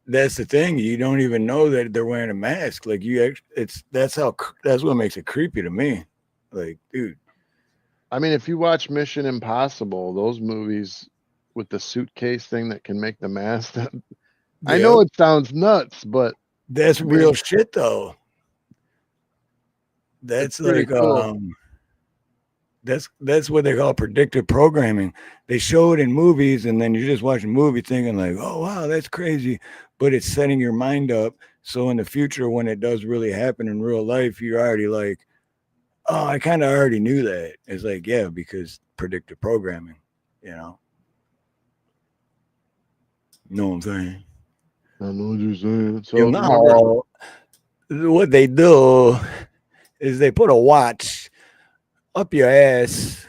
That's the thing. You don't even know that they're wearing a mask. Like that's what makes it creepy to me. Like, dude. I mean, if you watch Mission Impossible, those movies with the suitcase thing that can make the mask, I know it sounds nuts, but that's real shit though. That's like cool. That's what they call predictive programming. They show it in movies, and then you're just watching a movie thinking like, oh wow, that's crazy. But it's setting your mind up. So in the future, when it does really happen in real life, you're already like, oh, I kind of already knew that. It's like, yeah, because predictive programming, you know. Know what I'm saying? I know what you're saying. So now, what they do is they put a watch up your ass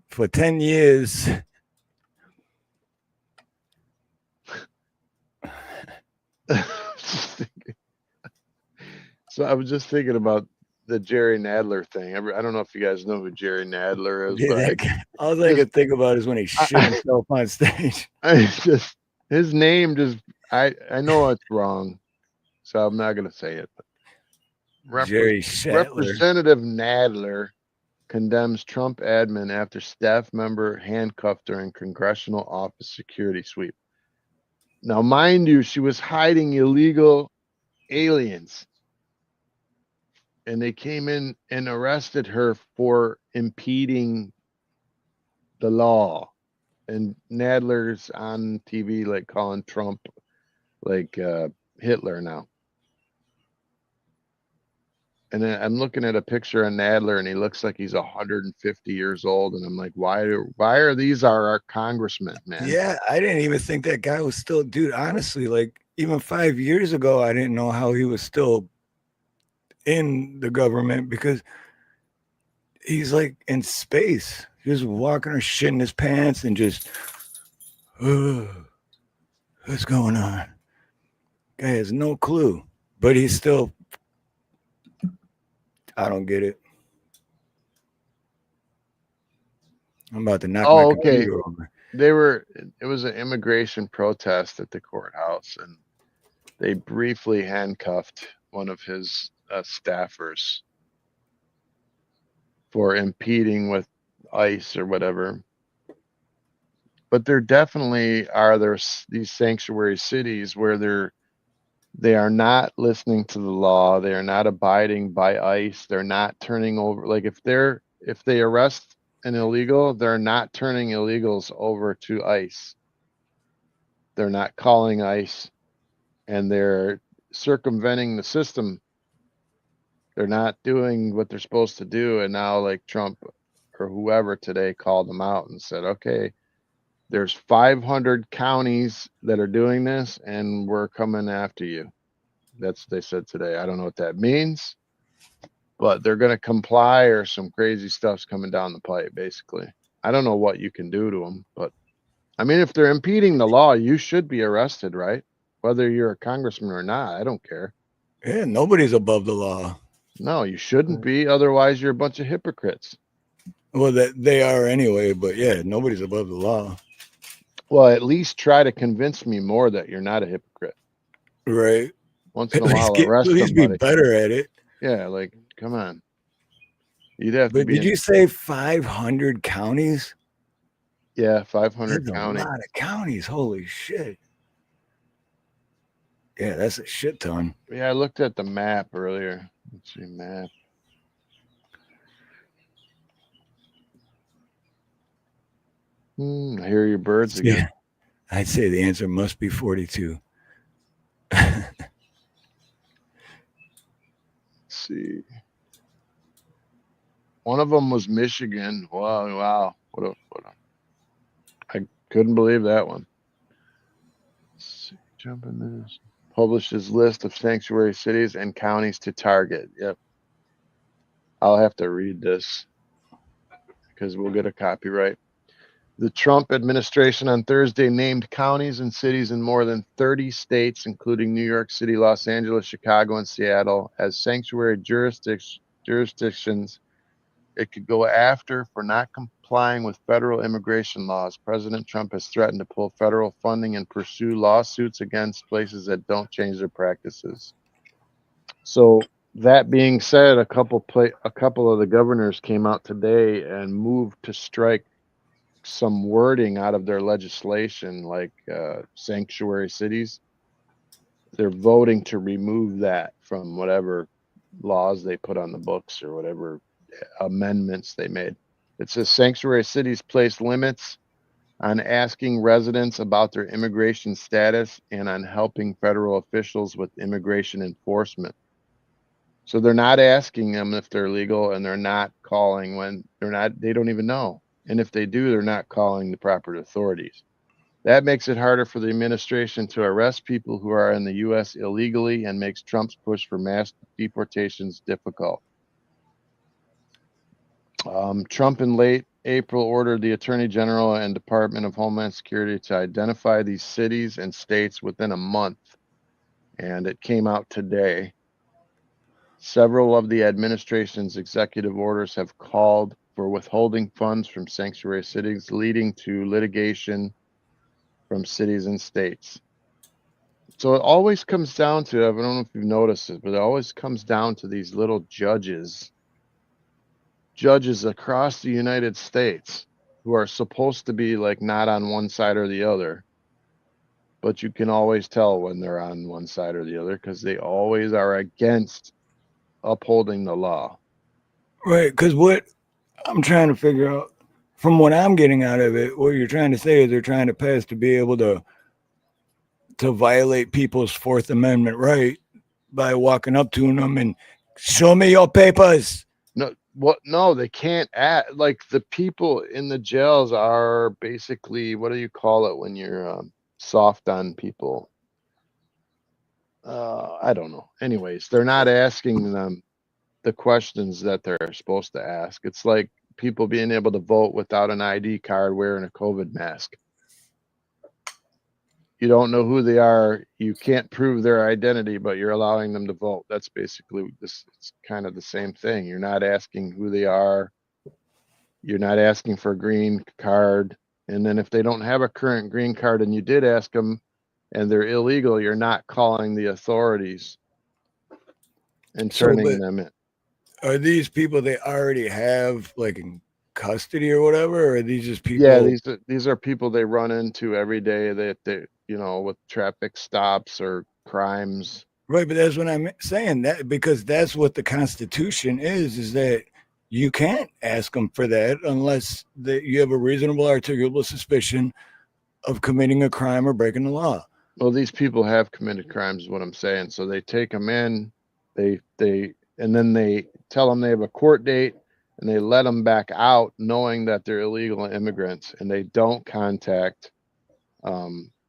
for 10 years. So I was just thinking about the Jerry Nadler thing. I don't know if you guys know who Jerry Nadler is, but all I could think about is when he shit himself on stage. His name just, I know it's wrong, so I'm not gonna say it. But Jerry Representative Nadler condemns Trump admin after staff member handcuffed during congressional office security sweep. Now, mind you, she was hiding illegal aliens. And they came in and arrested her for impeding the law. And Nadler's on TV like calling Trump like Hitler now. And then I'm looking at a picture of Nadler and he looks like he's 150 years old. And I'm like, why are these our congressmen, man? Yeah, I didn't even think that guy was still, dude, honestly, like even 5 years ago, I didn't know how he was still in the government because he's like in space, just walking or shitting his pants and just, what's going on? Guy has no clue, but he's still, I don't get it. I'm about to knock my computer over. It was an immigration protest at the courthouse and they briefly handcuffed one of his staffers for impeding with ICE or whatever. But there definitely are these sanctuary cities where they are not listening to the law. They are not abiding by ICE. They're not turning over. Like if they arrest an illegal, they're not turning illegals over to ICE. They're not calling ICE, and they're circumventing the system. They're not doing what they're supposed to do. And now like Trump or whoever today called them out and said, okay, there's 500 counties that are doing this and we're coming after you. That's what they said today. I don't know what that means, but they're going to comply or some crazy stuff's coming down the pipe, basically. I don't know what you can do to them, but I mean, if they're impeding the law, you should be arrested, right? Whether you're a congressman or not, I don't care. Yeah, nobody's above the law. No, you shouldn't be. Otherwise, you're a bunch of hypocrites. Well, that they are anyway, but yeah, nobody's above the law. Well, at least try to convince me more that you're not a hypocrite. Right. Once in a while, arrest somebody. Be better at it. Yeah, like, come on. You'd have to But be did you say 500 counties? Yeah, 500 That's a counties. lot of counties. Holy shit. Yeah, that's a shit ton. Yeah, I looked at the map earlier. Let's see, map. I hear your birds again. Yeah, I'd say the answer must be 42. Let's see. One of them was Michigan. Wow. What a I couldn't believe that one. Let's see, jump in this. Publishes list of sanctuary cities and counties to target. Yep. I'll have to read this because we'll get a copyright. The Trump administration on Thursday named counties and cities in more than 30 states, including New York City, Los Angeles, Chicago, and Seattle, as sanctuary jurisdictions it could go after for not complying with federal immigration laws. President Trump has threatened to pull federal funding and pursue lawsuits against places that don't change their practices. So that being said, a couple of the governors came out today and moved to strike some wording out of their legislation, like sanctuary cities. They're voting to remove that from whatever laws they put on the books or whatever amendments they made. It says sanctuary cities place limits on asking residents about their immigration status and on helping federal officials with immigration enforcement. So they're not asking them if they're legal, and they're not calling when they don't even know. And if they do, they're not calling the proper authorities. That makes it harder for the administration to arrest people who are in the U.S. illegally and makes Trump's push for mass deportations difficult. Trump in late April ordered the Attorney General and Department of Homeland Security to identify these cities and states within a month, and it came out today. Several of the administration's executive orders have called for withholding funds from sanctuary cities, leading to litigation from cities and states. So it always comes down to, I don't know if you've noticed it, but it always comes down to these little judges across the United States who are supposed to be like not on one side or the other. But you can always tell when they're on one side or the other because they always are against upholding the law. Right, because what I'm trying to figure out, from what I'm getting out of it, what you're trying to say is they're trying to pass to be able to violate people's Fourth Amendment right by walking up to them and show me your papers. No, they can't act like the people in the jails are basically, what do you call it when you're soft on people? I don't know. Anyways, they're not asking them the questions that they're supposed to ask. It's like people being able to vote without an ID card wearing a COVID mask. You don't know who they are. You can't prove their identity, but you're allowing them to vote. That's basically this. It's kind of the same thing. You're not asking who they are. You're not asking for a green card. And then if they don't have a current green card and you did ask them and they're illegal, you're not calling the authorities and turning them in. Are these people they already have like in custody or whatever? Or are these just people? Yeah, these are people they run into every day that they, with traffic stops or crimes. Right, but that's what I'm saying, that because that's what the Constitution is that you can't ask them for that unless you have a reasonable, articulable suspicion of committing a crime or breaking the law. Well, these people have committed crimes, is what I'm saying. So they take them in, and then they tell them they have a court date, and they let them back out, knowing that they're illegal immigrants, and they don't contact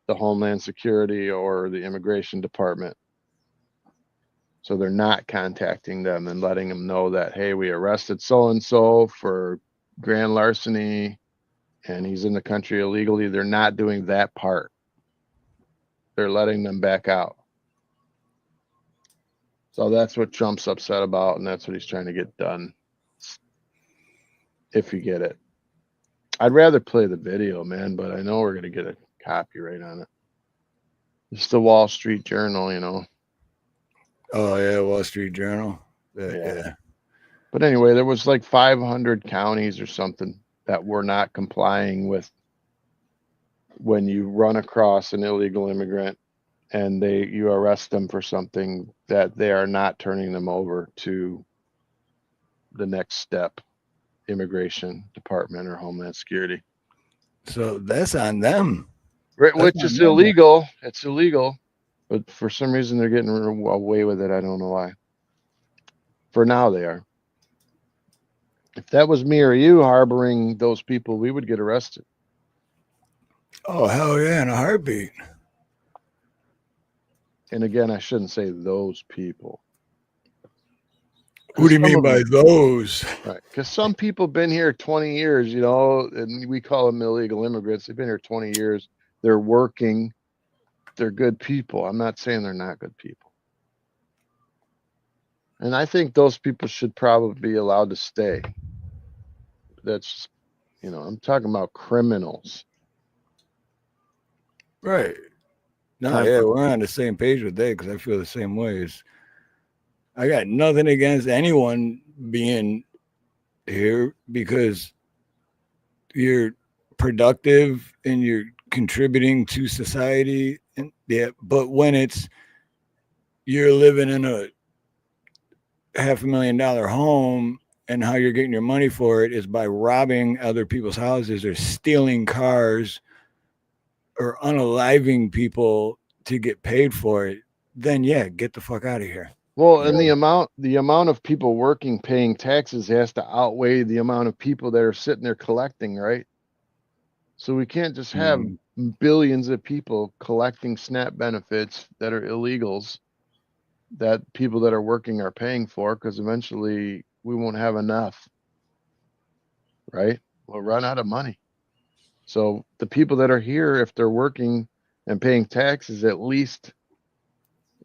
the Homeland Security or the Immigration Department. So they're not contacting them and letting them know that, hey, we arrested so-and-so for grand larceny and he's in the country illegally. They're not doing that part. They're letting them back out. So that's what Trump's upset about, and that's what he's trying to get done, if you get it. I'd rather play the video, man, but I know we're going to get a copyright on it. It's the Wall Street Journal, Oh, yeah, Wall Street Journal. Yeah. But But anyway, there was like 500 counties or something that were not complying with when you run across an illegal immigrant and you arrest them for something, that they are not turning them over to the next step, immigration department or Homeland Security. So that's on them. Right, That's which on is them. illegal. It's illegal. But for some reason they're getting away with it. I don't know why. For now they are. If that was me or you harboring those people, we would get arrested. Oh, hell yeah, in a heartbeat. And again, I shouldn't say those people. What do you mean by those? Right, because some people been here 20 years, you know, and we call them illegal immigrants. They've been here 20 years. They're working. They're good people. I'm not saying they're not good people. And I think those people should probably be allowed to stay. That's, you know, I'm talking about criminals. Right. No, yeah, we're on the same page with that because I feel the same way. I got nothing against anyone being here because you're productive and you're contributing to society. And yeah, but when you're living in a $500,000 home and how you're getting your money for it is by robbing other people's houses or stealing cars or unaliving people to get paid for it, then yeah, get the fuck out of here. Well, and the amount of people working, paying taxes has to outweigh the amount of people that are sitting there collecting, right? So we can't just have billions of people collecting SNAP benefits that are illegals that people that are working are paying for, because eventually we won't have enough, right? We'll run out of money. So the people that are here, if they're working and paying taxes, at least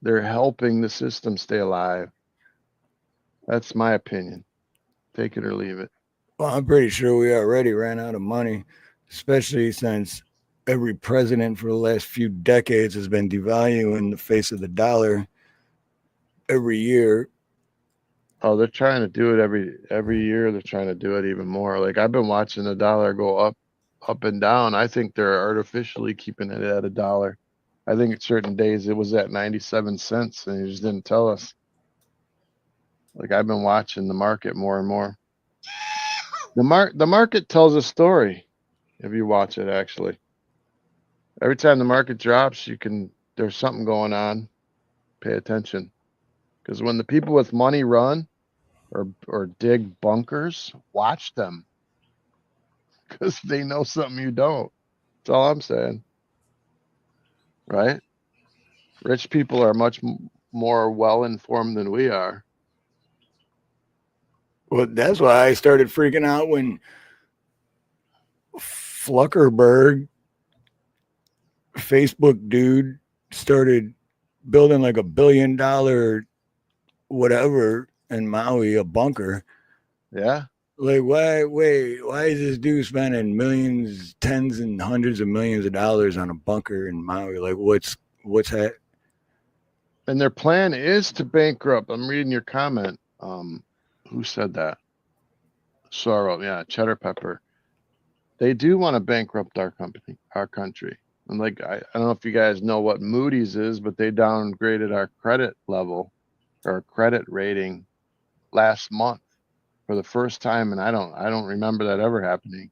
they're helping the system stay alive. That's my opinion. Take it or leave it. Well, I'm pretty sure we already ran out of money, especially since every president for the last few decades has been devaluing the face of the dollar every year. Oh, they're trying to do it every year. They're trying to do it even more. Like, I've been watching the dollar go up and down. I think they're artificially keeping it at $1. I think at certain days it was at 97 cents and he just didn't tell us. Like, I've been watching the market more and more. The market tells a story if you watch it, actually. Every time the market drops, there's something going on. Pay attention. Because when the people with money run or dig bunkers, watch them. Because they know something you don't. That's all I'm saying. Right? Rich people are much more well-informed than we are. Well, that's why I started freaking out when Fluckerberg, Facebook dude, started building like $1 billion whatever in Maui, a bunker. Yeah. Like, why is this dude spending millions, tens and hundreds of millions of dollars on a bunker in Maui? Like, what's that? And their plan is to bankrupt. I'm reading your comment. Who said that? Sorrow, yeah, Cheddar Pepper. They do want to bankrupt our country. And like, I don't know if you guys know what Moody's is, but they downgraded our credit level or credit rating last month for the first time, and I don't remember that ever happening.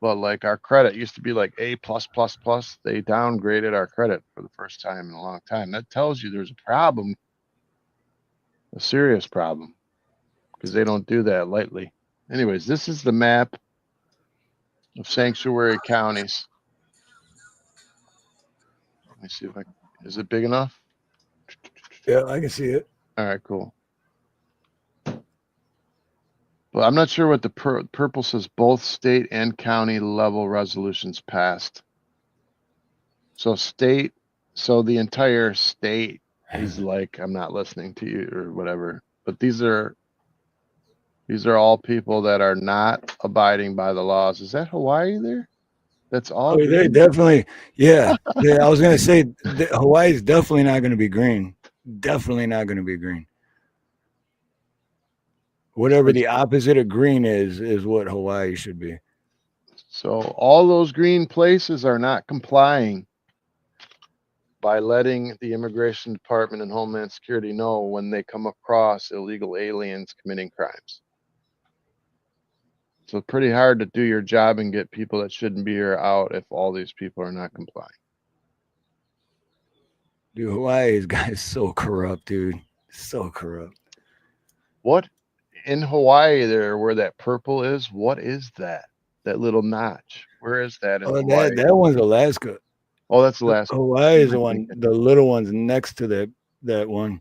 But like, our credit used to be like A+++. They downgraded our credit for the first time in a long time. That tells you there's a problem, a serious problem, because they don't do that lightly. Anyways, this is the map of sanctuary counties. Let me see if is it big enough? Yeah, I can see it. All right, cool. Well, I'm not sure what the purple says. Both state and county level resolutions passed. So the entire state is like, I'm not listening to you or whatever. But these are all people that are not abiding by the laws. Is that Hawaii there? That's all. Oh, they definitely, yeah. I was gonna say Hawaii's definitely not gonna be green. Definitely not gonna be green. Whatever the opposite of green is what Hawaii should be. So all those green places are not complying by letting the Immigration Department and Homeland Security know when they come across illegal aliens committing crimes. So it's pretty hard to do your job and get people that shouldn't be here out if all these people are not complying. Dude, Hawaii's guys so corrupt, dude. So corrupt. What in Hawaii there where that purple is? What is that? That little notch. Where is that in Hawaii? That one's Alaska. Oh, that's Alaska. Hawaii is the one, the little one's next to that one.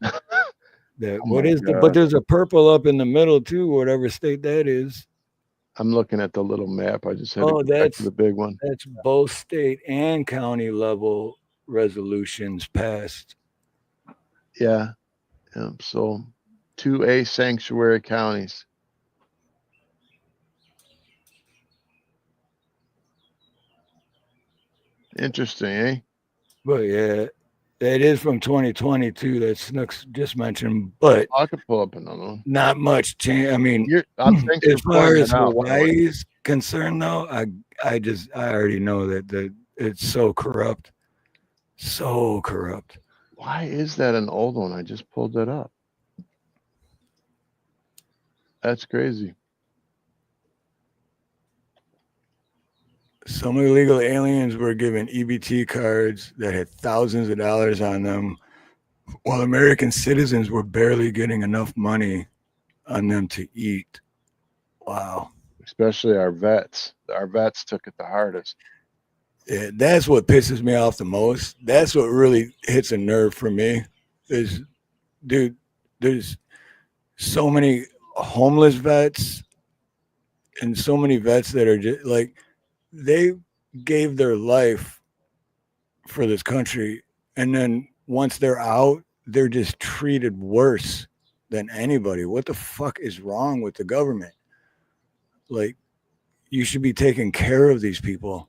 But there's a purple up in the middle too, whatever state that is. I'm looking at the little map. I just had Oh, to go back that's to the big one. That's both state and county level resolutions passed. Yeah. So 2A sanctuary counties. Interesting, eh? But yeah, that is from 2022 that Snooks just mentioned, but I could pull up another one. not much change. I mean, thanks as for far pointing as it out, by the way. Hawaii's concerned, though, I already know that it's so corrupt, so corrupt. Why is that an old one? I just pulled that up. That's crazy. Some illegal aliens were given EBT cards that had thousands of dollars on them, while American citizens were barely getting enough money on them to eat. Wow. Especially our vets. Our vets took it the hardest. Yeah, that's what pisses me off the most. That's what really hits a nerve for me. Is, dude, there's so many homeless vets and so many vets that are just like, they gave their life for this country, and then once they're out, they're just treated worse than anybody. What the fuck is wrong with the government? Like, you should be taking care of these people.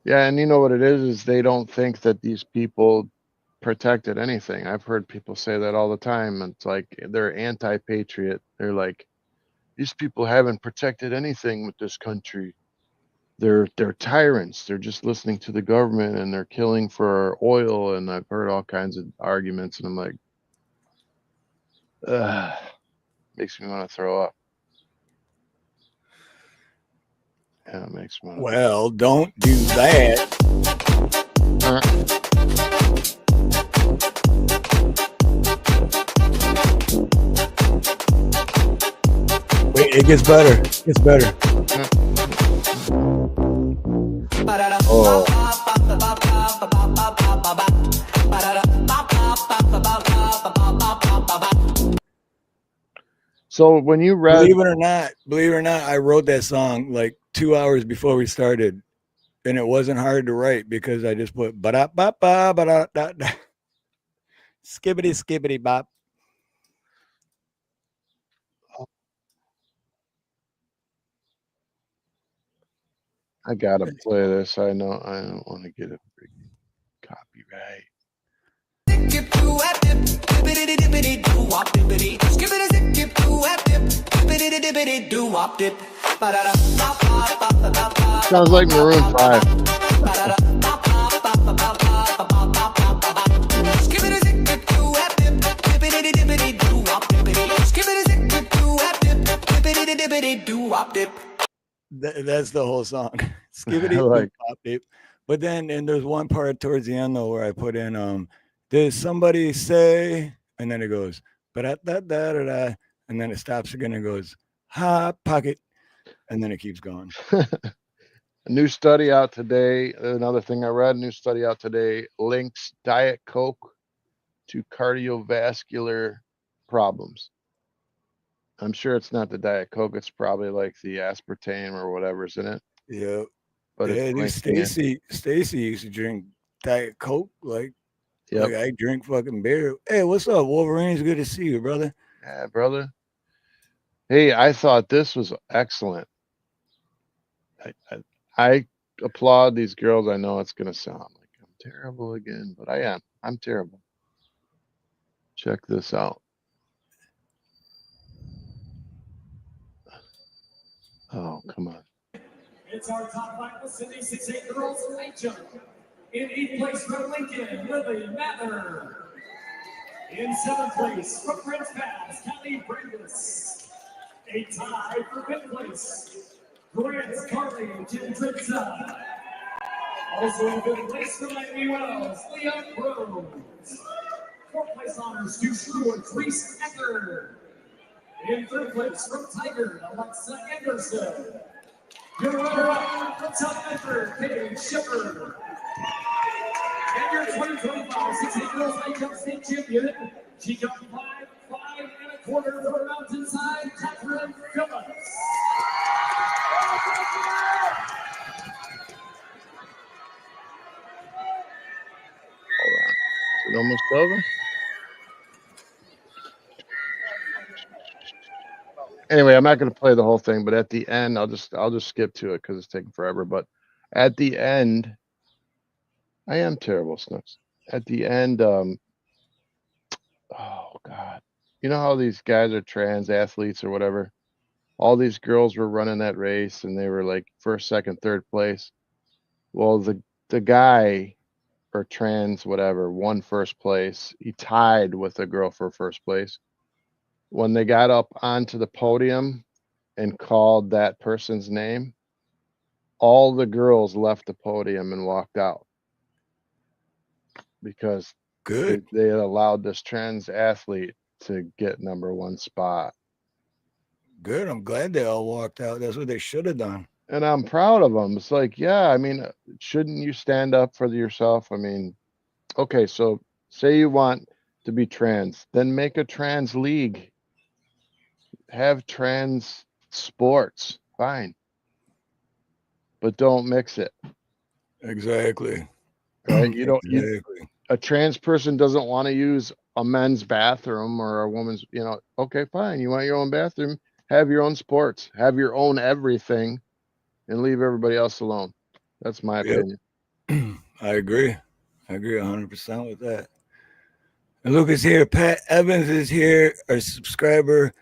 Yeah, and you know what it is they don't think that these people protected anything. I've heard people say that all the time. It's like they're anti-patriot. They're like, these people haven't protected anything with this country. They're tyrants. They're just listening to the government and they're killing for oil. And I've heard all kinds of arguments, and I'm like, makes me want to throw up. Yeah, it makes me want to. Well, don't do that. Wait, it gets better. It gets better. Oh. So when you read, believe it or not, I wrote that song like 2 hours before we started, and it wasn't hard to write because I just put ba ba ba ba da da skibbity skibbity bop. I gotta play this. I know I don't want to get a freaking copyright. Sounds like Maroon 5. That's the whole song. Skibbity Like, pop dip. But then, and there's one part towards the end though where I put in did somebody say, and then it goes da da da da, and then it stops again and goes hot pocket, and then it keeps going. a new study out today. Another thing I read, a new study out today links Diet Coke to cardiovascular problems. I'm sure it's not the Diet Coke. It's probably like the aspartame or whatever's in it. Yeah. But yeah, Stacy used to drink Diet Coke. Like I drink fucking beer. Hey, what's up, Wolverine? It's good to see you, brother. Yeah, brother. Hey, I thought this was excellent. I applaud these girls. I know it's gonna sound like I'm terrible again, but I am. I'm terrible. Check this out. Oh, come on. It's our top finalists Sydney 6'8" girls high jump. In 8th place from Lincoln, Lily Mather. In 7th place from Prince Pass, Kelly Brandis. A tie for 5th place, Grant Carly Gendritza. Also in 5th place from Miami Wells, Leon Rose. 4th place honors to Stuart Reese Ecker. In 3rd place from Tiger, Alexa Anderson. Your runner-up from South Bedford, Paige Shepard. And your 2025 6'8" girls high jump state champion, she jumped 5'1" for Mountainside, Catherine Phillips. Hold on. Is it almost over? Anyway, I'm not going to play the whole thing, but at the end, I'll just skip to it because it's taking forever. But at the end, I am terrible, Snooks. At the end, oh God, you know how these guys are trans athletes or whatever? All these girls were running that race, and they were like first, second, third place. Well, the guy or trans whatever won first place. He tied with a girl for first place. When they got up onto the podium and called that person's name, all the girls left the podium and walked out because Good. they had allowed this trans athlete to get #1 spot. Good. I'm glad they all walked out. That's what they should have done. And I'm proud of them. It's like, yeah, I mean, shouldn't you stand up for yourself? I mean, okay, so say you want to be trans, then make a trans league. Have trans sports, fine. But don't mix it. Exactly. Right? You don't Exactly. a trans person doesn't want to use a men's bathroom or a woman's, okay, fine. You want your own bathroom, have your own sports, have your own everything, and leave everybody else alone. That's my opinion. I agree. I agree 100% with that. And Lucas here. Pat Evans is here, our subscriber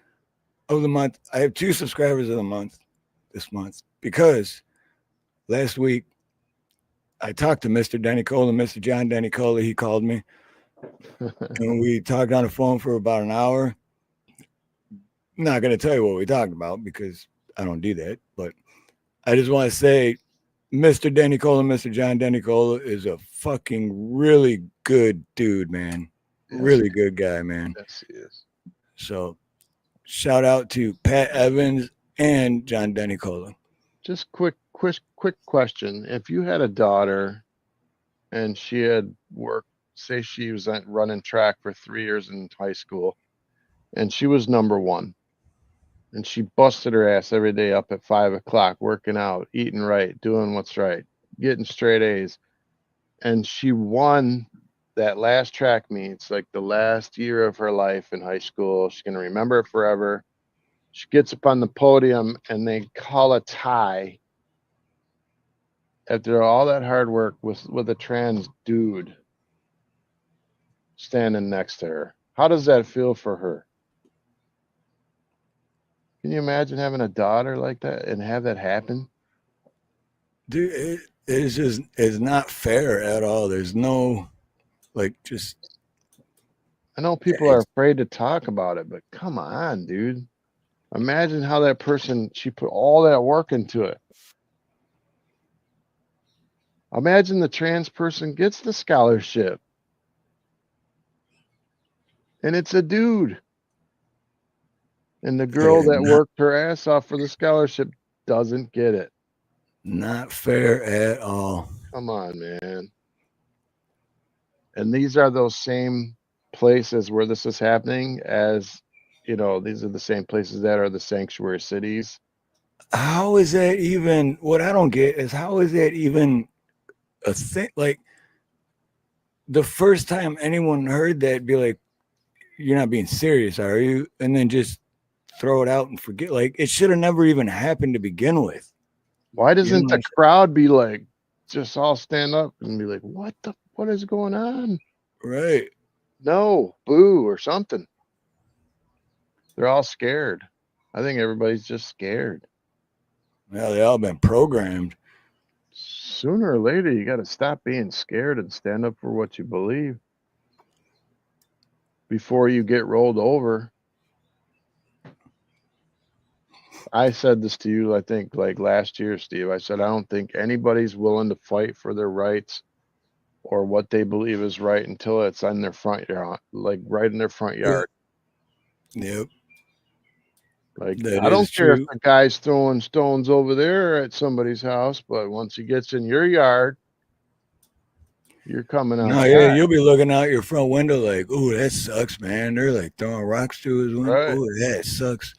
of the month. I have 2 subscribers of the month this month because last week I talked to Mr. Denny Cola, Mr. John Denny Cola. He called me and we talked on the phone for about an hour. I'm not going to tell you what we talked about because I don't do that, but I just want to say Mr. Denny Cola, Mr. John Denny Cola is a fucking really good dude, man. Yes, really good guy, man. Yes, he is. So shout out to Pat Evans and John Denny Cola. Just quick question. If you had a daughter and she had worked, say she was running track for 3 years in high school and she was #1 and she busted her ass every day up at 5 o'clock, working out, eating right, doing what's right, getting straight A's. And she won that last track meet. It's like the last year of her life in high school. She's going to remember it forever. She gets up on the podium and they call a tie after all that hard work with a trans dude standing next to her. How does that feel for her? Can you imagine having a daughter like that and have that happen? Dude, it's not fair at all. There's no, I know people are afraid to talk about it, but come on, dude. Imagine how that person, she put all that work into it. Imagine the trans person gets the scholarship and it's a dude. And the girl that worked her ass off for the scholarship doesn't get it. Not fair at all. Come on, man. And these are those same places where this is happening as, these are the same places that are the sanctuary cities. How is that even, what I don't get is how is that even a thing? Like the first time anyone heard that, be like, you're not being serious, are you? And then just throw it out and forget. Like it should have never even happened to begin with. Why doesn't the crowd be like, just all stand up and be like, what is going on? Right. No, boo or something. They're all scared. I think everybody's just scared. Well, they all been programmed. Sooner or later, you got to stop being scared and stand up for what you believe before you get rolled over. I said this to you, I think, like last year, Steve. I said, I don't think anybody's willing to fight for their rights or what they believe is right until it's on their front yard, like right in their front yard. Yep. Like, That I don't is care if true. the guy's throwing stones over there at somebody's house, but once he gets in your yard, you're coming No, outside. yeah, you'll be looking out your front window like, "Oh, that sucks, man." They're like throwing rocks through his window. Right. Oh, that sucks.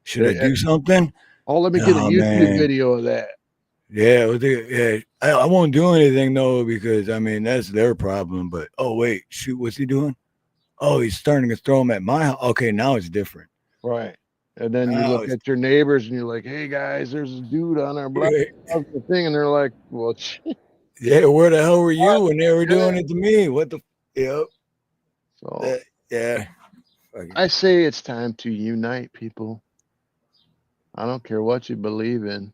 Should I They- do something? Oh, let me get a Oh, YouTube man. video of that. Yeah, I won't do anything though because I mean that's their problem. But oh wait, shoot, what's he doing? Oh, he's starting to throw them at my house. Okay, now it's different. Right. And then you Now look it's at your neighbors and you're like, hey guys, there's a dude on our block does the thing, and they're like, well, yeah. Where the hell were you when they were doing it to me? What the? Yep. so Yeah. I say it's time to unite, people. I don't care what you believe in.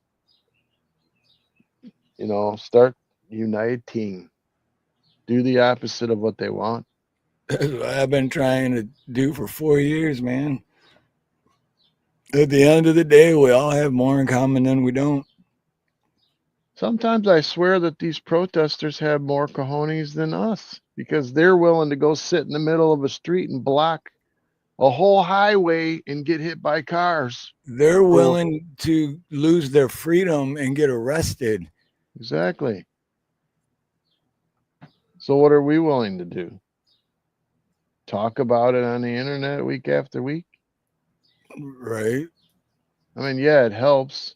You know, start uniting. Do the opposite of what they want. That's what I've been trying to do for 4 years, man. At the end of the day, we all have more in common than we don't. Sometimes I swear that these protesters have more cojones than us because they're willing to go sit in the middle of a street and block a whole highway and get hit by cars. They're willing to lose their freedom and get arrested. Exactly. So what are we willing to do? Talk about it on the internet week after week? Right. I mean, yeah, it helps.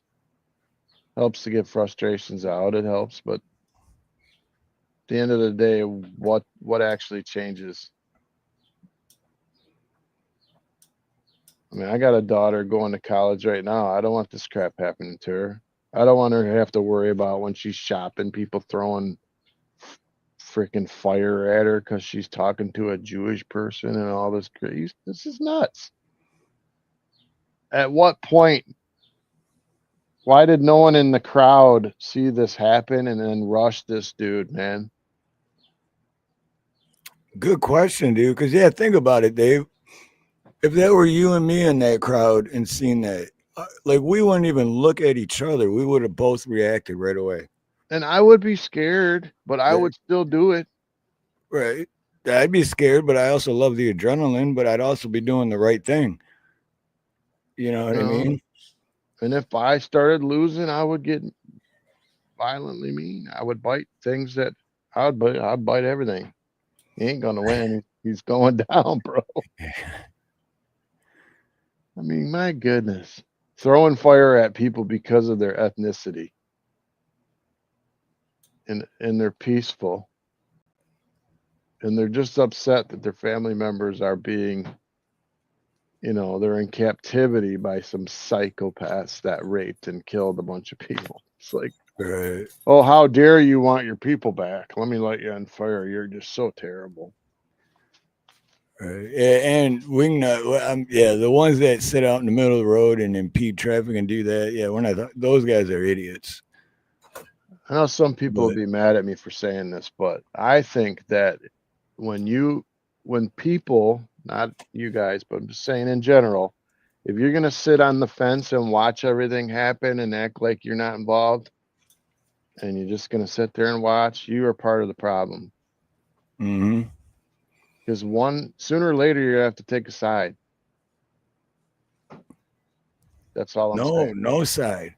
Helps to get frustrations out. It helps, but at the end of the day, what actually changes? I mean, I got a daughter going to college right now. I don't want this crap happening to her. I don't want her to have to worry about when she's shopping, people throwing freaking fire at her because she's talking to a Jewish person and all this. This is nuts. At what point? Why did no one in the crowd see this happen and then rush this dude, man? Good question, dude. Because, yeah, think about it, Dave. If that were you and me in that crowd and seen that, like, we wouldn't even look at each other. We would have both reacted right away. And I would be scared, but I Right. would still do it. Right. I'd be scared, but I also love the adrenaline, but I'd also be doing the right thing. You know what I mean? And if I started losing, I would get violently mean. I would bite things that I'd bite everything. He ain't gonna win. He's going down, bro. I mean, my goodness. Throwing fire at people because of their ethnicity. And they're peaceful. And they're just upset that their family members are being, you know, they're in captivity by some psychopaths that raped and killed a bunch of people. It's like, Right. oh, how dare you want your people back? Let me light you on fire. You're just so terrible. Right. Yeah, and we can the ones that sit out in the middle of the road and impede traffic and do that, yeah, we're not. Those guys are idiots. I know some people will be mad at me for saying this, but I think that when people, not you guys, but I'm just saying in general, if you're going to sit on the fence and watch everything happen and act like you're not involved and you're just going to sit there and watch, you are part of the problem. Mm-hmm. Because sooner or later, you're going to have to take a side. That's all I'm saying. No side.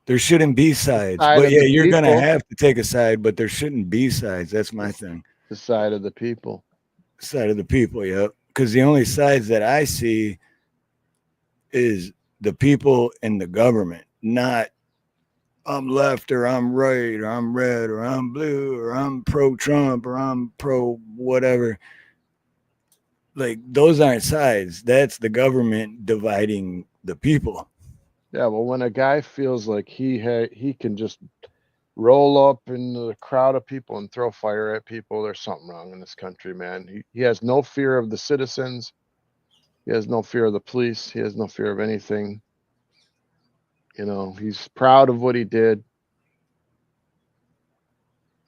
There shouldn't be sides. Side But of yeah, the you're going to people. have to take a side, but there shouldn't be sides. That's my thing. The side of the people. Side of the people, yep. Because the only sides that I see is the people and the government, not I'm left or I'm right or I'm red or I'm blue or I'm pro-Trump or I'm pro whatever. Like, those aren't sides. That's the government dividing the people. Yeah, well, when a guy feels like he can just roll up in the crowd of people and throw fire at people, there's something wrong in this country, man. He has no fear of the citizens. He has no fear of the police. He has no fear of anything. You know, he's proud of what he did.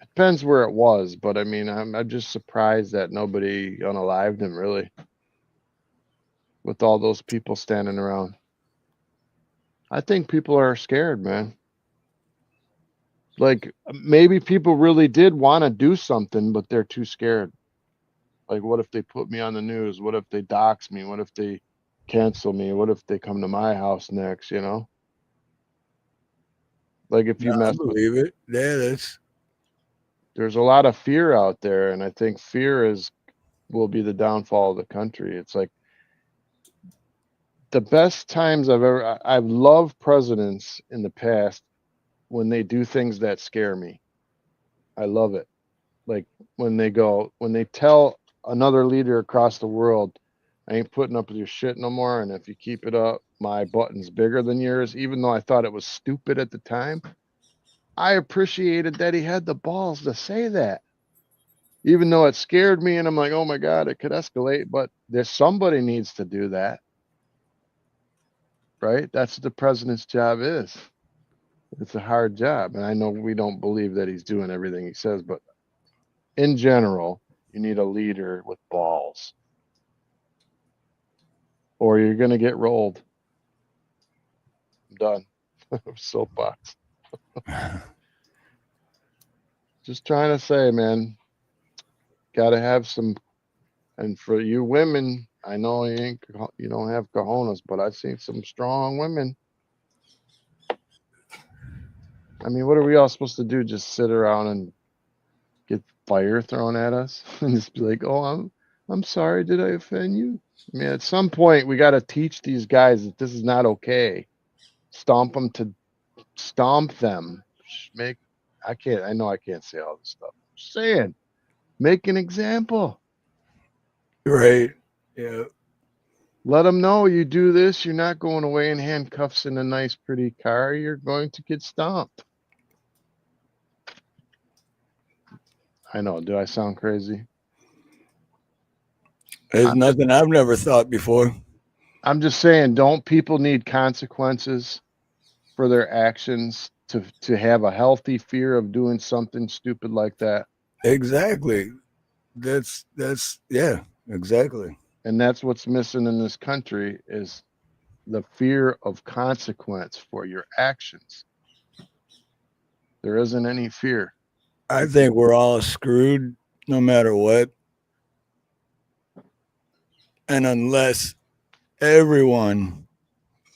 It depends where it was, but I mean, I'm just surprised that nobody unalived him, really, with all those people standing around. I think people are scared, man. Like, maybe people really did want to do something, but they're too scared. Like, what if they put me on the news? What if they dox me? What if they cancel me? What if they come to my house next, you know? Like, if you No, I mess with, believe it. Yeah, there's a lot of fear out there, and I think fear will be the downfall of the country. It's like the best times I've loved presidents in the past when they do things that scare me. I love it. Like when they tell another leader across the world, I ain't putting up with your shit no more. And if you keep it up, my button's bigger than yours, even though I thought it was stupid at the time. I appreciated that he had the balls to say that, even though it scared me. And I'm like, oh my God, it could escalate. But somebody needs to do that, right? That's what the president's job is. It's a hard job. And I know we don't believe that he's doing everything he says, but in general, you need a leader with balls, or you're going to get rolled. I'm done. Soapbox. Just trying to say, man, got to have some. And for you women, I know you don't have cojones, but I've seen some strong women. I mean, what are we all supposed to do? Just sit around and get fire thrown at us and just be like, "Oh, I'm sorry. Did I offend you?" I mean, at some point, we got to teach these guys that this is not okay. Stomp them. I know I can't say all this stuff. I'm just saying, make an example. right. Yeah. Let them know you do this, you're not going away in handcuffs in a nice, pretty car. You're going to get stomped. I know. Do I sound crazy? There's nothing I've never thought before. I'm just saying, don't people need consequences for their actions to have a healthy fear of doing something stupid like that? Exactly. That's yeah, exactly. And that's what's missing in this country is the fear of consequence for your actions. There isn't any fear. I think we're all screwed no matter what. And unless everyone,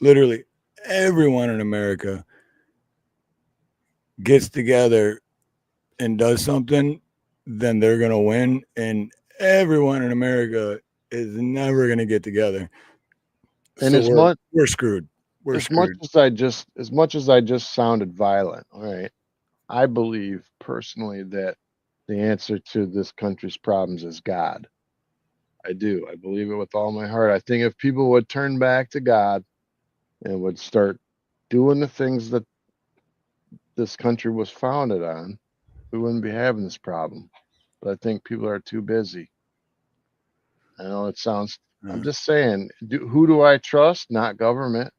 literally everyone in America gets together and does something, then they're going to win. And everyone in America is never going to get together. And So we're screwed. We're as screwed. much as I just sounded violent, all right, I believe personally that the answer to this country's problems is God. I do. I believe it with all my heart. I think if people would turn back to God and would start doing the things that this country was founded on, we wouldn't be having this problem. But I think people are too busy. I know it sounds, I'm just saying, who do I trust? Not government.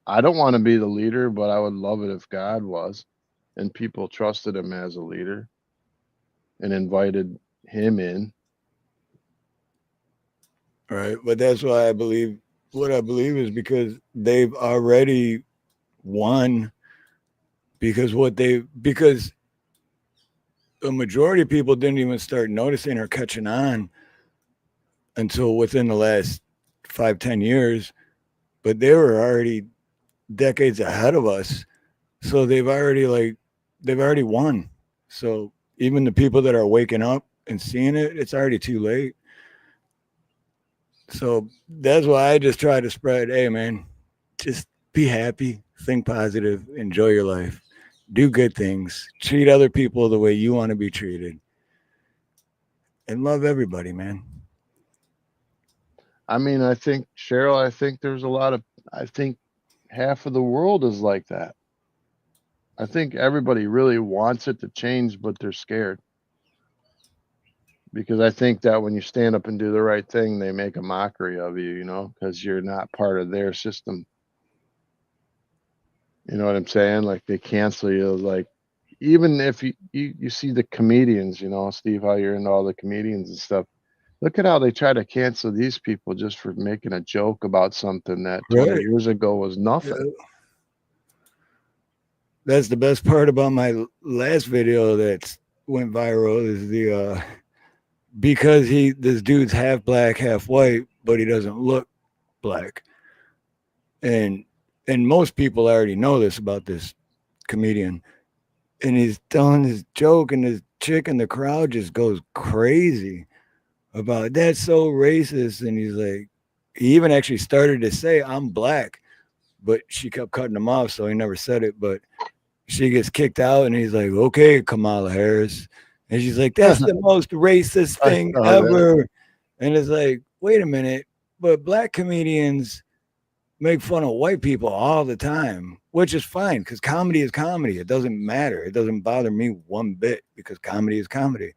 I don't want to be the leader, but I would love it if God was and people trusted him as a leader and invited him in. Right. But that's why what I believe is because they've already won because the majority of people didn't even start noticing or catching on until within the last 5-10 years, but they were already decades ahead of us. So they've already won. So even the people that are waking up and seeing it, it's already too late. So that's why I just try to spread, hey man, just be happy, think positive, enjoy your life, do good things, treat other people the way you want to be treated, and love everybody, man. I mean, I think, Cheryl, I think half of the world is like that. I think everybody really wants it to change, but they're scared. Because I think that when you stand up and do the right thing, they make a mockery of you, because you're not part of their system. You know what I'm saying? Like they cancel you. Like even if you see the comedians, you know, Steve, how you're into all the comedians and stuff. Look at how they try to cancel these people just for making a joke about something that 20 Right. years ago was nothing. Yeah. That's the best part about my last video that went viral is the because this dude's half black, half white, but he doesn't look black. And most people already know this about this comedian. And he's telling his joke, and this chick in the crowd just goes crazy about that's so racist. And he's like, he even actually started to say, I'm black, but she kept cutting him off, so he never said it. But she gets kicked out, and he's like, okay, Kamala Harris. And she's like, that's the most racist thing ever. And it's like, wait a minute, but black comedians make fun of white people all the time, which is fine because comedy is comedy. It doesn't matter. It doesn't bother me one bit because comedy is comedy.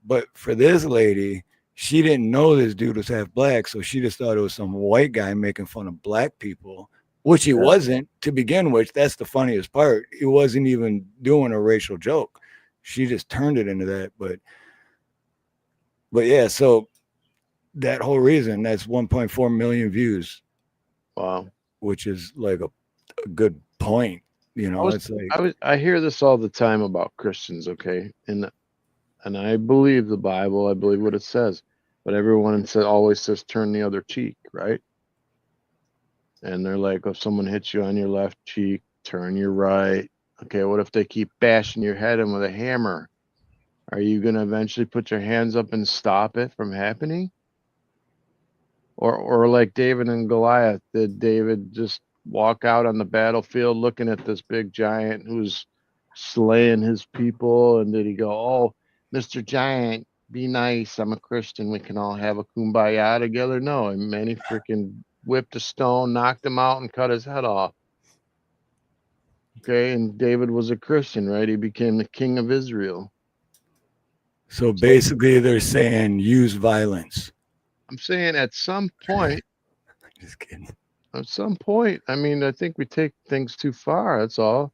But for this lady, she didn't know this dude was half black, so she just thought it was some white guy making fun of black people, which he wasn't to begin with. That's the funniest part. He wasn't even doing a racial joke. She just turned it into that. But yeah, so that whole reason, that's 1.4 million views. Wow. Which is like a good point. You know, it's like I hear this all the time about Christians, okay? And I believe the Bible, I believe what it says. But everyone always says turn the other cheek, right? And they're like, if someone hits you on your left cheek, turn your right. Okay, what if they keep bashing your head in with a hammer? Are you going to eventually put your hands up and stop it from happening? Or like David and Goliath, did David just walk out on the battlefield looking at this big giant who's slaying his people? And did he go, oh, Mr. Giant, be nice. I'm a Christian. We can all have a kumbaya together? No, and man, he freaking whipped a stone, knocked him out, and cut his head off. Okay, and David was a Christian, right? He became the king of Israel. So basically they're saying use violence. I'm saying at some point, just kidding. At some point, I mean, I think we take things too far. That's all.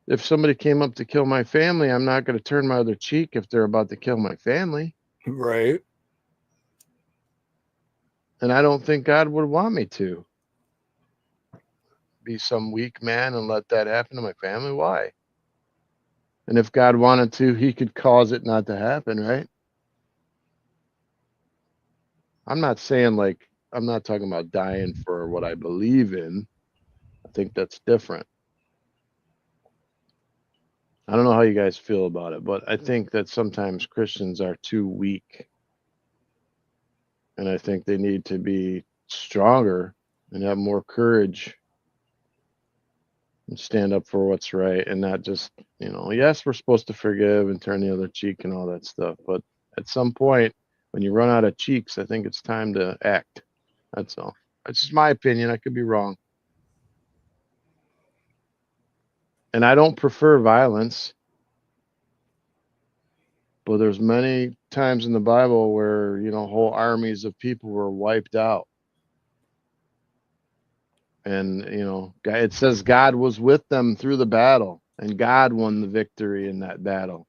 If somebody came up to kill my family, I'm not going to turn my other cheek if they're about to kill my family. Right. And I don't think God would want me to be some weak man and let that happen to my family. Why? And if God wanted to, he could cause it not to happen, right? I'm not saying I'm not talking about dying for what I believe in. I think that's different. I don't know how you guys feel about it, but I think that sometimes Christians are too weak. And I think they need to be stronger and have more courage and stand up for what's right and not just, yes, we're supposed to forgive and turn the other cheek and all that stuff. But at some point, when you run out of cheeks, I think it's time to act. That's all. That's just my opinion. I could be wrong. And I don't prefer violence. But there's many times in the Bible where, whole armies of people were wiped out. And, it says God was with them through the battle, and God won the victory in that battle.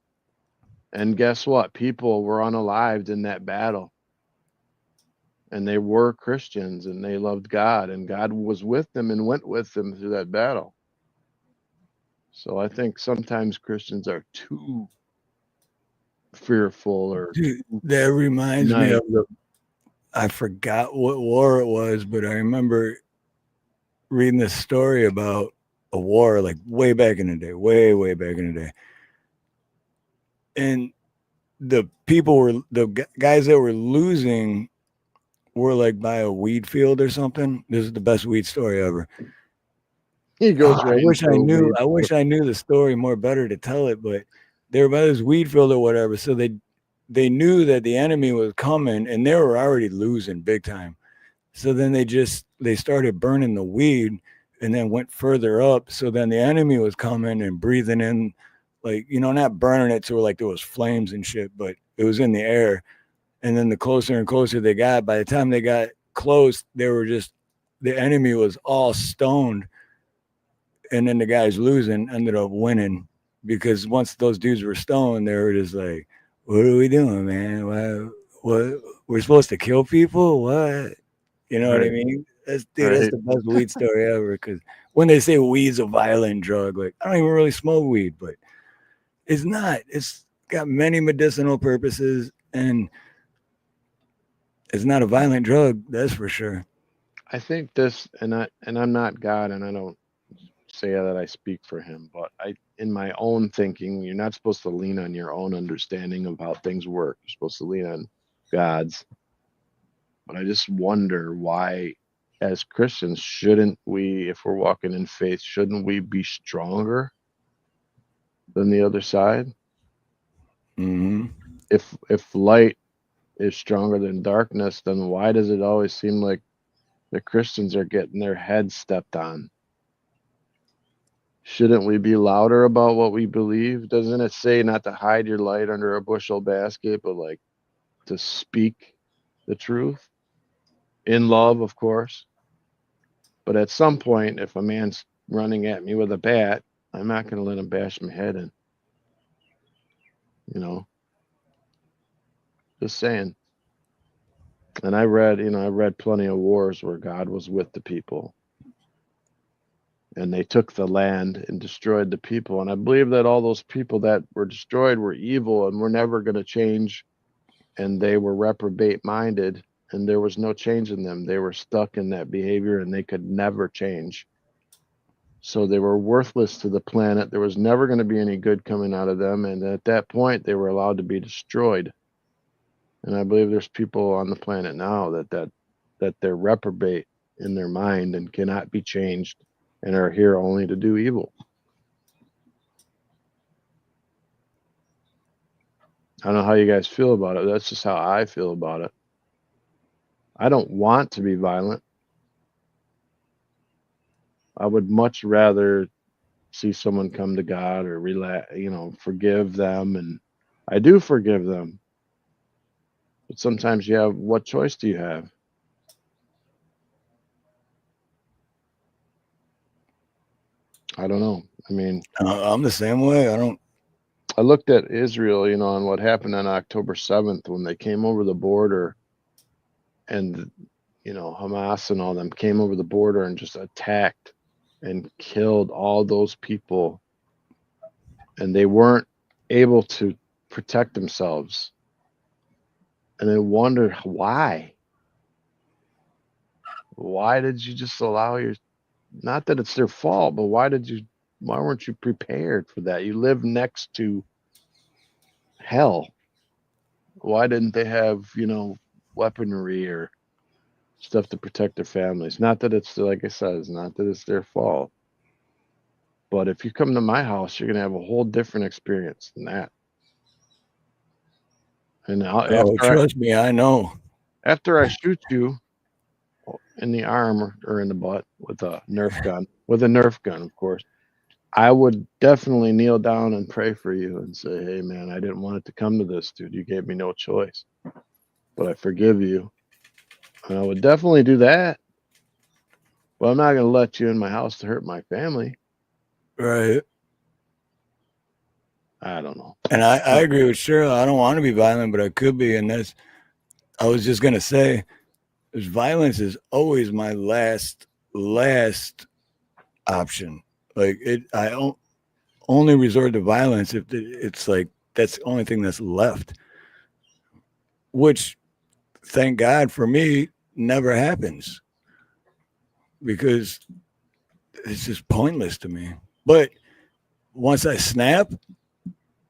And guess what? People were unalived in that battle. And they were Christians, and they loved God, and God was with them and went with them through that battle. So I think sometimes Christians are too fearful or Dude, that reminds me of I forgot what war it was, but I remember reading this story about a war like way back in the day, way back in the day. And the guys that were losing were like by a weed field or something. This is the best weed story ever. He goes right. I wish I knew the story more better to tell it, but they were by this weed field or whatever. So they knew that the enemy was coming and they were already losing big time. So then they started burning the weed and then went further up. So then the enemy was coming and breathing in, like, not burning it to where like there was flames and shit, but it was in the air. And then the closer and closer they got, by the time they got close, the enemy was all stoned. and then the guys losing ended up winning because once those dudes were stoned, they were just like, "What are we doing, man? What we're supposed to kill people? What?" You know what I Right. mean? That's Right. the best weed story ever. Because when they say weed's a violent drug, like I don't even really smoke weed, but it's not. It's got many medicinal purposes, and it's not a violent drug. That's for sure. I think this, and I'm not God, and I don't say that I speak for him, but in my own thinking, you're not supposed to lean on your own understanding of how things work. You're supposed to lean on God's. But I just wonder why, as Christians, shouldn't we, if we're walking in faith, shouldn't we be stronger than the other side? Mm-hmm. If light is stronger than darkness, then why does it always seem like the Christians are getting their heads stepped on? Shouldn't we be louder about what we believe? Doesn't it say not to hide your light under a bushel basket, but like to speak the truth in love, of course? But at some point, if a man's running at me with a bat, I'm not going to let him bash my head in. You know, just saying. And I read plenty of wars where God was with the people. And they took the land and destroyed the people. And I believe that all those people that were destroyed were evil and were never going to change. And they were reprobate minded. And there was no change in them. They were stuck in that behavior and they could never change. So they were worthless to the planet. There was never going to be any good coming out of them. And at that point, they were allowed to be destroyed. And I believe there's people on the planet now that they're reprobate in their mind and cannot be changed and are here only to do evil. I don't know how you guys feel about it. That's just how I feel about it. I don't want to be violent. I would much rather see someone come to God or forgive them. And I do forgive them. But sometimes what choice do you have? I don't know. I mean, I'm the same way. I looked at Israel, and what happened on October 7th when they came over the border and, Hamas and all them came over the border and just attacked and killed all those people. And they weren't able to protect themselves. And I wondered why. Why did you just allow not that it's their fault, but why weren't you prepared for that? You live next to hell. Why didn't they have, weaponry or stuff to protect their families? Not that it's, like I said, it's not that it's their fault. But if you come to my house, you're going to have a whole different experience than that. And trust me, I know. After I shoot you in the arm or in the butt with a Nerf gun, of course, I would definitely kneel down and pray for you and say, hey, man, I didn't want it to come to this, dude. You gave me no choice. But I forgive you. And I would definitely do that. But I'm not going to let you in my house to hurt my family. Right. I don't know. And I agree with Cheryl. I don't want to be violent, but I could be. And I was just going to say, violence is always my last option. Like I only resort to violence if it's like that's the only thing that's left, which thank God for me never happens because it's just pointless to me. But once I snap,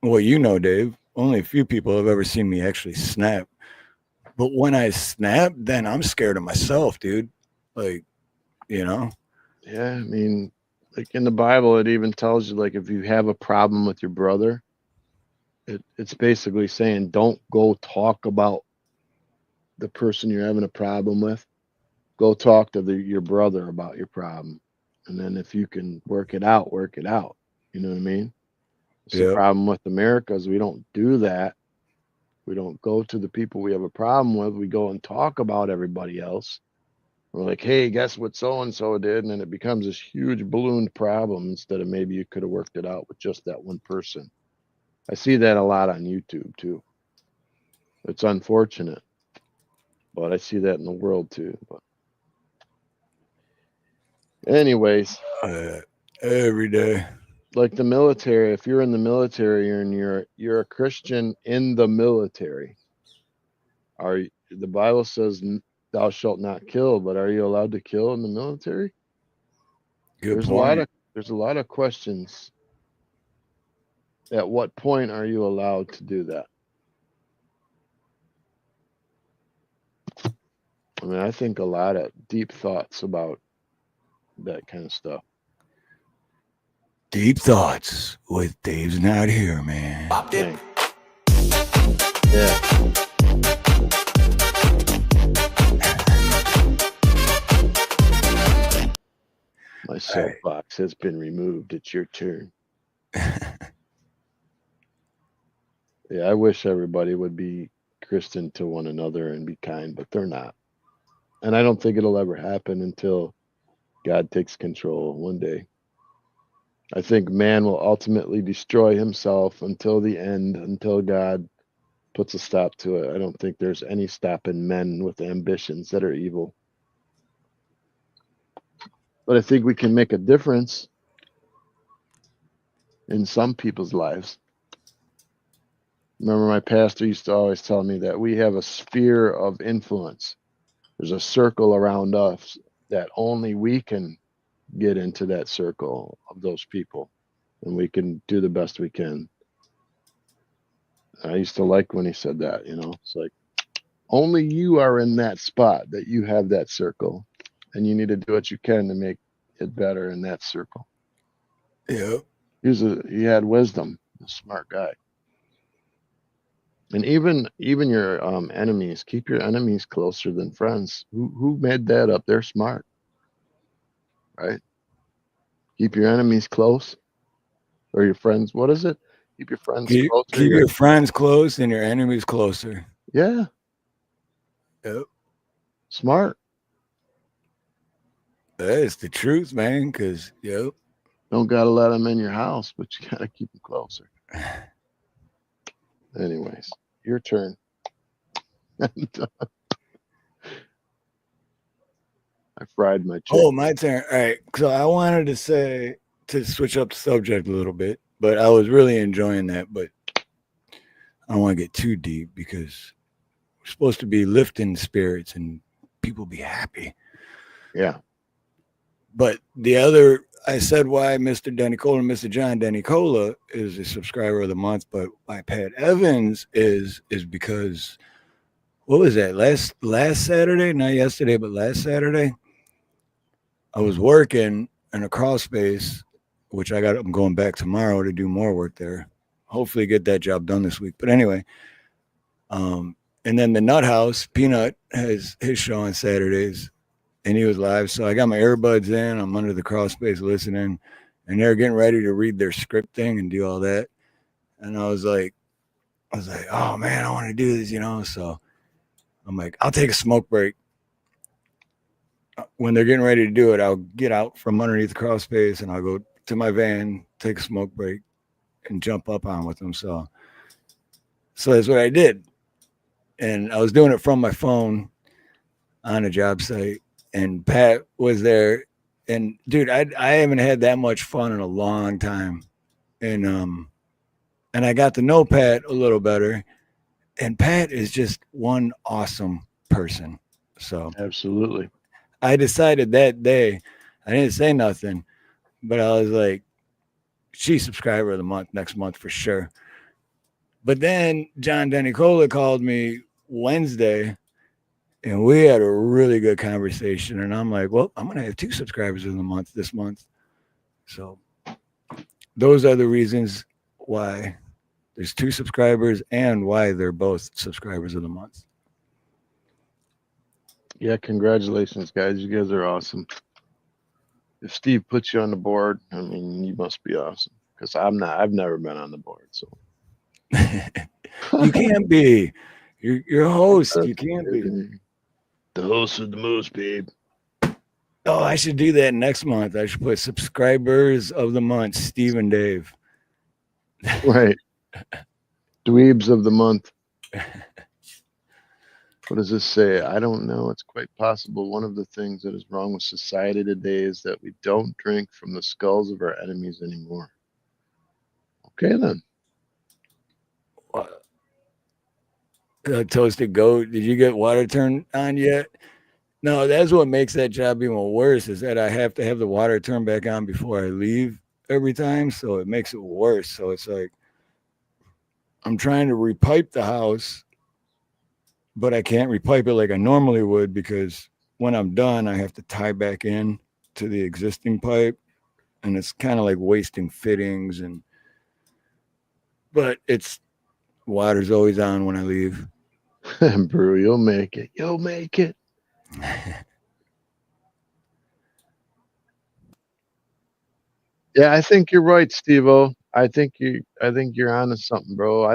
well, Dave, only a few people have ever seen me actually snap. But when I snap, then I'm scared of myself, dude. Like, Yeah, I mean, like in the Bible, it even tells you, like, if you have a problem with your brother, it's basically saying don't go talk about the person you're having a problem with. Go talk to your brother about your problem. And then if you can work it out, work it out. You know what I mean? It's the problem with America is we don't do that. We don't go to the people we have a problem with. We go and talk about everybody else. We're like, hey, guess what so and so did, and then it becomes this huge ballooned problem instead of maybe you could have worked it out with just that one person. I see that a lot on YouTube too. It's unfortunate, but I see that in the world too. But anyways, every day. Like the military, if you're in the military and you're a Christian in the military, the Bible says thou shalt not kill, but are you allowed to kill in the military? There's a lot of questions. At what point are you allowed to do that? I mean, I think a lot of deep thoughts about that kind of stuff. Deep thoughts with Dave's not here, man. Dang. Yeah. My soapbox has been removed. It's your turn. Yeah, I wish everybody would be Christian to one another and be kind, but they're not. And I don't think it'll ever happen until God takes control one day. I think man will ultimately destroy himself until the end, until God puts a stop to it. I don't think there's any stopping men with ambitions that are evil. But I think we can make a difference in some people's lives. Remember, my pastor used to always tell me that we have a sphere of influence. There's a circle around us that only we can get into that circle of those people, and we can do the best we can. I used to like when he said that, it's like only you are in that spot, that you have that circle, and you need to do what you can to make it better in that circle. Yeah. He had wisdom, a smart guy. And even your enemies, keep your enemies closer than friends. Who made that up? They're smart. Right? Keep your enemies close, or your friends. What is it? Keep your friends closer. Keep your friends close and your enemies closer. Yeah. Yep. Smart. That's the truth, man. Because don't gotta let them in your house, but you gotta keep them closer. Anyways, your turn. I fried my chicken. Oh, my turn. All right. So I wanted to switch up the subject a little bit, but I was really enjoying that. But I don't want to get too deep because we're supposed to be lifting spirits and people be happy. Yeah. But I said why Mr. Denicola, Mr. John Denicola is a subscriber of the month, but why Pat Evans is because, what was that? Last Saturday, not yesterday, but last Saturday, I was working in a crawl space, which I'm going back tomorrow to do more work there. Hopefully get that job done this week. But anyway, and then the Nut House, Peanut, has his show on Saturdays. And he was live. So I got my earbuds in. I'm under the crawl space listening. And they're getting ready to read their script thing and do all that. And I was like, oh, man, I want to do this, So I'm like, I'll take a smoke break. When they're getting ready to do it, I'll get out from underneath the crawl space and I'll go to my van, take a smoke break, and jump up on with them. So that's what I did. And I was doing it from my phone on a job site. And Pat was there, and dude, I haven't had that much fun in a long time, and I got to know Pat a little better, and Pat is just one awesome person. So absolutely, I decided that day, I didn't say nothing, but I was like, she's subscriber of the month next month for sure. But then John Denicola called me Wednesday. And we had a really good conversation. And I'm like, well, I'm going to have 2 subscribers of the month this month. So those are the reasons why there's 2 subscribers and why they're both subscribers of the month. Yeah, congratulations, guys. You guys are awesome. If Steve puts you on the board, I mean, you must be awesome. Because I've never been on the board. So you can't be. You're a host. You can't be. The host of the most, babe. Oh, I should do that next month. I should put subscribers of the month, Steve and Dave. Right. Dweebs of the month. What does this say? I don't know. It's quite possible. One of the things that is wrong with society today is that we don't drink from the skulls of our enemies anymore. Okay, then. Toasted goat. Did you get water turned on yet? No, that's what makes that job even worse, is that I have to have the water turned back on before I leave every time. So it makes it worse. So it's like I'm trying to repipe the house, but I can't repipe it like I normally would, because when I'm done, I have to tie back in to the existing pipe, and it's kind of like wasting fittings. But it's water's always on when I leave. Brew, you'll make it. You'll make it. Yeah, I think you're right, Steve-O. I think you're onto something, bro.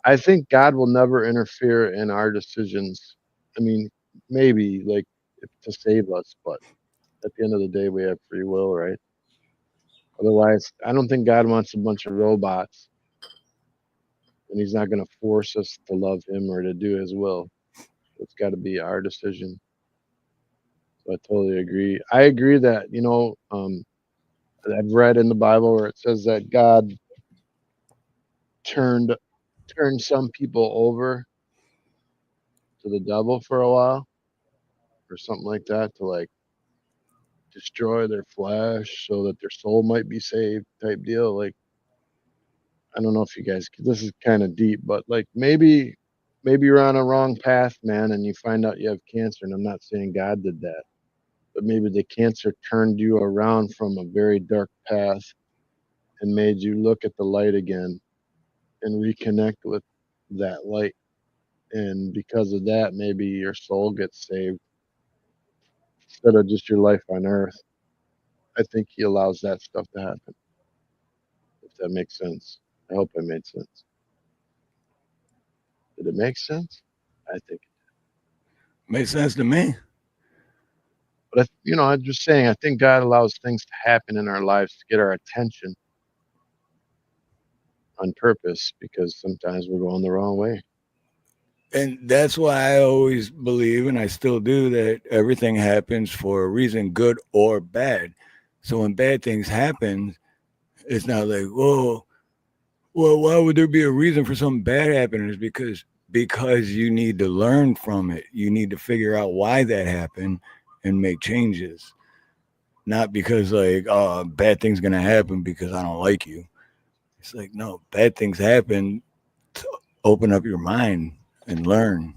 I think God will never interfere in our decisions. I mean, maybe like to save us, but at the end of the day, we have free will, right? Otherwise, I don't think God wants a bunch of robots, and He's not going to force us to love Him or to do His will. It's got to be our decision. So I totally agree. I agree that I've read in the Bible where it says that God turned some people over to the devil for a while, or something like that, to like destroy their flesh so that their soul might be saved, type deal. Like, I don't know if you guys, this is kind of deep, but like maybe you're on a wrong path, man, and you find out you have cancer. And I'm not saying God did that, but maybe the cancer turned you around from a very dark path and made you look at the light again and reconnect with that light. And because of that, maybe your soul gets saved instead of just your life on earth. I think He allows that stuff to happen. If that makes sense. I hope I made sense. Did it make sense? I think. Makes sense to me. But I'm just saying, I think God allows things to happen in our lives to get our attention on purpose, because sometimes we're going the wrong way. And that's why I always believe, and I still do, that everything happens for a reason, good or bad. So when bad things happen, it's not like, whoa, well, why would there be a reason for something bad happening? It's because you need to learn from it. You need to figure out why that happened and make changes. Not because like, oh, bad things gonna happen because I don't like you. It's like, no, bad things happen to open up your mind and learn.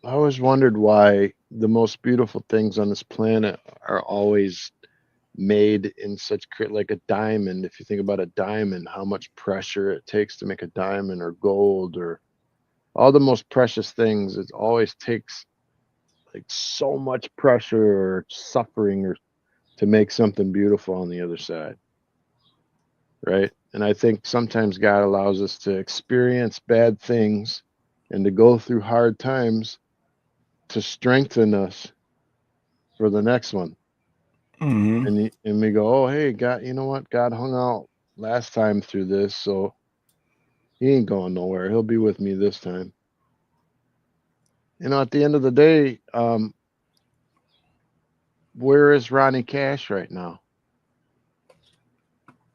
I always wondered why the most beautiful things on this planet are always made in such like a diamond. If you think about a diamond, how much pressure it takes to make a diamond, or gold, or all the most precious things, it always takes like so much pressure or suffering or to make something beautiful on the other side, right? And I think sometimes God allows us to experience bad things and to go through hard times to strengthen us for the next one. Mm-hmm. And we go, oh, hey, God, you know what? God hung out last time through this, so He ain't going nowhere. He'll be with me this time. At the end of the day, where is Ronnie Cash right now?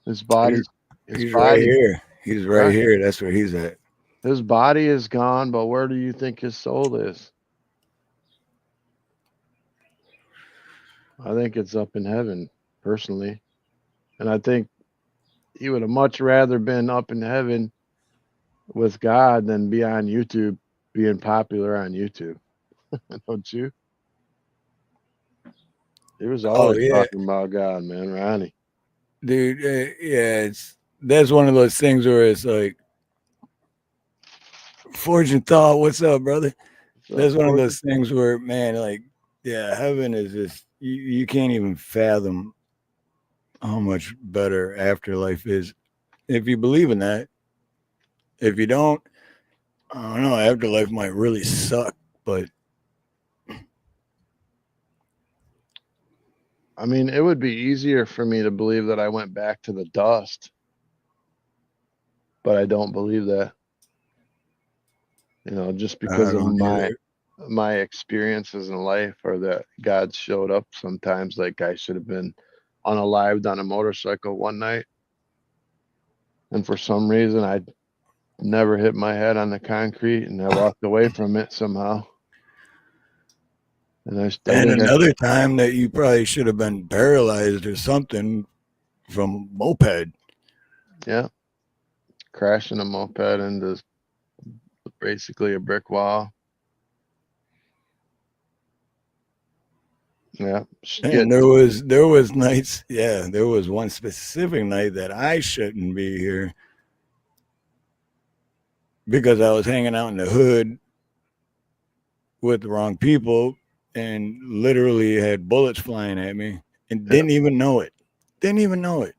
His body, He's right here. He's right Right. here. That's where he's at. His body is gone, but where do you think his soul is? I think it's up in heaven, personally. And I think he would have much rather been up in heaven with God than be on YouTube, being popular on YouTube. Don't you? He was always talking about God, man, Ronnie. Dude, yeah, that's one of those things where it's like, Fortune Thought, what's up, brother? That's one of those things where, man, like, yeah, heaven is just, you can't even fathom how much better afterlife is if you believe in that. If you don't, I don't know, afterlife might really suck, but I mean, it would be easier for me to believe that I went back to the dust, but I don't believe that. Just I because of don't either. my experiences in life, or that God showed up sometimes. Like, I should have been unalived on a motorcycle one night, and for some reason I never hit my head on the concrete, and I walked away from it somehow. And I And think another time that you probably should have been paralyzed or something from moped. yeah, crashing a moped into basically a brick wall. Yeah, And there was nights, yeah, there was one specific night that I shouldn't be here because I was hanging out in the hood with the wrong people and literally had bullets flying at me and didn't even know it. Didn't even know it.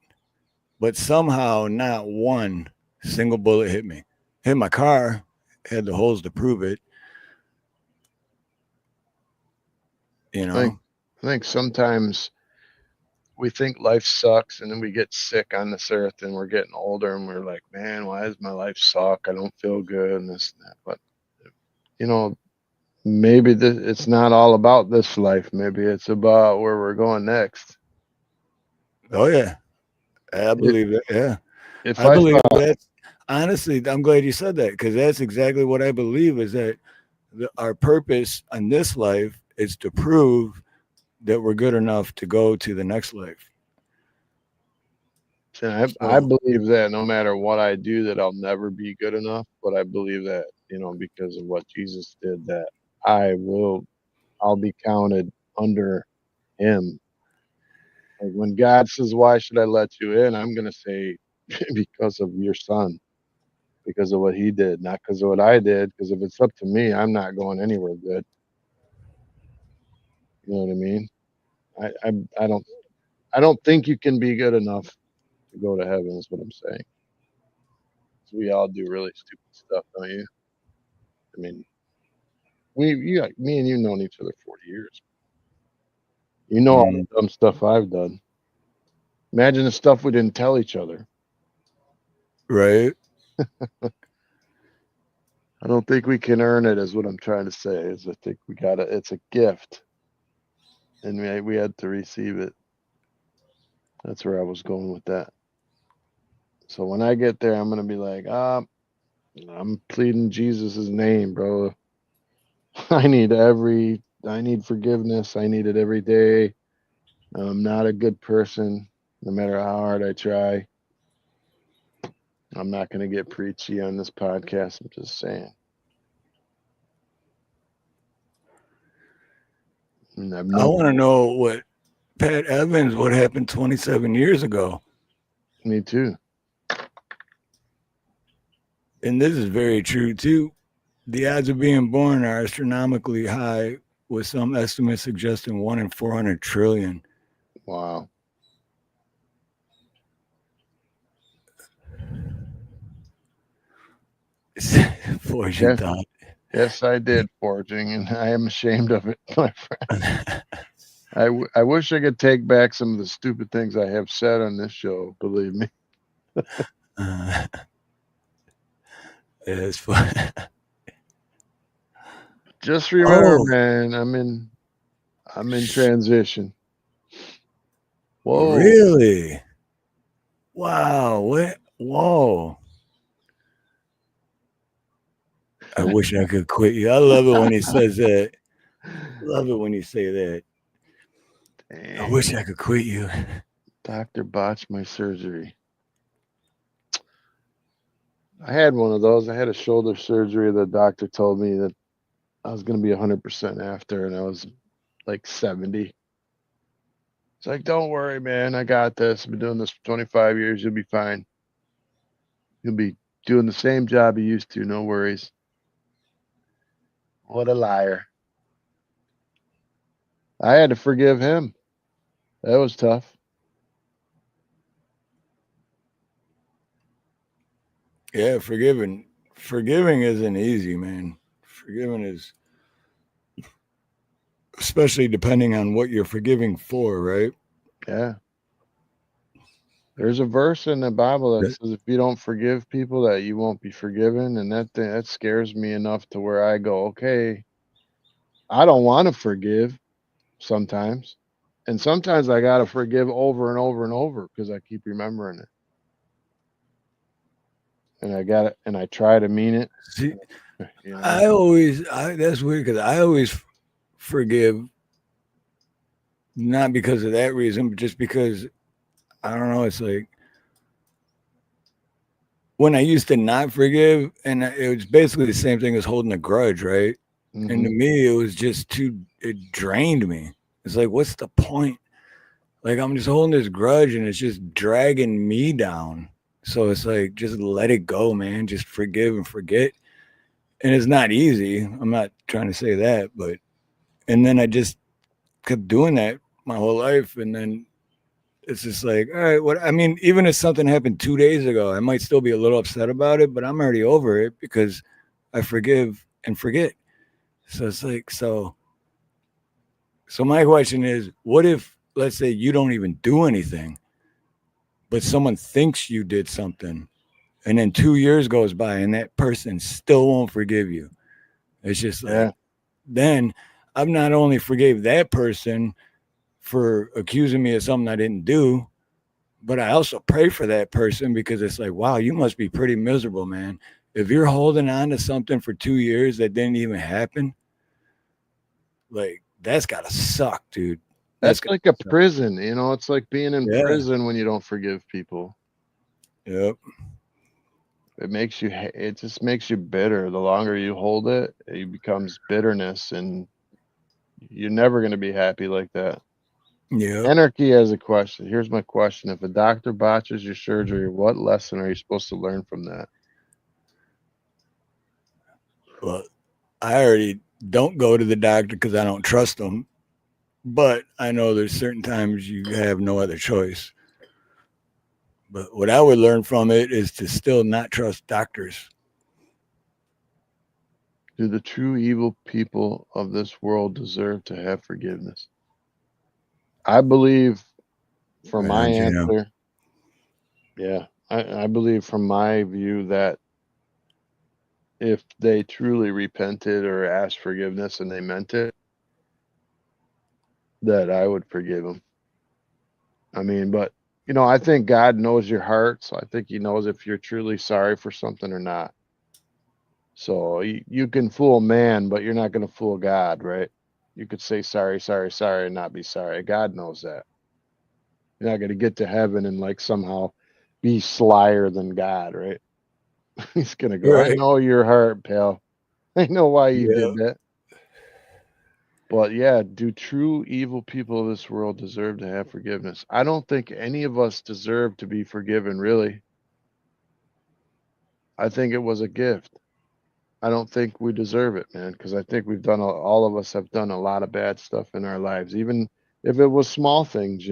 But somehow not one single bullet hit me. Hit my car, had the holes to prove it. I think sometimes we think life sucks, and then we get sick on this earth, and we're getting older, and we're like, man, why does my life suck? I don't feel good, and this and that. But maybe it's not all about this life. Maybe it's about where we're going next. Oh yeah, I believe that. Yeah, If I I believe thought, that. Honestly, I'm glad you said that because that's exactly what I believe is that our purpose in this life is to prove that we're good enough to go to the next life. I believe that no matter what I do, that I'll never be good enough. But I believe that, because of what Jesus did, that I'll be counted under him. Like, when God says, why should I let you in? I'm going to say, because of your son, because of what he did, not because of what I did. Because if it's up to me, I'm not going anywhere good. You know what I mean? I don't think you can be good enough to go to heaven, is what I'm saying. We all do really stupid stuff, don't you? I mean, me and you known each other 40 years. You know all the dumb stuff I've done. Imagine the stuff we didn't tell each other. Right. I don't think we can earn it, is what I'm trying to say. Is I think we got it's a gift, and we had to receive it. That's where I was going with that. So when I get there, I'm gonna be like, I'm pleading Jesus' name, bro. I need forgiveness. I need it every day. I'm not a good person, no matter how hard I try. I'm not going to get preachy on this podcast. I'm just saying. I want to know what Pat Evans, what happened 27 years ago. Me too. And this is very true too. The odds of being born are astronomically high, with some estimates suggesting 1 in 400 trillion. Wow. Fortune thought. Yes, I did forging, and I am ashamed of it, my friend. I wish I could take back some of the stupid things I have said on this show. Believe me. It's fun. Just remember, man, I'm in transition. Whoa. Really? Wow. What? Whoa. I wish I could quit you. I love it when he says that. Love it when you say that. Dang. I wish I could quit you. Doctor botched my surgery. I had one of those. I had a shoulder surgery. The doctor told me that I was going to be 100% after, and I was like 70. It's like, don't worry, man. I got this. I've been doing this for 25 years. You'll be fine. You'll be doing the same job you used to. No worries. What a liar. I had to forgive him. That was tough. Yeah, forgiving isn't easy, man. Forgiving is, especially depending on what you're forgiving for, right? Yeah. There's a verse in the Bible that says if you don't forgive people that you won't be forgiven, and that scares me enough to where I go, okay, I don't want to forgive sometimes. And sometimes I got to forgive over and over and over because I keep remembering it. And I got it, and I try to mean it. See, You know? that's weird because I always forgive, not because of that reason, but just because, I don't know, it's like when I used to not forgive, and it was basically the same thing as holding a grudge, right? And to Mhm. me, it was just it drained me. It's like, what's the point? Like, I'm just holding this grudge and it's just dragging me down. So it's like, just let it go, man. Just forgive and forget. And it's not easy. I'm not trying to say that, but, and then I just kept doing that my whole life. And then it's just like, all right, what, I mean, even if something happened 2 days ago, I might still be a little upset about it, but I'm already over it because I forgive and forget. So it's like, so my question is, what if, let's say you don't even do anything, but someone thinks you did something, and then 2 years goes by and that person still won't forgive you? It's just like, Yeah. then I've not only forgave that person for accusing me of something I didn't do, but I also pray for that person because it's like, wow, you must be pretty miserable, man. If you're holding on to something for 2 years that didn't even happen, like, that's gotta suck, dude. That's Gotta like a suck. prison, you know, it's like being in Yeah. prison when you don't forgive people. Yep. It just makes you bitter. The longer you hold it, it becomes bitterness, and you're never going to be happy like that. Yep. Anarchy has a question. Here's my question. If a doctor botches your surgery, what lesson are you supposed to learn from that? Well, I already don't go to the doctor because I don't trust them. But I know there's certain times you have no other choice. But what I would learn from it is to still not trust doctors. Do the true evil people of this world deserve to have forgiveness? I believe, from my answer, yeah, I believe from my view that if they truly repented or asked forgiveness and they meant it, that I would forgive them. I mean, but I think God knows your heart, so I think He knows if you're truly sorry for something or not. So you can fool man, but you're not going to fool God, right? You could say sorry, sorry, sorry, and not be sorry. God knows that. You're not going to get to heaven and like somehow be slyer than God, right? He's going to go, I Right. know your heart, pal. I know why you Yeah. did that. But yeah, do true evil people of this world deserve to have forgiveness? I don't think any of us deserve to be forgiven, really. I think it was a gift. I don't think we deserve it, man, because I think all of us have done a lot of bad stuff in our lives, even if it was small things,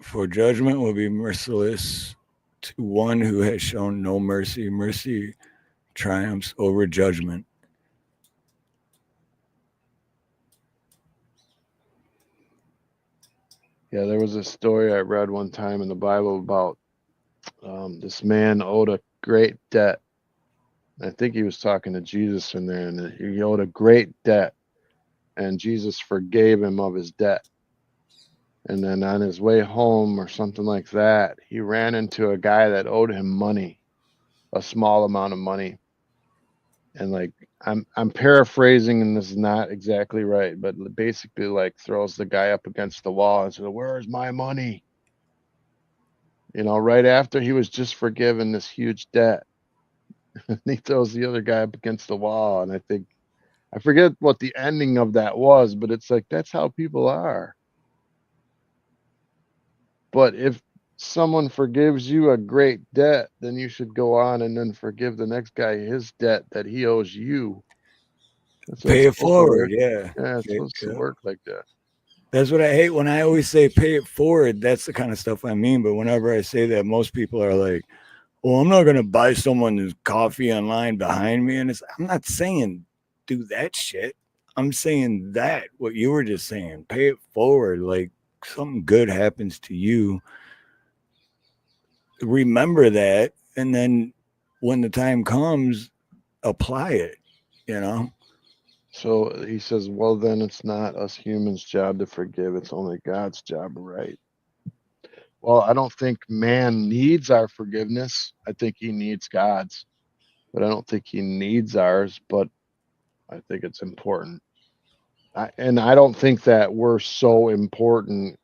For judgment will be merciless to one who has shown no mercy. Mercy triumphs over judgment. Yeah, there was a story I read one time in the Bible about this man owed a great debt. I think he was talking to Jesus in there, and he owed a great debt, and Jesus forgave him of his debt. And then on his way home or something like that, he ran into a guy that owed him money, a small amount of money. And like I'm paraphrasing, and this is not exactly right, but basically like throws the guy up against the wall and says, "Where's my money?" Right after he was just forgiven this huge debt. And he throws the other guy up against the wall. And I forget what the ending of that was, but it's like that's how people are. But if someone forgives you a great debt, then you should go on and then forgive the next guy his debt that he owes you. That's what it's Pay it supposed to forward. work. Yeah. Yeah, it's Okay, supposed to yeah. work like that. That's what I hate when I always say pay it forward. That's the kind of stuff I mean. But whenever I say that, most people are like, well, I'm not going to buy someone's coffee online behind me. And I'm not saying do that shit. I'm saying that what you were just saying, pay it forward. Like something good happens to you. Remember that. And then when the time comes, apply it, you know? So he says, well, then it's not us humans' job to forgive. It's only God's job, right? Well, I don't think man needs our forgiveness. I think he needs God's, but I don't think he needs ours. But I think it's important. And I don't think that we're so important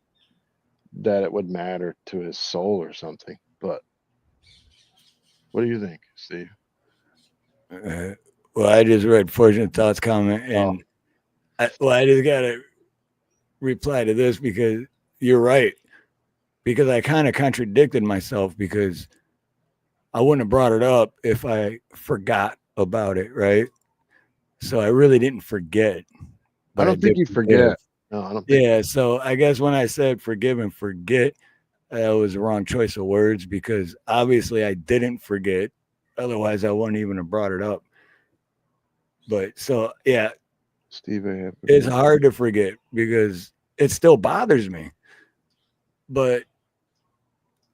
that it would matter to his soul or something. But what do you think, Steve? Well, I just read Fortunate Thoughts comment, Oh, and I just got to reply to this because you're right. Because I kind of contradicted myself because I wouldn't have brought it up if I forgot about it, right? So I really didn't forget. I don't think you forget. No, I don't think. Yeah, so I guess when I said forgive and forget, that was the wrong choice of words because obviously I didn't forget. Otherwise, I wouldn't even have brought it up. But so, yeah, Steve, I have it's hard to forget because it still bothers me. But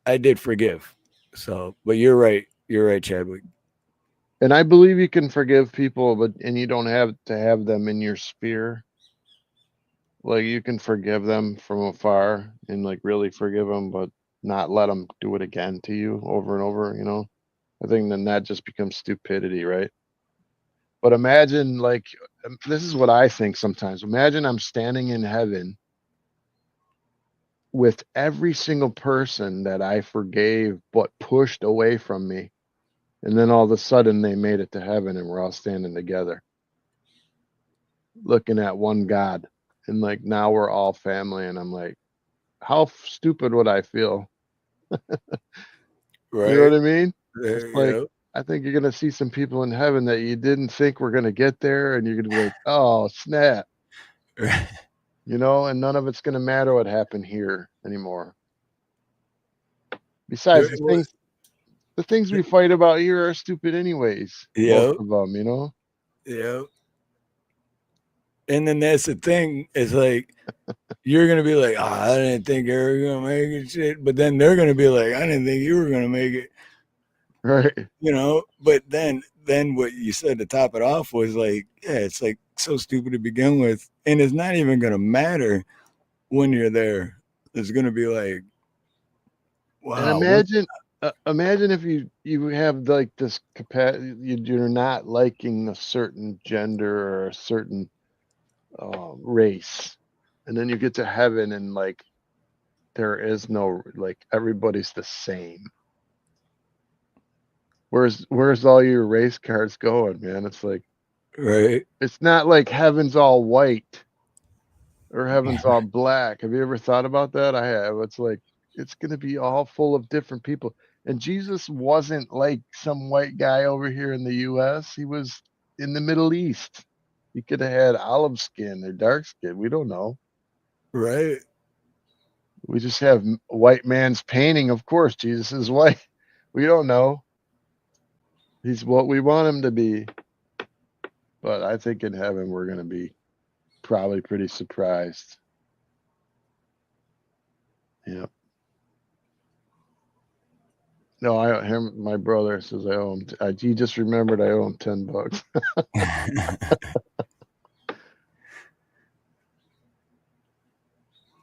I did forgive. So, but you're right. You're right, Chadwick. And I believe you can forgive people, and you don't have to have them in your sphere. Like you can forgive them from afar and like really forgive them, but not let them do it again to you over and over, you know? I think then that just becomes stupidity, right? But imagine like this is what I think sometimes. Imagine I'm standing in heaven with every single person that I forgave but pushed away from me. And then all of a sudden they made it to heaven and we're all standing together looking at one God. And like now we're all family. And I'm like, how stupid would I feel? Right. You know what I mean? There, It's like, yeah. I think you're going to see some people in heaven that you didn't think were going to get there. And you're going to be like, oh, snap. You know, and none of it's going to matter what happened here anymore. Besides, the things we fight about here are stupid anyways. Most of them, you know? Yeah. And then that's the thing. It's like you're gonna be like, oh, I didn't think you were gonna make it, shit. But then they're gonna be like, I didn't think you were gonna make it, right? You know. But then what you said to top it off was like, yeah, it's like so stupid to begin with, and it's not even gonna matter when you're there. It's gonna be like, wow. And imagine if you have like this capacity, you're not liking a certain gender or a certain race, and then you get to heaven and like there is no like everybody's the same. Where's all your race cards going, man? It's like, right. It's not like heaven's all white or heaven's all black. Have you ever thought about that? I have. It's like it's gonna be all full of different people. And Jesus wasn't like some white guy over here in the US. He was in the Middle East. He could have had olive skin or dark skin. We don't know. Right. We just have white man's painting. Of course, Jesus is white. We don't know. He's what we want him to be. But I think in heaven we're going to be probably pretty surprised. Yep. No, I owe him. My brother says I owe him. He just remembered I owe him $10.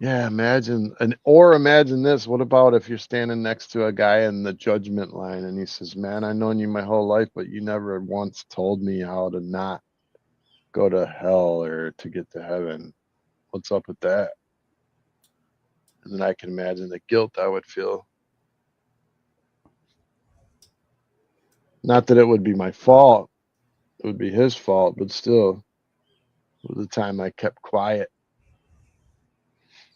Yeah, imagine imagine this. What about if you're standing next to a guy in the judgment line and he says, "Man, I've known you my whole life, but you never once told me how to not go to hell or to get to heaven. What's up with that?" And then I can imagine the guilt I would feel. Not that it would be my fault. It would be his fault, but still, the time I kept quiet.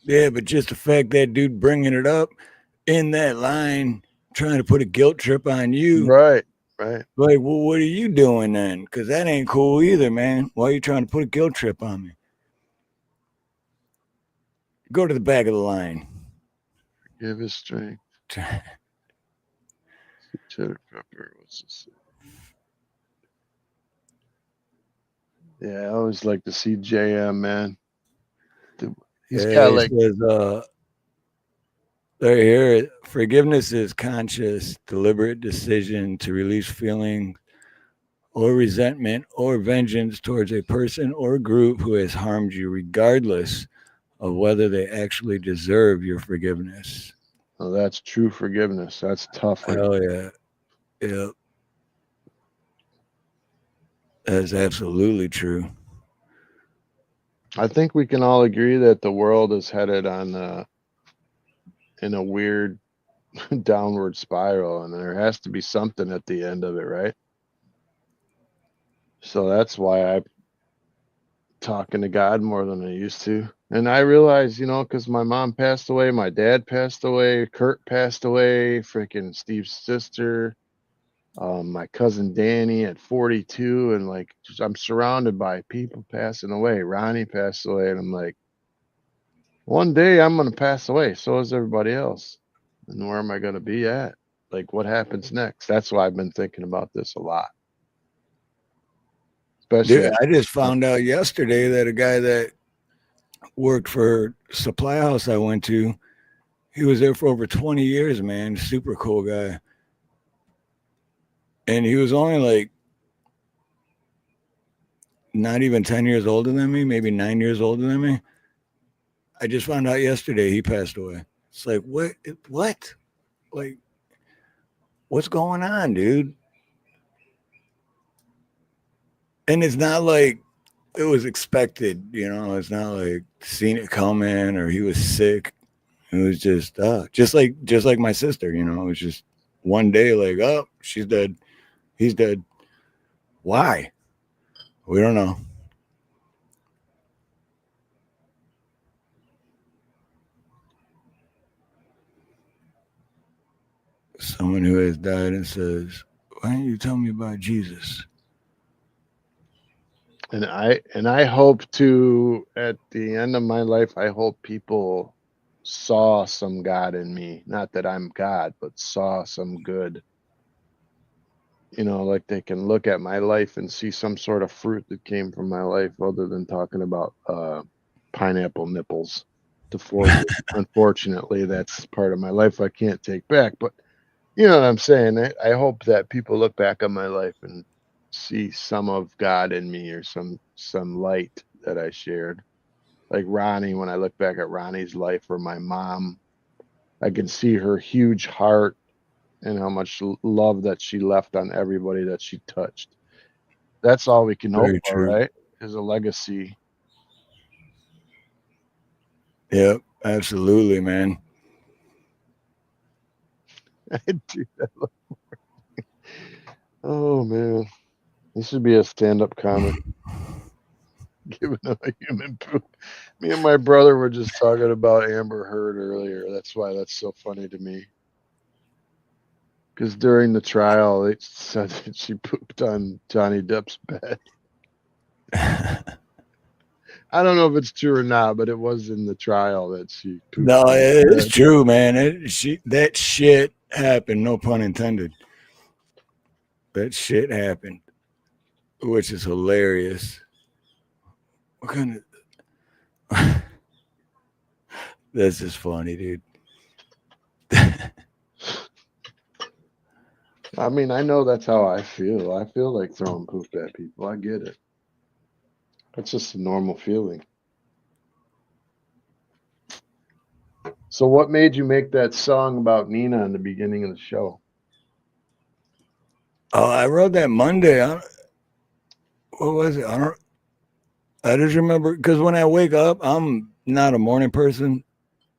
Yeah, but just the fact that dude bringing it up in that line, trying to put a guilt trip on you. Right, right. Like, well, what are you doing then? Because that ain't cool either, man. Why are you trying to put a guilt trip on me? Go to the back of the line. Give his strength. Cheddar pepper. What's this? Yeah, I always like to see JM, man. He's Yeah, got he like, says, right here, forgiveness is conscious, deliberate decision to release feeling or resentment or vengeance towards a person or group who has harmed you, regardless of whether they actually deserve your forgiveness. oh, that's true forgiveness. That's tough. Right? Hell yeah. Yeah. That's absolutely true. I think we can all agree that the world is headed on in a weird downward spiral, and there has to be something at the end of it, right? So that's why I'm talking to God more than I used to. And I realized, because my mom passed away, my dad passed away, Kurt passed away, freaking Steve's sister, my cousin Danny at 42, and like I'm surrounded by people passing away. Ronnie passed away, and I'm like, one day I'm gonna pass away. So is everybody else. And where am I gonna be at? Like, what happens next? That's why I've been thinking about this a lot. Especially, Dude, I just found out yesterday that a guy that worked for supply house I went to, he was there for over 20 years, man. Super cool guy. And he was only like not even 10 years older than me, maybe 9 years older than me. I just found out yesterday he passed away. It's like, what? Like, what's going on, dude? And it's not like it was expected, it's not like seen it coming or he was sick. It was just like my sister, it was just one day like, oh, she's dead. He's dead. Why? We don't know. Someone who has died and says, why don't you tell me about Jesus? and I hope to, at the end of my life, I hope people saw some God in me. Not that I'm God, but saw some good. Like they can look at my life and see some sort of fruit that came from my life, other than talking about pineapple nipples to forge it. Unfortunately, that's part of my life I can't take back. But you know what I'm saying? I hope that people look back on my life and see some of God in me, or some light that I shared. Like Ronnie, when I look back at Ronnie's life, or my mom, I can see her huge heart and how much love that she left on everybody that she touched. That's all we can hope Very for, true. right? Is a legacy. Yep, absolutely, man. Dude, oh man, this should be a stand-up comic. Giving him a human poop. Me and my brother were just talking about Amber Heard earlier. That's why that's so funny to me. Because during the trial, they said that she pooped on Johnny Depp's bed. I don't know if it's true or not, but it was in the trial that she pooped. No, it's true, man. That shit happened. No pun intended. That shit happened, which is hilarious. What kind of? That's just funny, dude. I mean, I know that's how I feel. I feel like throwing poop at people. I get it. That's just a normal feeling. So what made you make that song about Nina in the beginning of the show? Oh, I wrote that Monday. What was it? I just remember, because when I wake up, I'm not a morning person.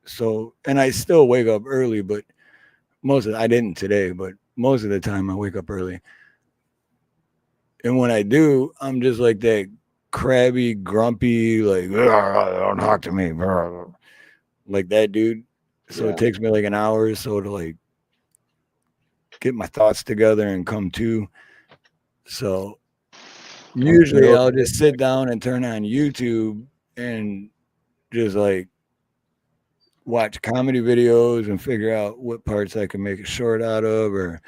So, and I still wake up early, but I didn't today, but most of the time I wake up early. And when I do, I'm just like that crabby, grumpy, like, don't talk to me, like that dude. So It takes me like an hour or so to like get my thoughts together and come to. So usually I'll just sit down and turn on YouTube and just like watch comedy videos and figure out what parts I can make a short out of or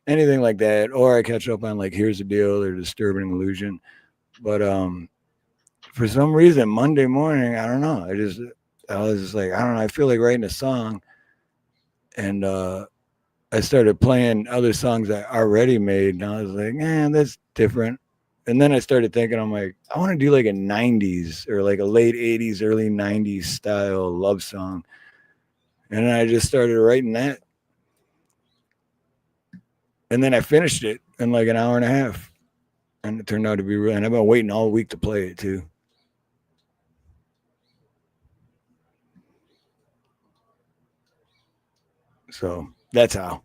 anything like that. Or I catch up on like Here's the Deal or Disturbing Illusion. But for some reason, Monday morning, I don't know. I was just like, I don't know. I feel like writing a song, and I started playing other songs I already made, and I was like, man, that's different. And then I started thinking, I'm like, I want to do like a 90s or like a late 80s, early 90s style love song. And then I just started writing that. And then I finished it in like an hour and a half. And it turned out to be real. And I've been waiting all week to play it too. So that's how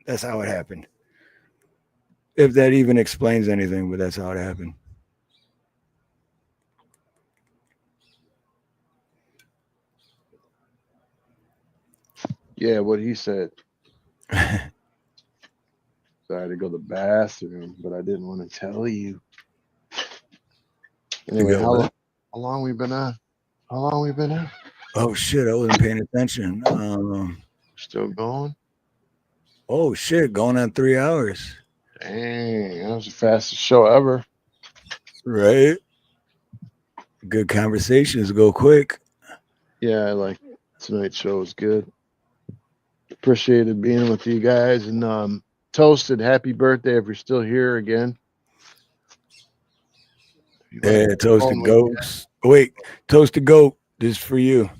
it happened. If that even explains anything, but that's how it happened. Yeah, what he said. So I had to go to the bathroom, but I didn't want to tell you. Anyway, how long we been on? How long we been on? Oh shit, I wasn't paying attention. Still going? Oh shit, going on 3 hours. Dang, that was the fastest show ever. Right? Good conversations go quick. Yeah, I like tonight's show was good. Appreciated being with you guys, and Toasted, happy birthday if you're still here again. Yeah, Toasted Goats. Wait, Toasted Goat, this is for you.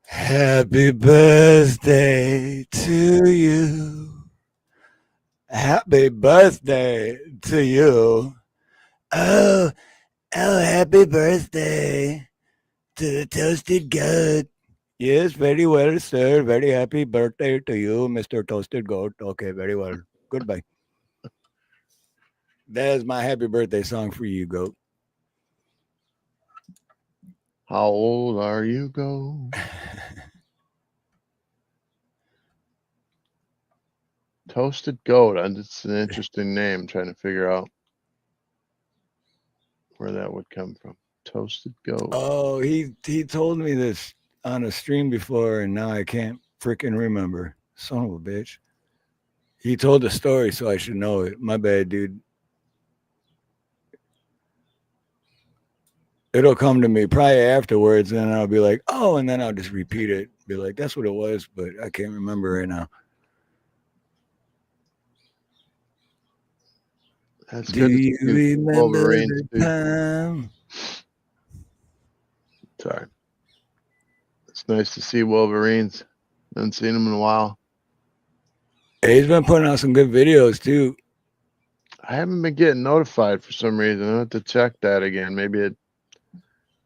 Happy birthday to you. Happy birthday to you. Oh, happy birthday to the Toasted Goat. Yes, very well, sir. Very happy birthday to you, Mr. Toasted Goat. Okay, very well. Goodbye. That is my happy birthday song for you, Goat. How old are you, Goat? Toasted Goat. It's an interesting name. I'm trying to figure out where that would come from. Toasted Goat. Oh, he told me this on a stream before, and now I can't freaking remember. Son of a bitch. He told the story, so I should know it. My bad, dude. It'll come to me probably afterwards, and I'll be like, oh, and then I'll just repeat it. Be like, that's what it was, but I can't remember right now. That's Do good. you remember Wolverines, the time? Sorry. It's nice to see Wolverines. Haven't seen them in a while. Hey, he's been putting out some good videos too. I haven't been getting notified for some reason. I have to check that again. Maybe it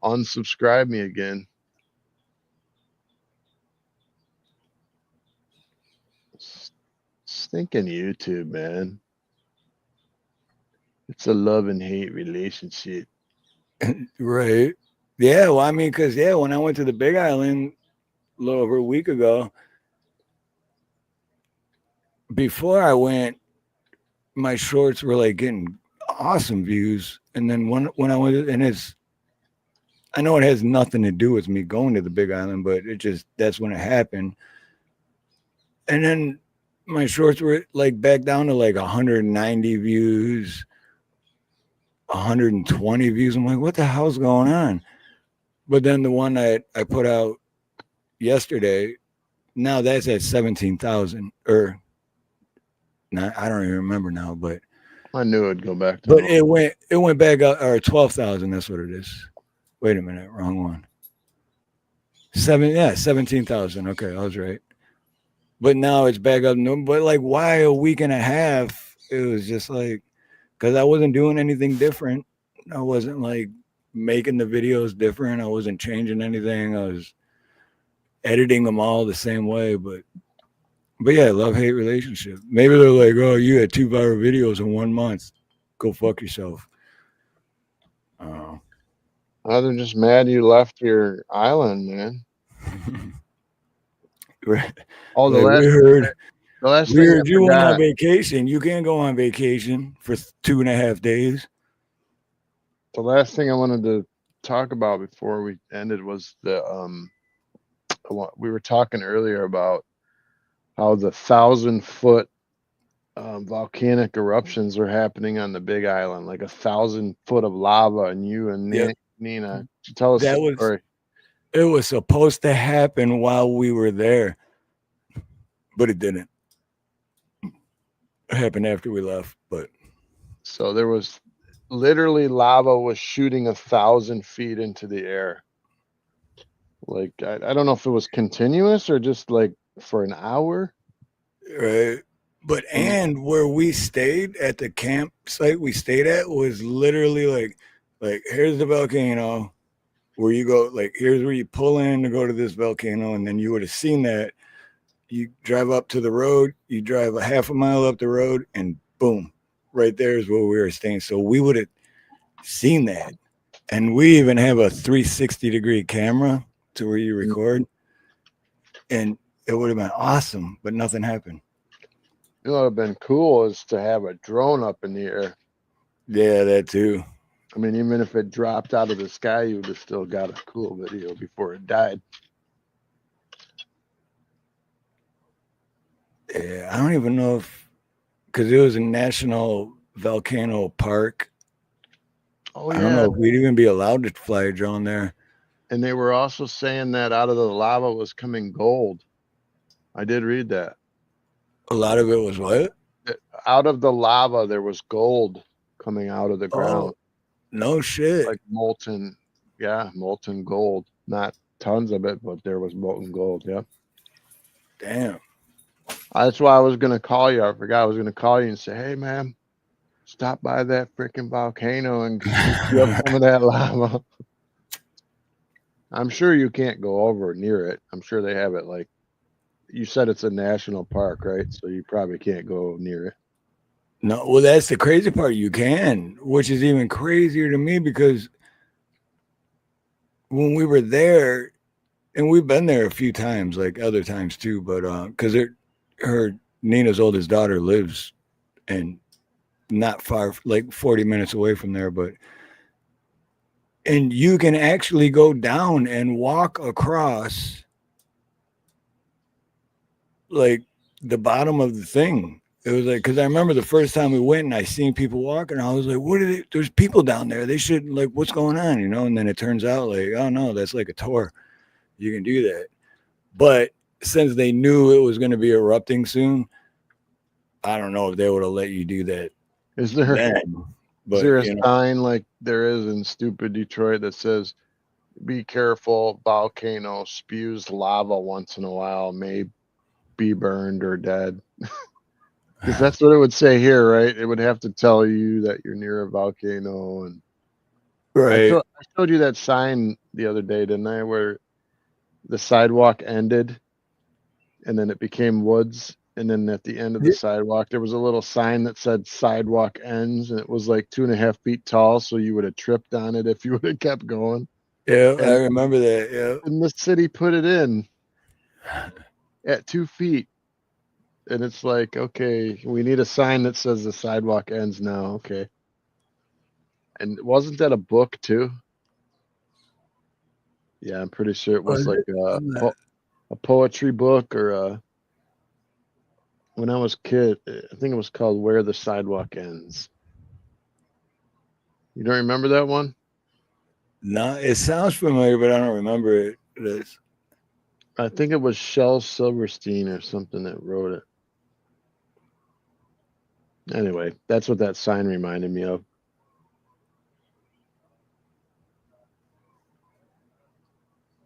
unsubscribed me again. Stinking YouTube, man. It's a love and hate relationship. Right. Yeah, well, I mean, because, yeah, when I went to the Big Island a little over a week ago, before I went, my shorts were like getting awesome views. And then when I went, and I know it has nothing to do with me going to the Big Island, but that's when it happened. And then my shorts were like back down to like 190 views, 120 views. I'm like, what the hell's going on? But then the one that I put out yesterday, now that's at 17,000 or not. I don't even remember now, but I knew it'd go back to but it went back up, or 12,000. That's what it is. Wait a minute, wrong one. 17,000. Okay, I was right. But now it's back up. But like, why a week and a half? It was just like, because I wasn't doing anything different. I wasn't like making the videos different. I wasn't changing anything. I was editing them all the same way. But yeah, love-hate relationship. Maybe they're like, oh, you had 2 viral videos in 1 month. Go fuck yourself. They're just mad you left your island, man. Oh, we heard you went on vacation. You can't go on vacation for 2.5 days. The last thing I wanted to talk about before we ended was we were talking earlier about how the 1,000-foot volcanic eruptions were happening on the Big Island, like 1,000 foot of lava, and you and Yep. Nina, tell us That the was story. it was supposed to happen while we were there, but it didn't. It happened after we left, but So there was literally lava was shooting 1,000 feet into the air. Like I don't know if it was continuous or just like for an hour. right. But and where we stayed at the campsite we stayed at was literally like here's the volcano where you go, like here's where you pull in to go to this volcano, and then you would have seen that. You drive up to the road, you drive a half a mile up the road, and boom, right there is where we were staying. So we would have seen that. And we even have a 360-degree camera to where you record. And it would have been awesome, but nothing happened. You know what would have been cool is to have a drone up in the air. Yeah, that too. I mean, even if it dropped out of the sky, you would have still got a cool video before it died. Yeah, I don't even know if, because it was a national volcano park. Oh I don't know yeah, if we'd even be allowed to fly a drone there. and they were also saying that out of the lava was coming gold. I did read that. A lot of it was what? Out of the lava, there was gold coming out of the ground, No shit. like molten gold. Not tons of it, but there was molten gold. Yeah. Damn. That's why I was gonna call you. I forgot I was gonna call you and say, "Hey, man, stop by that freaking volcano and scoop you up some of that lava." I'm sure you can't go over near it. I'm sure they have it like you said. It's a national park, right? So you probably can't go near it. No, well, that's the crazy part. You can, which is even crazier to me because when we were there, and we've been there a few times, like other times too, but because her Nina's oldest daughter lives and not far, like 40 minutes away from there, and you can actually go down and walk across like the bottom of the thing. It was like, because I remember the first time we went and I seen people walking, I was like, what are they? There's people down there. They should, like, what's going on, you know? And then it turns out like, oh no, that's like a tour. You can do that. But since they knew it was going to be erupting soon, I don't know if they would have let you do that Is there then. But, is there a you know, sign like there is in stupid Detroit that says, "Be careful, volcano spews lava once in a while, may be burned or dead"? Because that's what it would say here, right? It would have to tell you that you're near a volcano. And right. I showed you that sign the other day, didn't I? Where the sidewalk ended and then it became woods. And then at the end of the sidewalk, there was a little sign that said sidewalk ends. And it was like 2.5 feet tall. So you would have tripped on it if you would have kept going. Yeah, I And, remember that. Yeah. and the city put it in at 2 feet. And it's like, okay, we need a sign that says the sidewalk ends now. Okay. And wasn't that a book too? Yeah, I'm pretty sure it was Was like it? a poetry book or when I was a kid, I think it was called Where the Sidewalk Ends. You don't remember that one? No, it sounds familiar, but I don't remember it. This. I think it was Shel Silverstein or something that wrote it. Anyway, that's what that sign reminded me of.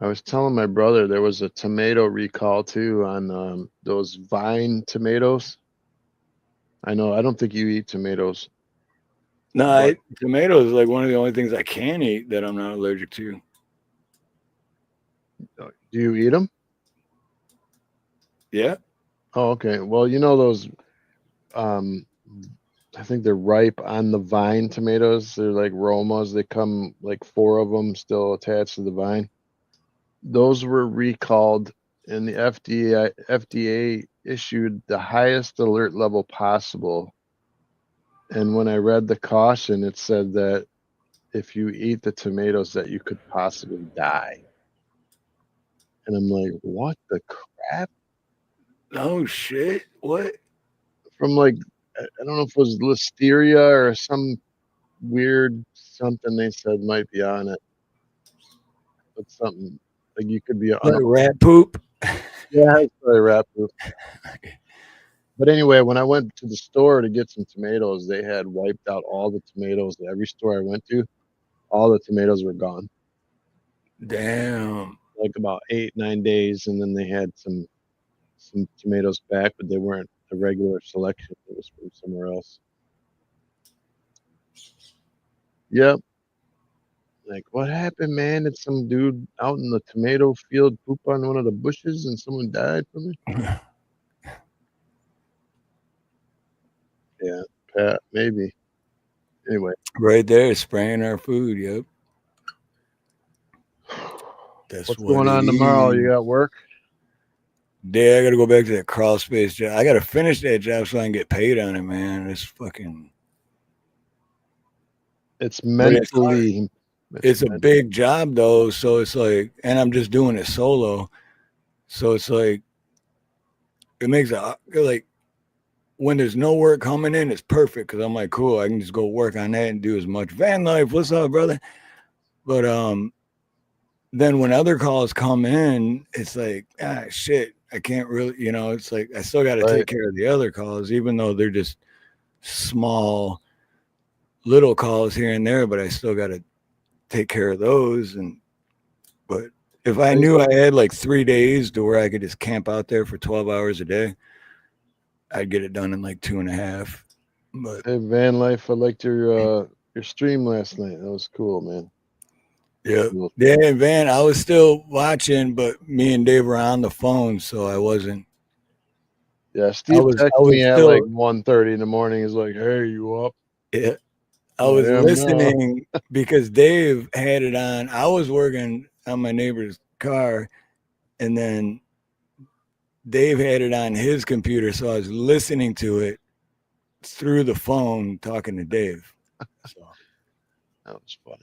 I was telling my brother there was a tomato recall too on those vine tomatoes. I know, I don't think you eat tomatoes. No, tomatoes is like one of the only things I can eat that I'm not allergic to. Do you eat them? Yeah. Oh, okay. Well, you know those I think they're ripe on the vine tomatoes. They're like Romas. They come like 4 of them still attached to the vine. Those were recalled, and the FDA issued the highest alert level possible. And when I read the caution, it said that if you eat the tomatoes, that you could possibly die. And I'm like, what the crap? Oh shit! What? From like I don't know if it was listeria or some weird something they said might be on it. But something like you could be Like rat poop. yeah, it's probably rat poop. But anyway, when I went to the store to get some tomatoes, they had wiped out all the tomatoes. Every store I went to, all the tomatoes were gone. Damn. Like about 8-9 days, and then they had some tomatoes back, but they weren't the regular selection. It was from somewhere else. Yep. Like, what happened, man? Did some dude out in the tomato field poop on one of the bushes and someone died from it? Yeah, Pat, maybe. Anyway. Right there, spraying our food. Yep. That's What's what going on it tomorrow? is. You got work? Dad, I gotta go back to that crawl space job. I gotta finish that job so I can get paid on it, man. It's fucking. It's But it's hard. mentally. It's a big job though, so it's like, and I'm just doing it solo, so it's like, it makes it like when there's no work coming in, it's perfect because I'm like, cool, I can just go work on that and do as much. Van life, what's up, brother? But then when other calls come in, it's like, shit, I can't really, it's like I still got to take care of the other calls, even though they're just small, little calls here and there, but I still got to take care of those. But if I knew I had like 3 days to where I could just camp out there for 12 hours a day, I'd get it done in like 2.5. But hey, van life, I liked your stream last night. That was cool, man. Yeah, Van, I was still watching, but me and Dave were on the phone, so I wasn't. Yeah, Steve texted me at like 1:30 in the morning. He's like, "Hey, you up?" Yeah, I was listening because Dave had it on. I was working on my neighbor's car, and then Dave had it on his computer, so I was listening to it through the phone, talking to Dave. So that was funny.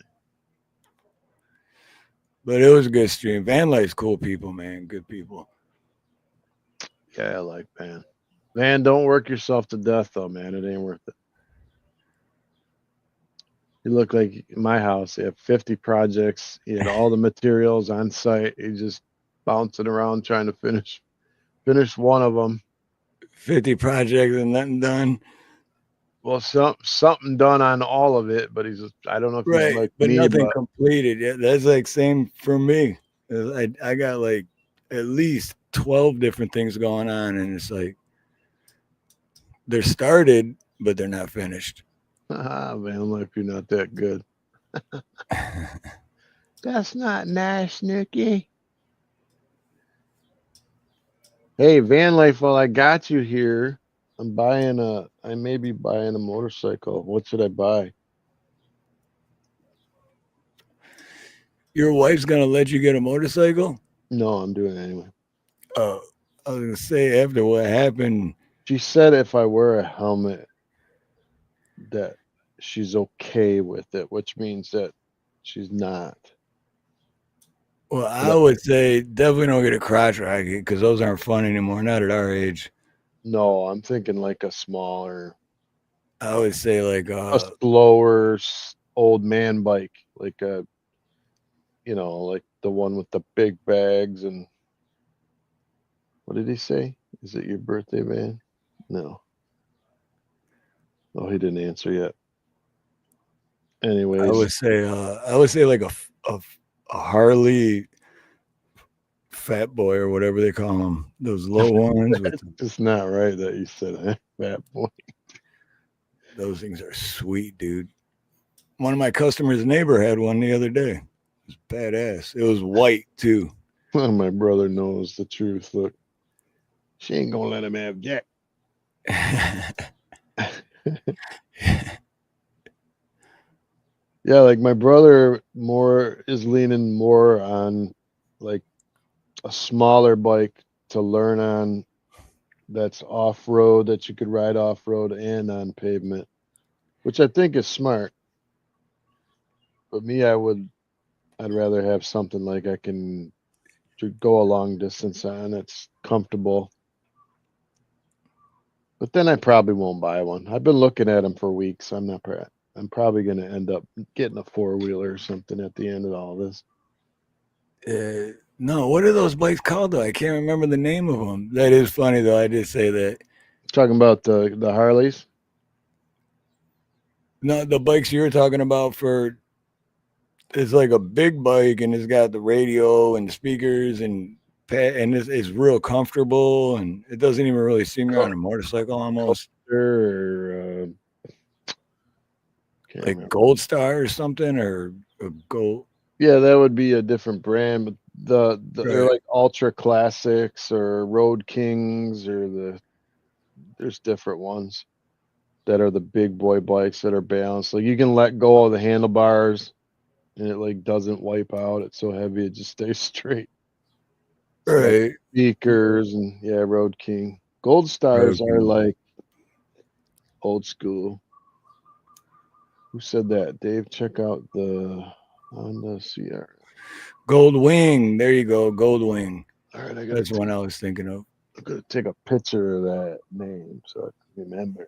But it was a good stream. Van Life's cool people, man. Good people. Yeah, I like Van. Van, don't work yourself to death, though, man. It ain't worth it. You look like my house. You have 50 projects. You had all the materials on site. You just bouncing around trying to finish one of them. 50 projects and nothing done. Well, something done on all of it, but he's just, I don't know if he's like but me, nothing completed. Yeah, that's like same for me. I got like at least 12 different things going on, and it's like they're started, but they're not finished. Man, life, you're not that good. That's not nice, Snooky. Hey, van life, while I got you here, I may be buying a motorcycle. What should I buy? Your wife's gonna let you get a motorcycle? No, I'm doing it anyway. I was gonna say, after what happened, she said if I wear a helmet that she's okay with it, which means that she's not. Well, I would say definitely don't get a crotch rocket because those aren't fun anymore, not at our age. No, I'm thinking like a smaller. I would say like a slower old man bike, like a, like the one with the big bags. And what did he say? Is it your birthday, man? No. Oh, he didn't answer yet. Anyways, I would say like a Harley Fat Boy or whatever they call them, those low ones. It's not right that you said Fat Boy. Those things are sweet, dude. One of my customers' neighbor had one the other day. It was badass. It was white too. Well, my brother knows the truth. Look, she ain't gonna let him have Jack. Yeah, like my brother is leaning more on like a smaller bike to learn on that's off-road, that you could ride off-road and on pavement, which I think is smart. But me, I'd rather have something like I can go a long distance on. It's comfortable. But then I probably won't buy one. I've been looking at them for weeks. I'm probably going to end up getting a 4-wheeler or something at the end of all this. No, what are those bikes called though? I can't remember the name of them. That is funny though. I did say that. Talking about the Harleys. No, the bikes you were talking about it's like a big bike and it's got the radio and the speakers and it's real comfortable and it doesn't even really seem you're on a motorcycle almost. Or, like remember. Gold Star or something or a Gold. Yeah, that would be a different brand, but they're Right. like Ultra Classics or Road Kings or there's different ones that are the big boy bikes that are balanced. Like you can let go of the handlebars and it like doesn't wipe out. It's so heavy it just stays straight. Right. Speakers and Road King. Gold Stars are like old school. Who said that? Dave, check out the Honda CR. Gold Wing. There you go. Gold Wing. All right, That's the one I was thinking of. I'm gonna take a picture of that name so I can remember.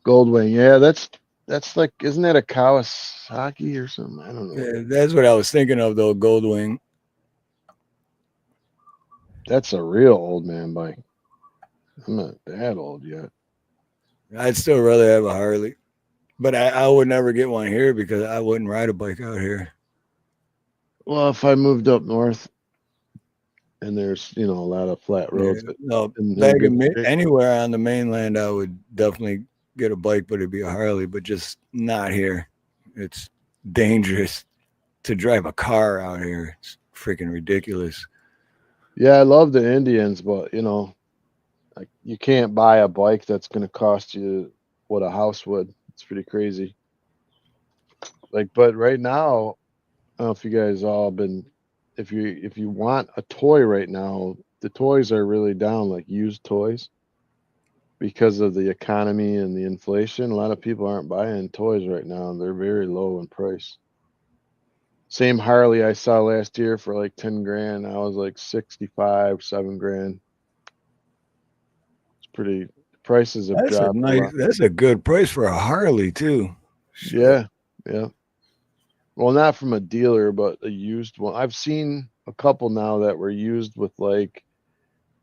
Goldwing, yeah, that's like, isn't that a Kawasaki or something? I don't know. Yeah, that's what I was thinking of though. Gold Wing. That's a real old man bike. I'm not that old yet. I'd still rather have a Harley, but I would never get one here because I wouldn't ride a bike out here. Well, if I moved up north and there's a lot of flat roads. Yeah, no, anywhere on the mainland, I would definitely get a bike, but it'd be a Harley, but just not here. It's dangerous to drive a car out here. It's freaking ridiculous. Yeah, I love the Indians, but like you can't buy a bike that's going to cost you what a house would. It's pretty crazy. Like, but right now, I don't know if you guys all been, if you want a toy right now, the toys are really down, like used toys, because of the economy and the inflation. A lot of people aren't buying toys right now. They're very low in price. Same Harley I saw last year for like 10 grand. I was like 65, 7 grand. It's pretty, prices have dropped a lot. That's a good price for a Harley too. Yeah. Well, not from a dealer, but a used one. I've seen a couple now that were used with like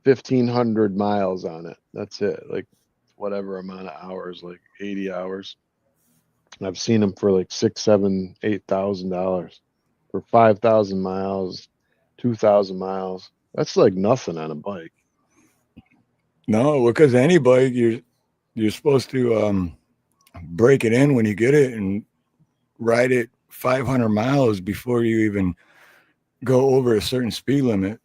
1,500 miles on it. That's it. Like whatever amount of hours, like 80 hours. I've seen them for like $6,000, $7,000, $8,000 for 5,000 miles, 2,000 miles. That's like nothing on a bike. No, because any bike you're supposed to break it in when you get it and ride it 500 miles before you even go over a certain speed limit.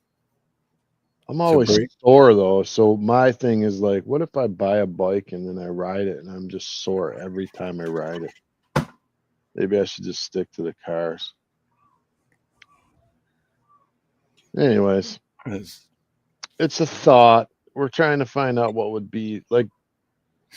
I'm always sore though. So my thing is like, what if I buy a bike and then I ride it and I'm just sore every time I ride it? Maybe I should just stick to the cars. Anyways, it's a thought. We're trying to find out what would be like.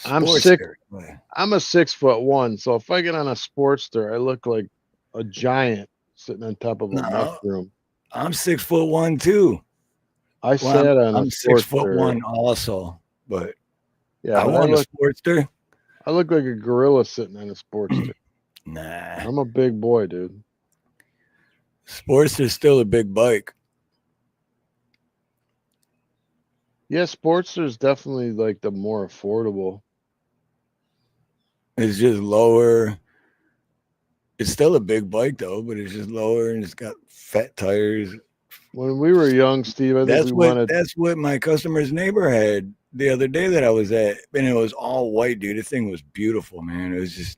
I'm a 6'1", so if I get on a Sportster, I look like a giant sitting on top of a mushroom. I'm 6'1" too. I sat on a Sportster. 6'1" also, but yeah, I want a Sportster. I look like a gorilla sitting on a Sportster. Nah, I'm a big boy, dude. Sportster's still a big bike. Yeah, Sportster is definitely like the more affordable. It's just lower. It's still a big bike though, but it's just lower and it's got fat tires. When we were young, Steve, that's what my customer's neighbor had the other day that I was at, and it was all white, dude. The thing was beautiful, man. It was just,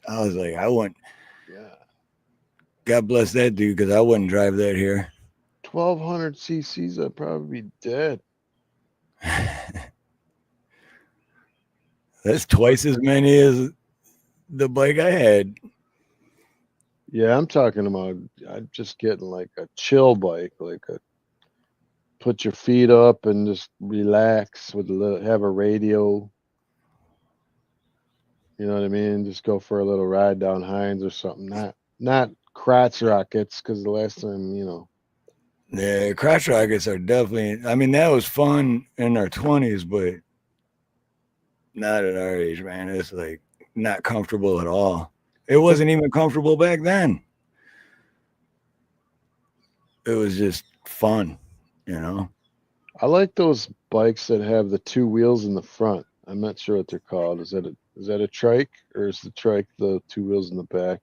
I was like, I wouldn't. Yeah. God bless that dude, because I wouldn't drive that here. 1,200 cc's, I'd probably be dead. That's twice as many as the bike I had. Yeah, I'm talking about, I'm just getting like a chill bike, like a put your feet up and just relax with have a radio. You know what I mean? Just go for a little ride down Hines or something. Not crotch rockets, because the last time, Yeah, crotch rockets are definitely. I mean, that was fun in our 20s, but not at our age, man. It's like not comfortable at all. It wasn't even comfortable back then. It was just fun, you know. I like those bikes that have the two wheels in the front. I'm not sure what they're called. Is that a trike, or is the trike the two wheels in the back?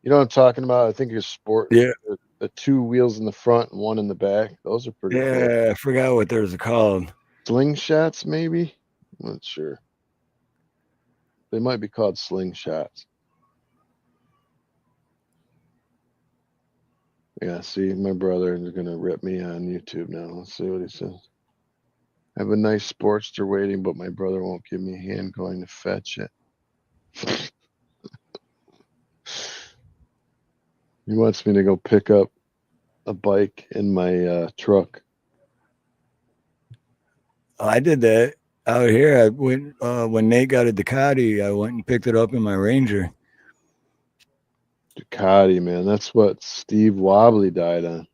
You know what I'm talking about? I think it's sport. Yeah, The two wheels in the front and one in the back. Those are pretty cool. yeah. I forgot what those are called. Slingshots, maybe? I'm not sure. They might be called slingshots. Yeah, see, my brother is going to rip me on YouTube now. Let's see what he says. I have a nice Sportster waiting, but my brother won't give me a hand going to fetch it. He wants me to go pick up a bike in my truck. I did that out here. I went when Nate got a Ducati. I went and picked it up in my Ranger. Ducati, man. That's what Steve Wobbly died on.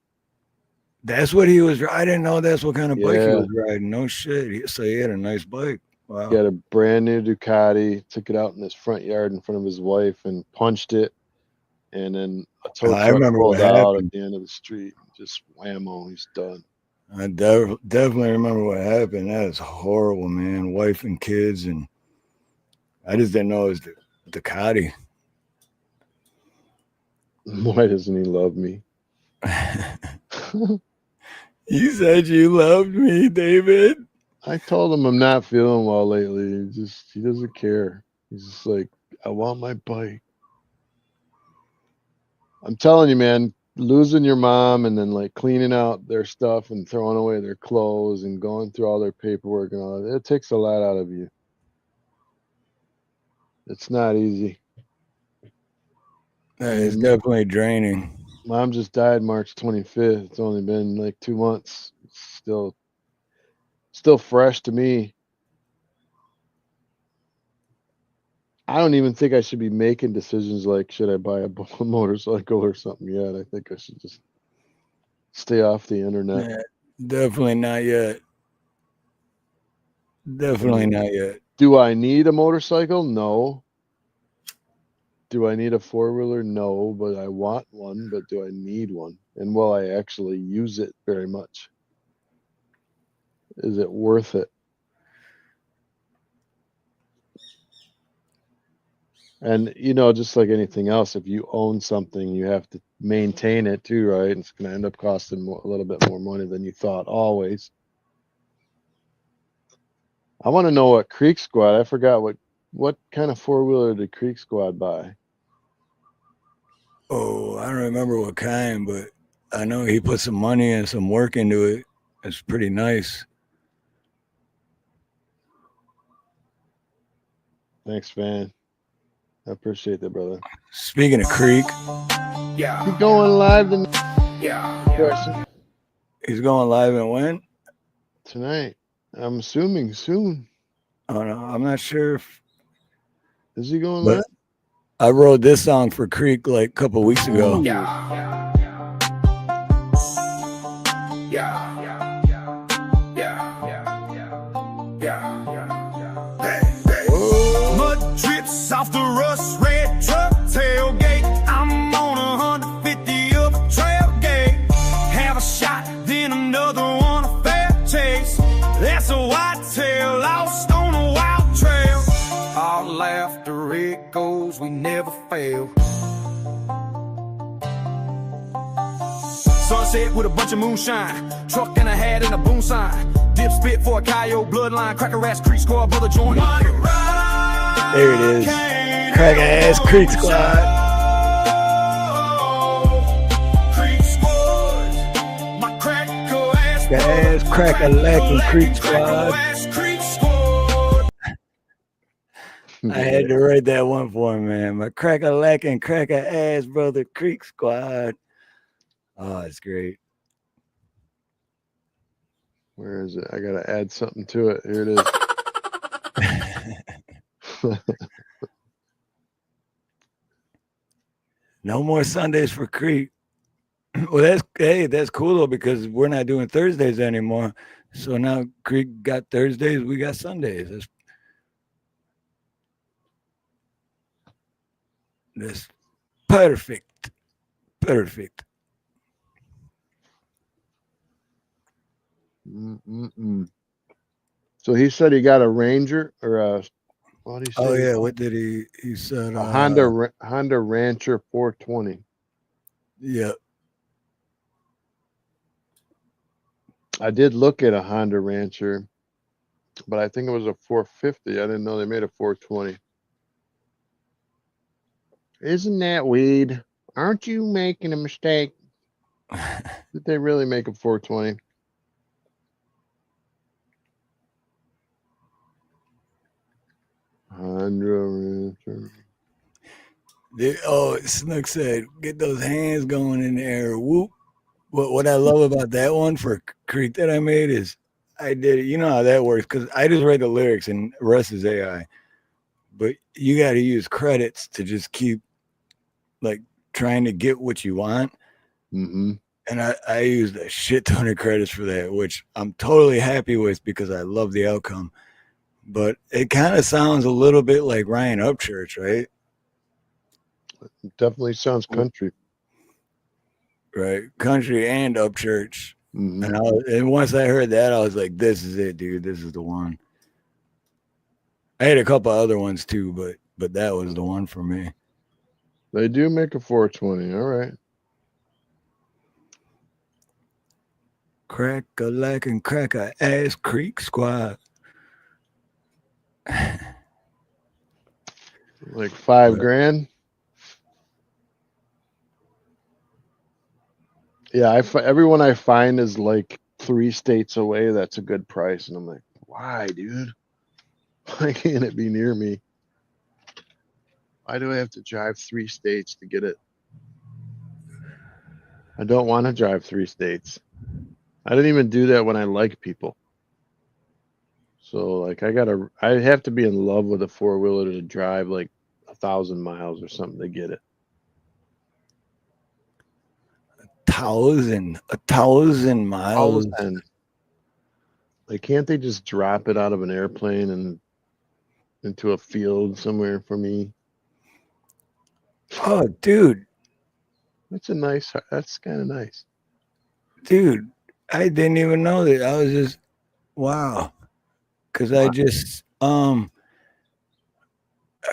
That's what he was. I didn't know that's what kind of bike he Yeah. was riding. No shit. So he had a nice bike. Wow. He had a brand new Ducati, took it out in his front yard in front of his wife and punched it. And then a tow I truck remember pulled what out happened. at the end of the street. Just whammo, he's done. I definitely remember what happened. That is horrible, man. Wife and kids, and I just didn't know it was the Ducati. Why doesn't he love me? You said you loved me, David. I told him I'm not feeling well lately. He doesn't care. He's just like, I want my bike. I'm telling you, man, losing your mom and then like cleaning out their stuff and throwing away their clothes and going through all their paperwork and all that, it takes a lot out of you. It's not easy. It's definitely draining. Mom just died March 25th. It's only been like 2 months. It's still fresh to me. I don't even think I should be making decisions like, should I buy a motorcycle or something yet. I think I should just stay off the internet. Yeah, definitely not yet. Definitely not yet. Do I need a motorcycle? No. Do I need a four-wheeler? No, but I want one. But do I need one? And will I actually use it very much? Is it worth it? And, you know, just like anything else, if you own something, you have to maintain it too, right? It's going to end up costing a little bit more money than you thought, always. I want to know what Creek Squad, I forgot what kind of four-wheeler did Creek Squad buy? Oh, I don't remember what kind, but I know he put some money and some work into it. It's pretty nice. Thanks, man. I appreciate that, brother. Speaking of Creek, You going live tonight? he's going live and when? Tonight. I'm assuming soon. Oh, no, I'm not sure. Is he going But live? I wrote this song for Creek like a couple weeks ago. Mud drips off the rust red truck tailgate. I'm on 150 up a trail gate. Have a shot, then another one, a fair chase. That's a whitetail lost on a wild trail. All after it goes, we never fail. Sunset with a bunch of moonshine, truck and a hat and a boom sign. Dip spit for a coyote bloodline, cracker ass Creek Squad brother join. There it is. Crack ass Creek Squad. Creek Squad, my cracker ass Cracker lacking Creek Squad. Creek Squad. I had to write that one for him, man. My cracker lacking cracker ass brother Creek Squad. Oh, it's great. Where is it? I got to add something to it. Here it is. No more Sundays for Creek. Well, that's cool though because we're not doing Thursdays anymore. So now Creek got Thursdays, we got Sundays. That's perfect. Perfect. Mm-mm-mm. So he said he got a Ranger or a what did he say? Oh yeah, what did he said A Honda Rancher 420. yeah. I did look at a Honda Rancher, but I think it was a 450. I didn't know they made a 420. Isn't that weed? Aren't you making a mistake? Did they really make a 420? Honda Rancher. Snook said, get those hands going in the air. Whoop. What I love about that one for Creek that I made is I did it. You know how that works because I just read the lyrics and the rest is AI. But you got to use credits to just keep like trying to get what you want. Mm-hmm. And I used a shit ton of credits for that, which I'm totally happy with because I love the outcome. But it kind of sounds a little bit like Ryan Upchurch, right? Definitely sounds country. Right, country and Upchurch. Mm-hmm. And once I heard that, I was like, "This is it, dude. This is the one." I had a couple other ones too, but that was the one for me. They do make a 420. All right. Crack a lack and crack a ass Creek squad. Like $5,000. Yeah, everyone I find is like 3 states away. That's a good price, and I'm like, why, dude? Why can't it be near me? Why do I have to drive 3 states to get it? I don't want to drive 3 states. I didn't even do that when I like people. So like I have to be in love with a 4-wheeler to drive like 1,000 miles or something to get it. 1,000 miles. 1,000. Like, can't they just drop it out of an airplane and into a field somewhere for me? Oh, dude, That's kind of nice. dude, I didn't even know that. I was just wow, because I just I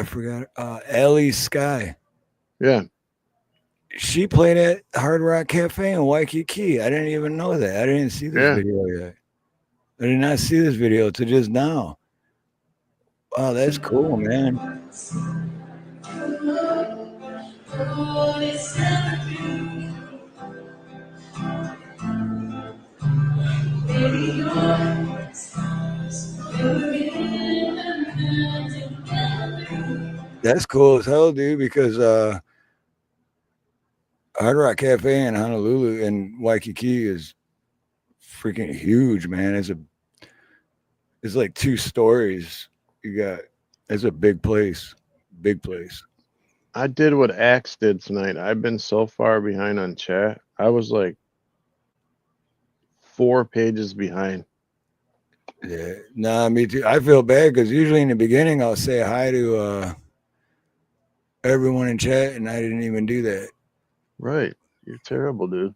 forgot Ellie Sky. Yeah. She played at Hard Rock Cafe in Waikiki. I didn't even know that. I didn't see this video yet. I did not see this video till just now. Wow, that's cool, man. That's cool as hell, dude, because Hard Rock Cafe in Honolulu and Waikiki is freaking huge, man. It's like 2 stories. It's a big place. Big place. I did what Axe did tonight. I've been so far behind on chat. I was like 4 pages behind. Yeah. Nah, me too. I feel bad because usually in the beginning I'll say hi to everyone in chat and I didn't even do that. Right. You're terrible, dude.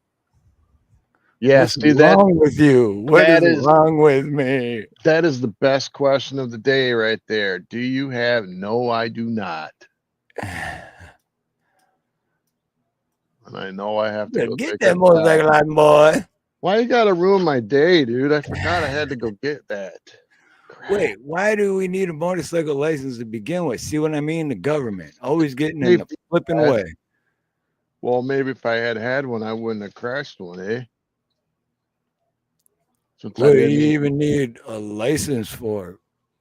Yeah, What's wrong with you? What is wrong with me? That is the best question of the day right there. Do you have? No, I do not. And I know I have to go get that motorcycle out, boy. Why you gotta ruin my day, dude? I forgot I had to go get that. Crap. Wait, why do we need a motorcycle license to begin with? See what I mean? The government always getting in the flipping way. Well, maybe if I had one, I wouldn't have crashed one, eh? What do you even need a license for?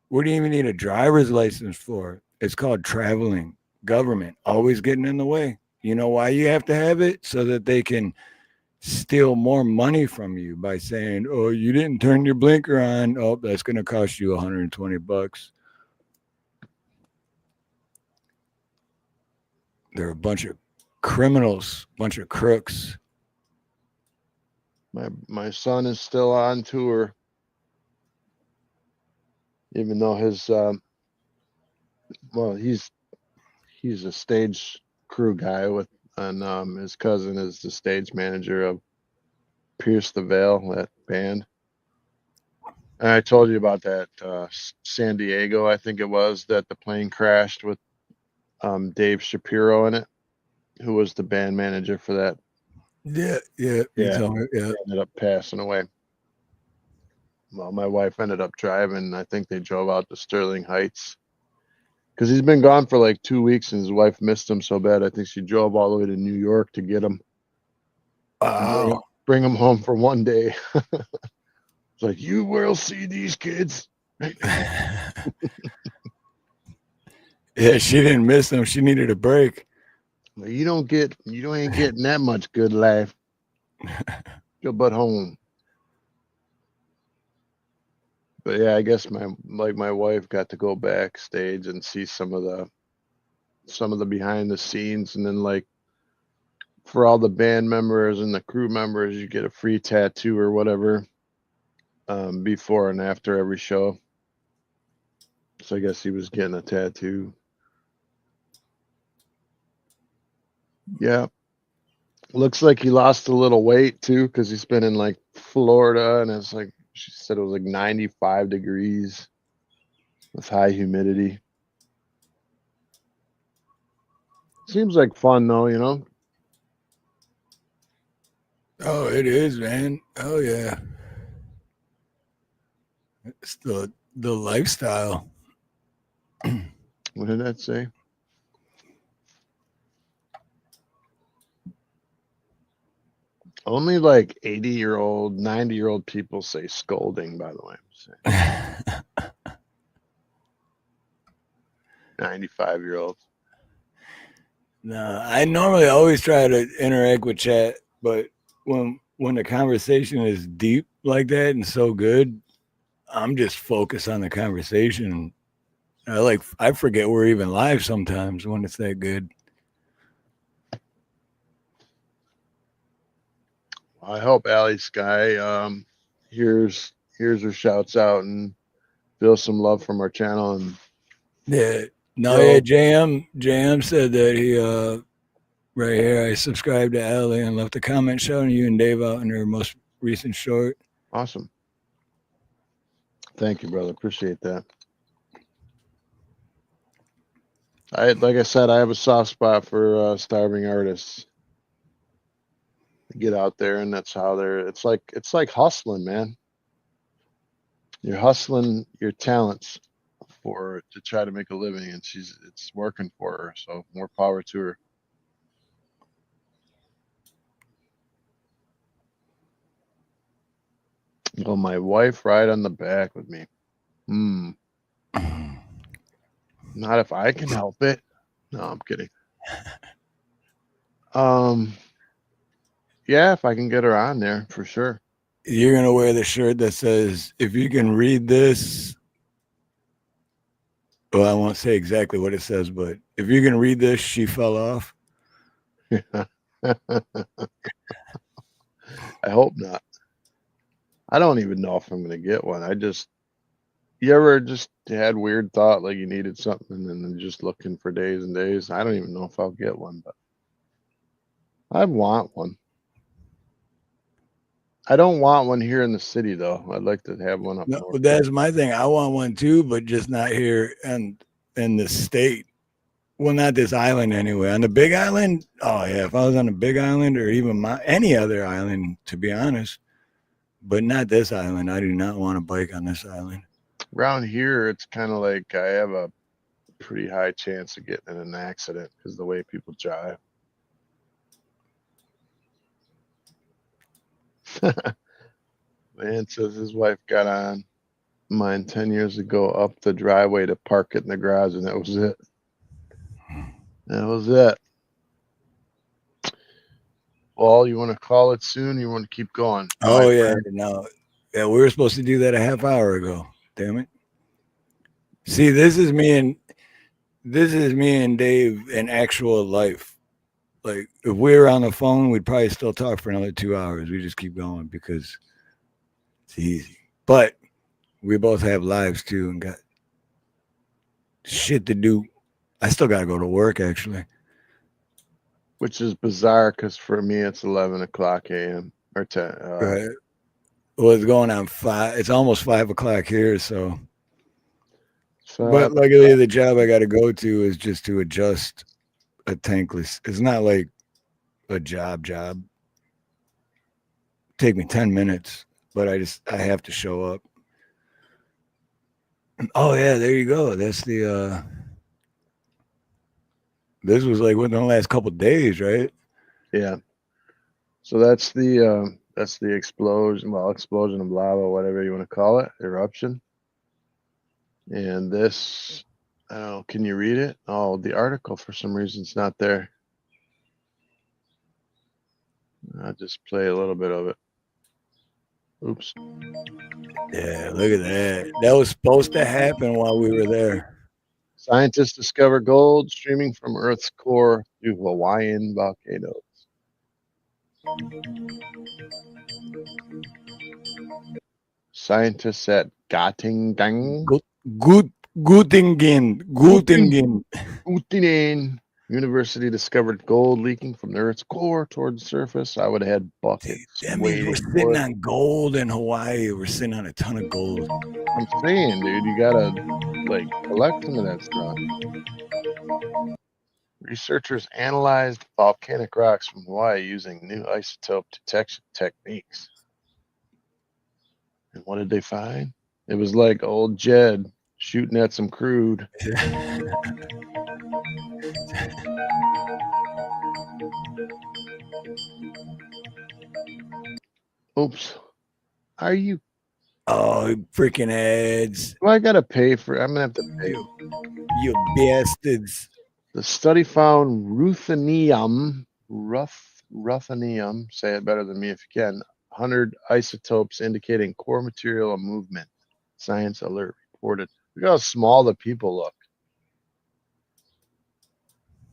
What do you even need a driver's license for? It's called traveling. Government always getting in the way. You know why you have to have it? So that they can steal more money from you by saying, "Oh, you didn't turn your blinker on. Oh, that's going to cost you $120." They're a bunch of criminals, bunch of crooks. My son is still on tour, even though his he's a stage crew guy and his cousin is the stage manager of Pierce the Veil, that band. And I told you about that San Diego, I think it was, that the plane crashed with Dave Shapiro in it, who was the band manager for that. Yeah. You told me, yeah. Ended up passing away. Well, my wife ended up driving. I think they drove out to Sterling Heights because he's been gone for like 2 weeks and his wife missed him so bad. I think she drove all the way to New York to get him. Wow. Bring him home for one day. It's like, you will see these kids. Yeah, she didn't miss them. She needed a break. You ain't getting that much good life. Go but home. But yeah, I guess my wife got to go backstage and see some of the behind the scenes, and then like for all the band members and the crew members, you get a free tattoo or whatever before and after every show. So I guess he was getting a tattoo. Yeah. Looks like he lost a little weight too, because he's been in like Florida, and it's like she said it was like 95 degrees with high humidity. Seems like fun though, you know? Oh, it is, man. Oh yeah. It's the lifestyle. What did that say? Only like 80-year-old, 90-year-old people say scolding, by the way. 95-year-old. No, I normally always try to interact with chat, but when the conversation is deep like that and so good, I'm just focused on the conversation. I forget we're even live sometimes when it's that good. I hope Allie Sky hears her shouts out and feels some love from our channel. And Yeah. No, yeah, JM said that he right here, I subscribed to Allie and left a comment shouting you and Dave out in her most recent short. Awesome. Thank you, brother. Appreciate that. Like I said, I have a soft spot for starving artists. Get out there, and that's how it's like hustling, man. You're hustling your talents to try to make a living, and it's working for her, so more power to her. Well, my wife ride on the back with me. Not if I can help it. No, I'm kidding. Yeah, if I can get her on there, for sure. You're gonna wear the shirt that says, if you can read this, well, I won't say exactly what it says, but if you can read this, she fell off. I hope not. I don't even know if I'm gonna get one. You ever just had weird thought like you needed something and then just looking for days and days? I don't even know if I'll get one, but I want one. I don't want one here in the city though. I'd like to have one up north. That's my thing. I want one too, but just not here and in the state. Well, not this island anyway. On the Big Island, oh yeah, if I was on the Big Island or even any other island, to be honest, but not this island. I do not want a bike on this island. Around here, it's kind of like I have a pretty high chance of getting in an accident because of the way people drive. Man says his wife got on mine 10 years ago up the driveway to park it in the garage, and that was it. That was it. Well, you want to call it soon? You want to keep going? Oh yeah, no, yeah, we were supposed to do that a half hour ago. Damn it! See, this is me and Dave in actual life. like if we were on the phone, we'd probably still talk for another 2 hours. We just keep going because it's easy. But we both have lives too and got shit to do. I still got to go to work actually. Which is bizarre because for me it's 11 o'clock a.m. or 10. Right. Well, it's going on 5. It's almost 5 o'clock here. So, but luckily the job I got to go to is just to adjust a tankless. It's not like a job. Take me 10 minutes, but I have to show up. Oh yeah, there you go. That's the this was like within the last couple of days, right? Yeah. So that's the explosion, explosion of lava, whatever you want to call it, eruption. And this, I don't know, can you read it? Oh, the article for some reason is not there. I'll just play a little bit of it. Oops. Yeah, look at that. That was supposed to happen while we were there. Scientists discover gold streaming from Earth's core through Hawaiian volcanoes. Scientists at Göttingen University discovered gold leaking from the Earth's core toward the surface. I would have had buckets. That means we're sitting on gold in Hawaii. We're sitting on a ton of gold. I'm saying, dude, you gotta like collect some of that stuff. Researchers analyzed volcanic rocks from Hawaii using new isotope detection techniques. And what did they find? It was like old Jed shooting at some crude. Oops. Are you? Oh, freaking ads. Well, I gotta pay for. I'm gonna have to pay. You bastards. The study found ruthenium. Say it better than me if you can. 100 isotopes indicating core material of movement. Science Alert reported. Look how small the people look.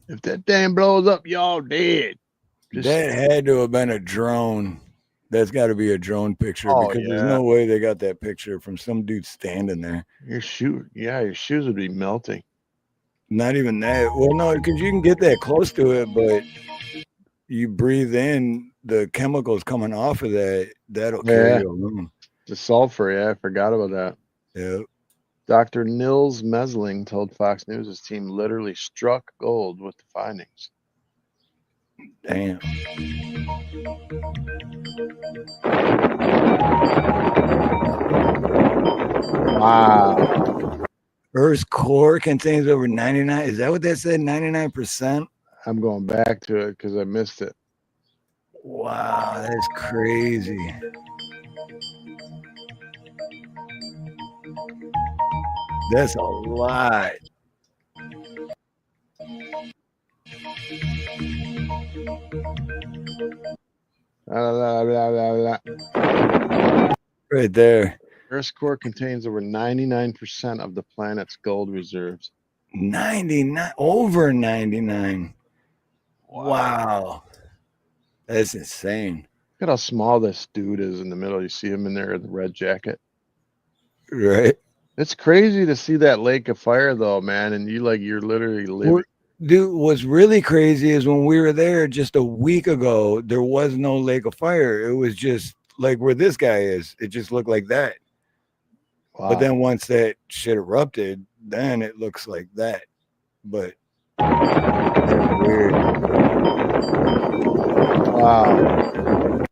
If that damn blows up, y'all dead. That had to have been a drone. That's got to be a drone picture because there's no way they got that picture from some dude standing there. Your shoes would be melting. Not even that. Well, no, because you can get that close to it, but you breathe in the chemicals coming off of that. That'll carry you along. The sulfur, I forgot about that. Yeah. Dr. Nils Mesling told Fox News his team literally struck gold with the findings. Damn. Wow. Earth's core contains over 99. Is that what that said? 99%? I'm going back to it because I missed it. Wow, that's crazy. That's a lot. Right there. Earth's core contains over 99% of the planet's gold reserves. 99, over 99. Wow. That's insane. Look at how small this dude is in the middle. You see him in there in the red jacket. Right. It's crazy to see that lake of fire though, man. And you're literally living. Dude, what's really crazy is when we were there just a week ago, there was no lake of fire. It was just like where this guy is. It just looked like that. Wow. But then once that shit erupted, then it looks like that. But that's weird. Wow.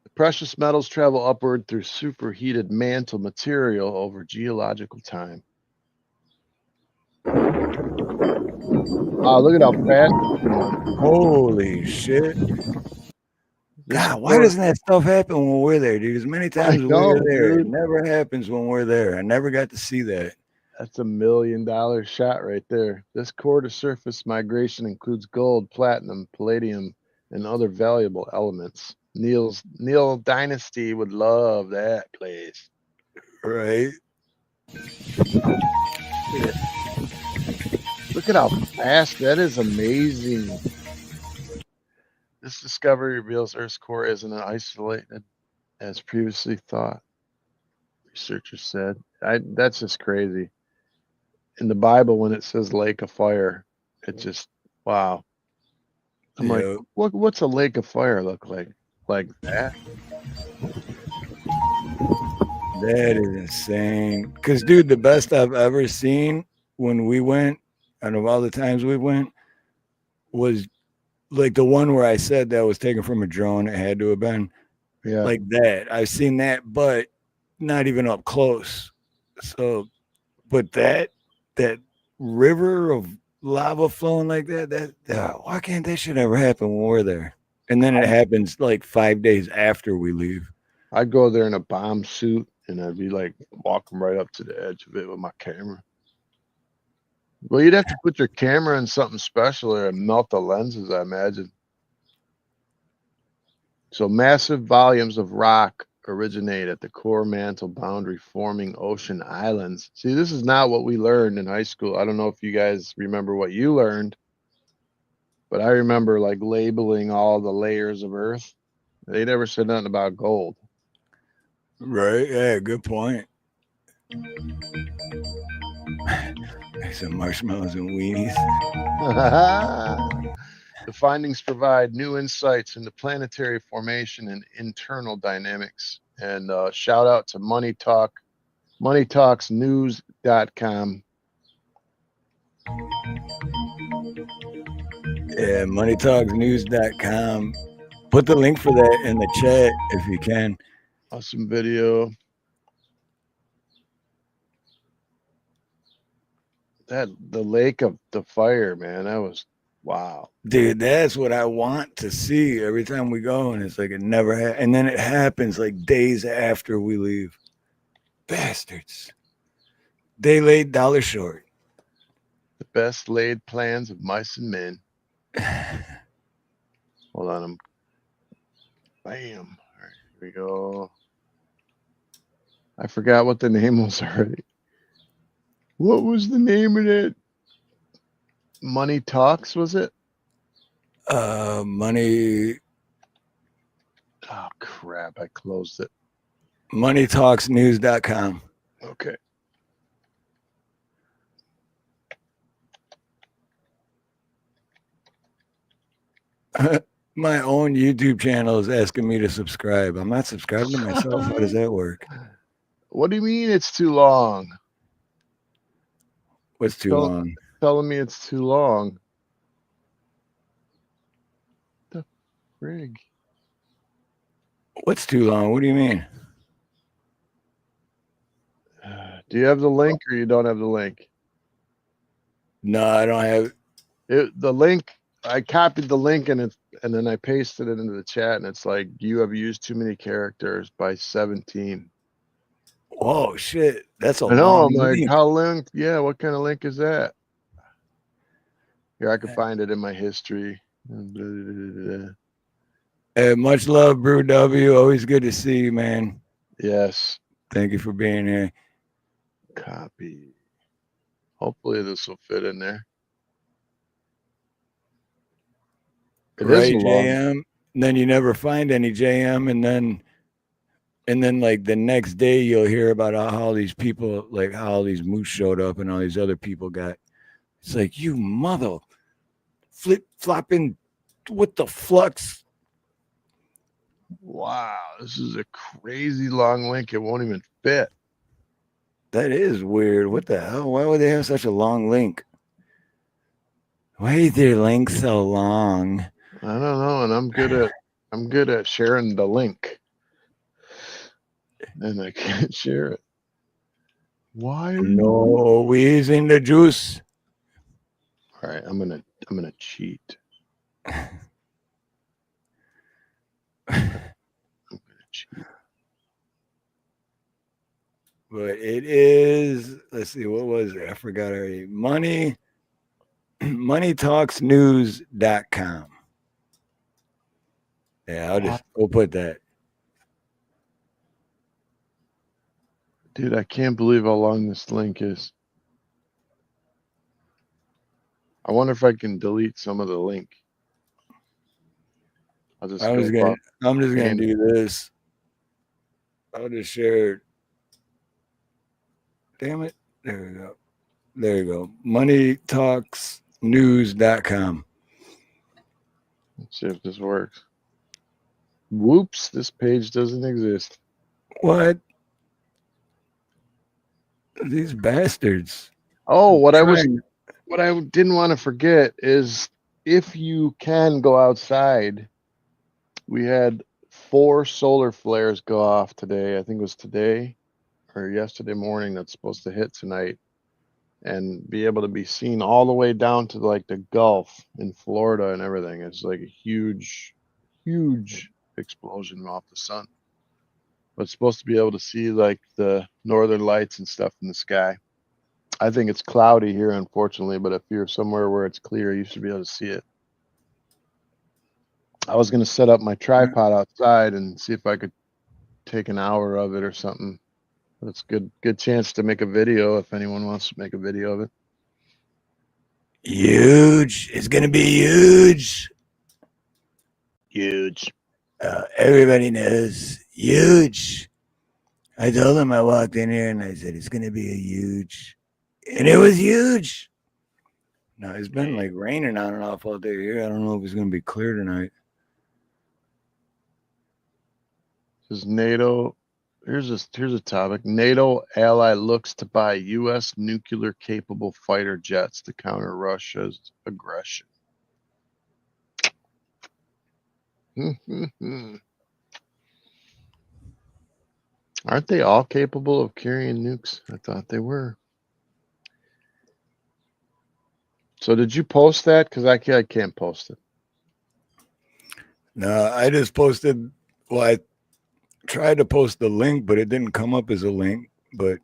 The precious metals travel upward through superheated mantle material over geological time. Wow, look at how fast. Holy shit. God, why doesn't that stuff happen when we're there, dude? As many times as we're there, it never happens when we're there. I never got to see that. That's $1 million shot right there. This core to surface migration includes gold, platinum, palladium, and other valuable elements. Neil Dynasty would love that place. Right. Look at how fast that is. Amazing. This discovery reveals Earth's core isn't isolated as previously thought. Researchers said. That's just crazy. In the Bible, when it says lake of fire, it just wow. I'm like, Yeah. what's a lake of fire look like? Like that? That is insane. Cause dude, the best I've ever seen when we went, out of all the times we went, was like the one where I said that was taken from a drone. It had to have been Yeah. like that. I've seen that, but not even up close. So, but that river of lava flowing like that, why can't that shit ever happen when we're there? And then it happens like 5 days after we leave. I'd go there in a bomb suit and I'd be like walking right up to the edge of it with my camera. Well, you'd have to put your camera in something special or melt the lenses, I imagine. So massive volumes of rock originate at the core mantle boundary, forming ocean islands. See, this is not what we learned in high school. I don't know if you guys remember what you learned, but I remember like labeling all the layers of Earth. They never said nothing about gold. Right? Yeah, good point. Some marshmallows and weenies. The findings provide new insights into planetary formation and internal dynamics. And shout out to Money Talk, moneytalksnews.com. Yeah, moneytalksnews.com. Put the link for that in the chat if you can. Awesome video. The lake of the fire, man, that was wow. Dude, that's what I want to see every time we go, and it's like it never and then it happens like days after we leave. Bastards. They laid dollar short. The best laid plans of mice and men. Hold on. Bam. All right, here we go. I forgot what the name was already. What was the name of it? Money Talks, was it? Money. Oh, crap. I closed it. Moneytalksnews.com. Okay. My own YouTube channel is asking me to subscribe. I'm not subscribing to myself. How does that work? What do you mean it's too long? What's too long? Telling me it's too long. The frig. What's too long? What do you mean? Do you have the link or you don't have the link? No, I don't have it. The link, I copied the link and then I pasted it into the chat and it's like, you have used too many characters by 17. Oh shit. That's a I know. long I'm like, link. how linked? Yeah, what kind of link is that? Here, I can find it in my history. Much love, Brew W. Always good to see you, man. Yes. Thank you for being here. Copy. Hopefully this will fit in there. It right, is a long. JM. And then you never find any JM, and then like the next day you'll hear about how all these people, like how all these moose showed up and all these other people got. It's like, you mother flip flopping with the flux. Wow, this is a crazy long link. It won't even fit. That is weird. What the hell? Why would they have such a long link? Why is their link so long? I don't know, and I'm good at sharing the link. And I can't share it. Why? No, we is in the juice. All right, I'm gonna cheat. I'm gonna cheat. But it is, let's see, what was it? I forgot already. Moneytalksnews.com. Yeah, we'll put that. Dude, I can't believe how long this link is. I wonder if I can delete some of the link. I'll just I'm go just gonna and- do this. I'll just share it. Damn it. There we go. There you go. moneytalksnews.com. Let's see if this works. Whoops, this page doesn't exist. What? These bastards. Oh, what I didn't want to forget is if you can go outside, we had 4 solar flares go off today. I think it was today or yesterday morning that's supposed to hit tonight and be able to be seen all the way down to like the Gulf in Florida and everything. It's like a huge, huge explosion off the sun. But it's supposed to be able to see like the northern lights and stuff in the sky. I think it's cloudy here, unfortunately, but if you're somewhere where it's clear, you should be able to see it. I was going to set up my tripod outside and see if I could take an hour of it or something. But it's good chance to make a video if anyone wants to make a video of it. Huge. It's going to be huge. Huge. Everybody knows. Huge. I told him I walked in here and I said, it's going to be a huge. And it was huge. No, it's been like raining on and off all day here. I don't know if it's going to be clear tonight. This is NATO. Here's a topic. NATO ally looks to buy U.S. nuclear-capable fighter jets to counter Russia's aggression. Aren't they all capable of carrying nukes? I thought they were. So did you post that? Because I can't post it. No, I just posted. Well, I tried to post the link, but it didn't come up as a link. But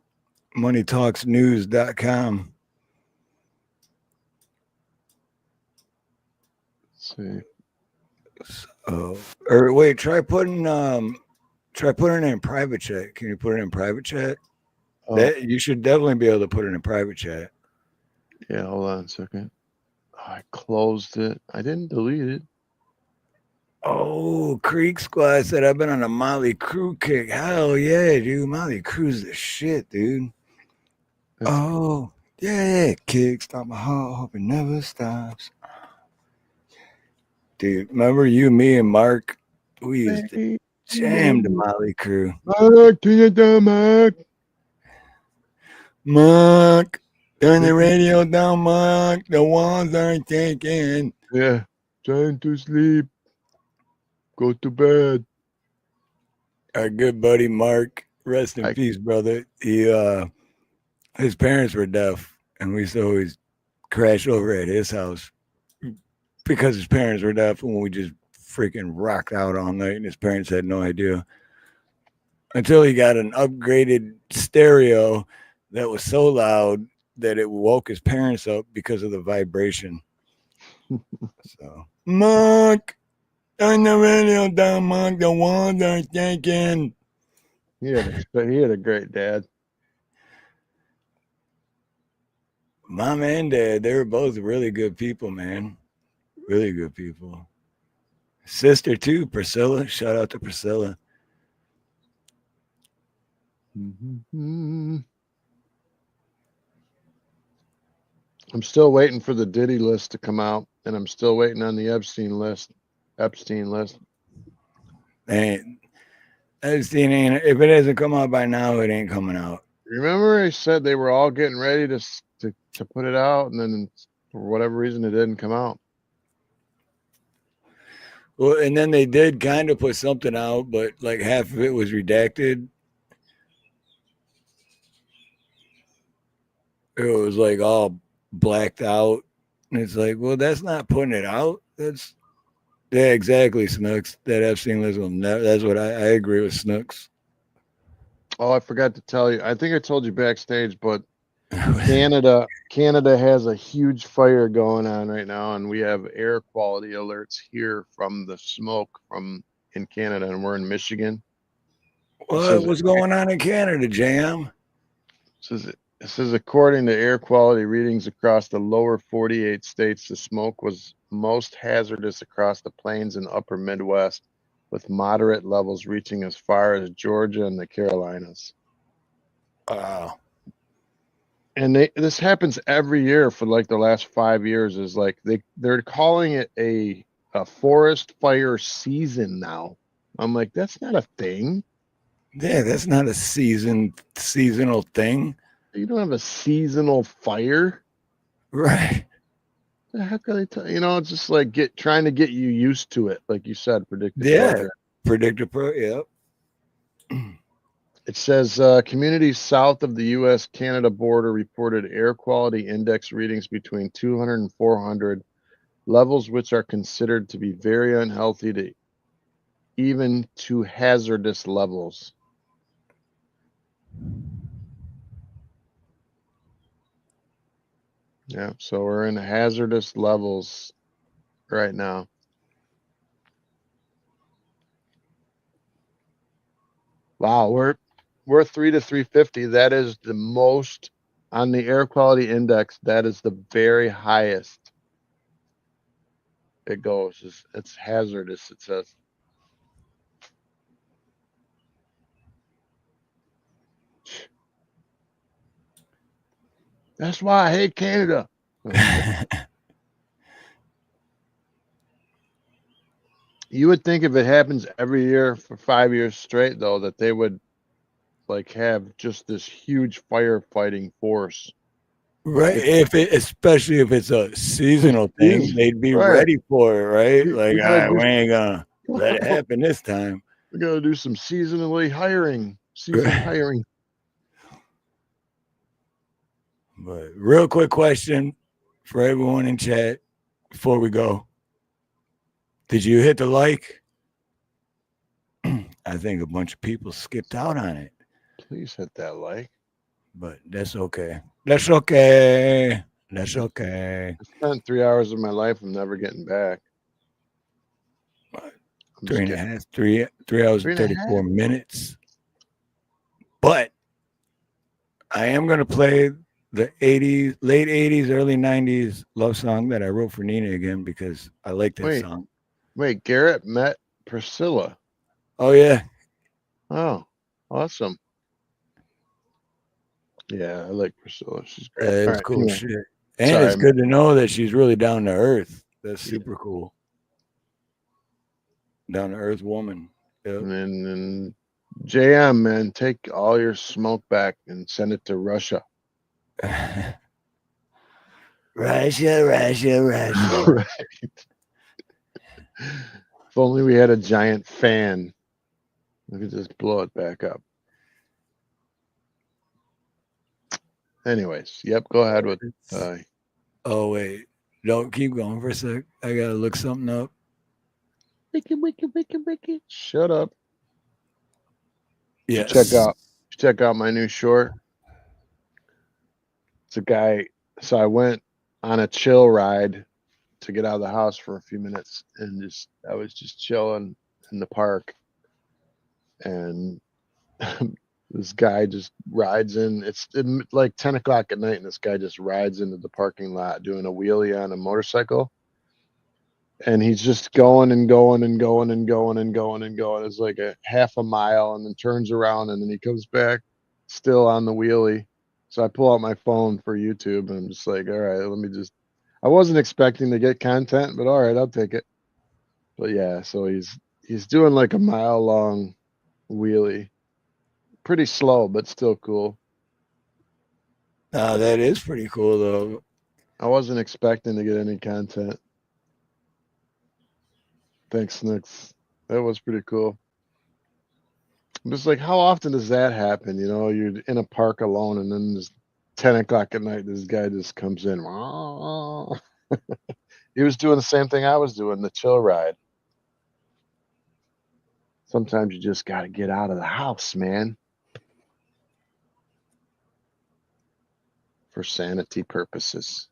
moneytalksnews.com. Let's see. So, or wait, try putting it in private chat. Can you put it in private chat? Oh. That you should definitely be able to put it in private chat. Yeah, hold on a second. I closed it. I didn't delete it. Oh, Creek Squad said I've been on a Molly Crew kick. Hell yeah, dude. Molly Crew's the shit, dude. Oh, yeah. Kick stop my heart, hope it never stops. Dude, remember you, me, and Mark? We used to jam the Molly Crew. Mark, turn it down, Mark. Mark, turn the radio down, Mark. The walls aren't taking. Yeah, trying to sleep. Go to bed. Our good buddy Mark, rest in peace, brother. He his parents were deaf, and we used to always crash over at his house because his parents were deaf, and we just freaking rocked out all night, and his parents had no idea until he got an upgraded stereo that was so loud that it woke his parents up because of the vibration. So, Mark, turn the radio down, Mark. The walls are shaking. He had a great dad. Mom and dad, they were both really good people, man. Really good people. Sister too, Priscilla. Shout out to Priscilla. I'm still waiting for the Diddy list to come out, and I'm still waiting on the Epstein list. Man, Epstein ain't. If it hasn't come out by now, it ain't coming out. Remember, I said they were all getting ready to put it out, and then for whatever reason, it didn't come out. Well, and then they did kind of put something out, but like half of it was redacted. It was like all blacked out. And it's like, well, that's not putting it out. That's exactly, Snooks. That Epstein list will never. That's what I agree with Snooks. Oh, I forgot to tell you. I think I told you backstage, but Canada has a huge fire going on right now, and we have air quality alerts here from the smoke in Canada, and we're in Michigan. What's going on in Canada, Jam? Says It says, according to air quality readings across the lower 48 states, the smoke was most hazardous across the plains and upper Midwest, with moderate levels reaching as far as Georgia and the Carolinas. Wow. And this happens every year for like the last 5 years. Is like they're calling it a forest fire season now. I'm like, that's not a thing. Yeah, that's not a seasonal thing. You don't have a seasonal fire. Right. The heck are they it's just like trying to get you used to it, like you said, predictive program. Yep. It says communities south of the U.S.-Canada border reported air quality index readings between 200 and 400, levels which are considered to be very unhealthy to even to hazardous levels. Yeah, so we're in hazardous levels right now. Wow, we're 3 to 350. That is the most on the air quality index. That is the very highest it goes. It's hazardous, it says. That's why I hate Canada. You would think if it happens every year for 5 years straight, though, that they would like have just this huge firefighting force. Right. Especially if it's a seasonal thing, they'd be ready for it, right? Like, all right, we ain't gonna let it happen this time. We gotta do some seasonal hiring. But real quick question for everyone in chat before we go. Did you hit the like? I think a bunch of people skipped out on it. Please hit that like. But that's okay. That's okay. That's okay. I spent 3 hours of my life I'm never getting back. What? 3 hours and 34 minutes. But I am gonna play the late 80s, early 90s love song that I wrote for Nina again because I like that song. Wait, Garrett met Priscilla. Oh yeah. Oh, awesome. Yeah, I like Priscilla. She's great. It's cool shit. And it's good to know that she's really down to earth. That's super cool. Down to earth woman. Yep. And JM, man, take all your smoke back and send it to Russia. Russia. Right. If only we had a giant fan. We could just blow it back up. Anyways, yep, go ahead with oh wait. Don't keep going for a sec. I gotta look something up. Wiki. Shut up. Yes. Check out my new short. It's a guy. So I went on a chill ride to get out of the house for a few minutes, and I was just chilling in the park, and this guy just rides in. It's like 10 o'clock at night, and this guy just rides into the parking lot doing a wheelie on a motorcycle. And he's just going. It's like a half a mile, and then turns around, and then he comes back still on the wheelie. So I pull out my phone for YouTube, and I'm just like, all right, I wasn't expecting to get content, but all right, I'll take it. But yeah, so he's doing like a mile-long wheelie. Pretty slow, but still cool. That is pretty cool, though. I wasn't expecting to get any content. Thanks, Nix. That was pretty cool. I'm just like, how often does that happen? You're in a park alone, and then there's 10 o'clock at night, this guy just comes in. He was doing the same thing I was doing, the chill ride. Sometimes you just got to get out of the house, man. For sanity purposes.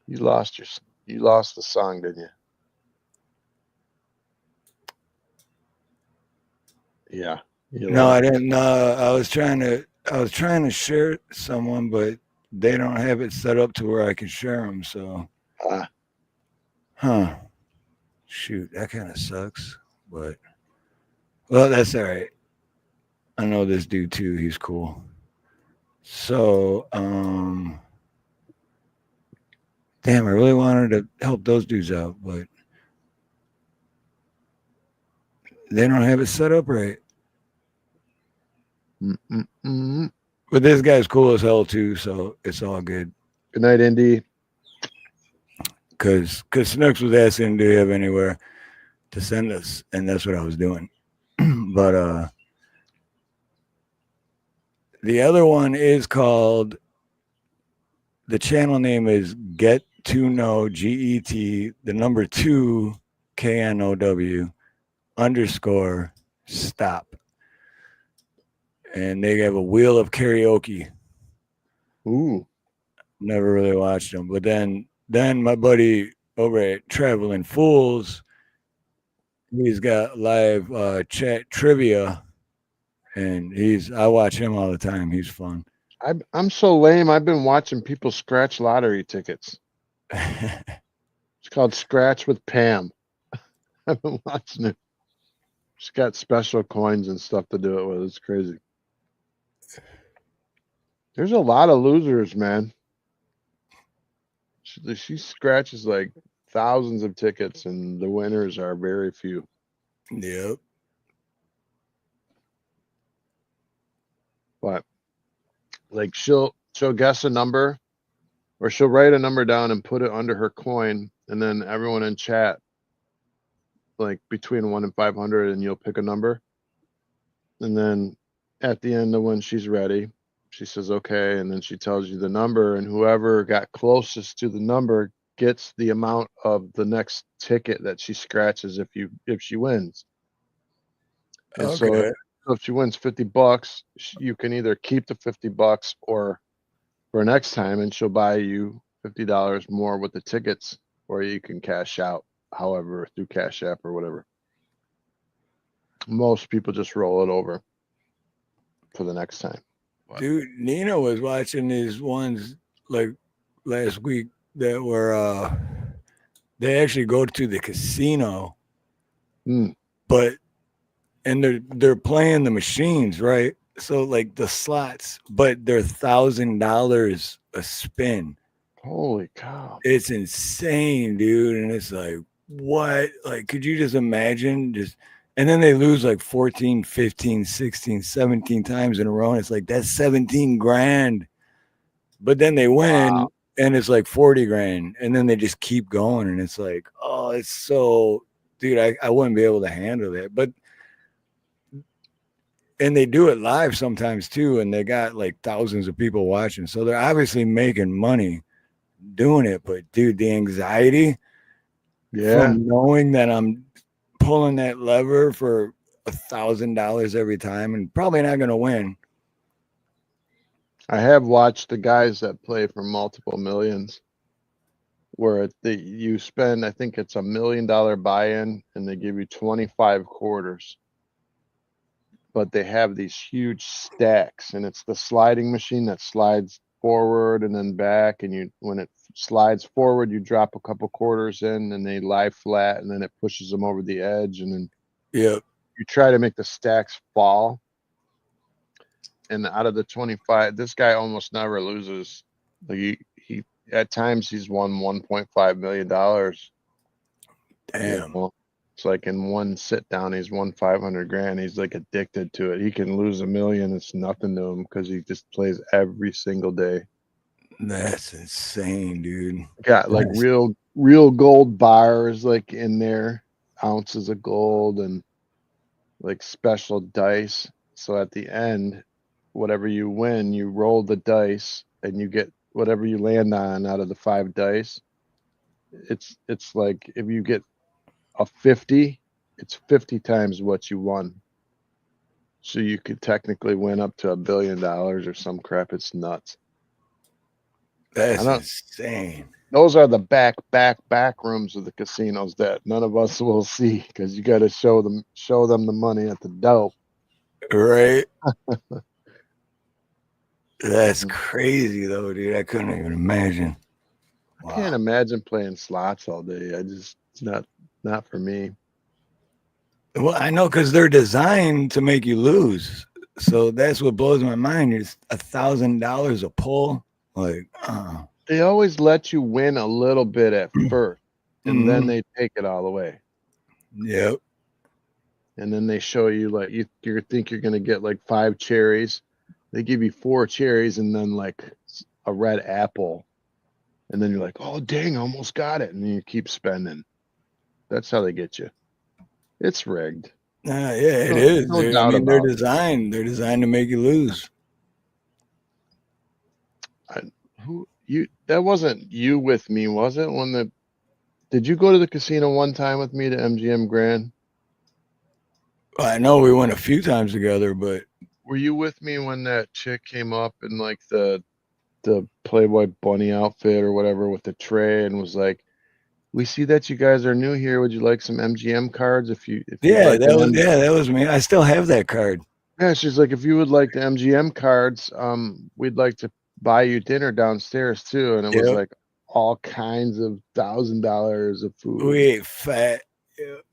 You lost the song, didn't you? Yeah. No, I didn't. I was trying to I was trying to share someone, but they don't have it set up to where I can share them. So, huh? Shoot, that kind of sucks. But well, that's all right. I know this dude too. He's cool. So, damn, I really wanted to help those dudes out, but they don't have it set up right. Mm-mm-mm. But this guy's cool as hell too, so it's all good. Good night, Indy. Cause Snooks was asking, do you have anywhere to send us? And that's what I was doing. But the other one is called, the channel name is Get to Know, GET, the number 2 KNOW _ stop. And they have a wheel of karaoke. Ooh. Never really watched them. But then my buddy over at Traveling Fools, he's got live chat trivia, and I watch him all the time. He's fun. I'm so lame. I've been watching people scratch lottery tickets. It's called Scratch with Pam. I've been watching it. She's got special coins and stuff to do it with. It's crazy. There's a lot of losers, man. She scratches like thousands of tickets, and the winners are very few. Yep. But like she'll guess a number, or she'll write a number down and put it under her coin, and then everyone in chat, like between 1 and 500, and you'll pick a number, and then at the end of when she's ready, she says okay, and then she tells you the number, and whoever got closest to the number gets the amount of the next ticket that she scratches if she wins. And Okay. so if she wins $50, you can either keep the $50 or for next time, and she'll buy you $50 more with the tickets, or you can cash out, however, through Cash App or whatever. Most people just roll it over for the next time. Dude, Nina was watching these ones like last week that were they actually go to the casino, but and they're playing the machines, right? So like the slots, but they're $1,000 a spin. Holy cow. It's insane, dude. And it's like, what? Like, could you just imagine and then they lose like 14, 15, 16, 17 times in a row. And it's like, that's 17 grand. But then they win and it's like 40 grand. And then they just keep going. And it's like, oh, it's so, dude, I wouldn't be able to handle that. But, and they do it live sometimes too. And they got like thousands of people watching. So they're obviously making money doing it. But dude, the anxiety from knowing that I'm pulling that lever for $1,000 every time and probably not going to win. I have watched the guys that play for multiple millions where you spend, I think it's $1 million buy-in, and they give you 25 quarters. But they have these huge stacks, and it's the sliding machine that slides forward and then back, and when it slides forward, you drop a couple quarters in, and they lie flat, and then it pushes them over the edge, and then you try to make the stacks fall. And out of the 25, this guy almost never loses. Like he at times he's won $1.5 million. Damn. You know? It's like in one sit down, he's won 500 grand. He's like addicted to it. He can lose $1 million. It's nothing to him because he just plays every single day. That's insane, dude. Got like real gold bars like in there, ounces of gold, and like special dice. So at the end, whatever you win, you roll the dice and you get whatever you land on out of the 5 dice. It's like if you get a 50, it's 50 times what you won. So you could technically win up to $1 billion or some crap. It's nuts. That's insane. Those are the back rooms of the casinos that none of us will see because you got to show them the money at the dope. Right. That's crazy though, dude. I couldn't even imagine. I can't imagine playing slots all day. It's not for me. Well, I know because they're designed to make you lose. So that's what blows my mind. It's $1,000 a pull. Like, They always let you win a little bit at first, and then Mhm. they take it all away. Yep. And then they show you like you think you're gonna get like 5 cherries. They give you 4 cherries and then like a red apple. And then you're like, oh dang, I almost got it. And then you keep spending. That's how they get you. It's rigged. Yeah, it is. No I doubt mean, about it. they're designed to make you lose. That wasn't you with me, was it? Did you go to the casino one time with me to MGM Grand? I know we went a few times together, but Were you with me when that chick came up in like the Playboy bunny outfit or whatever with the tray and was like, we see that you guys are new here. Would you like some MGM cards? If you'd like that was me. I still have that card. Yeah, she's like, if you would like the MGM cards, we'd like to buy you dinner downstairs too. And it was Yep. like all kinds of $1,000 of food. We ate fat.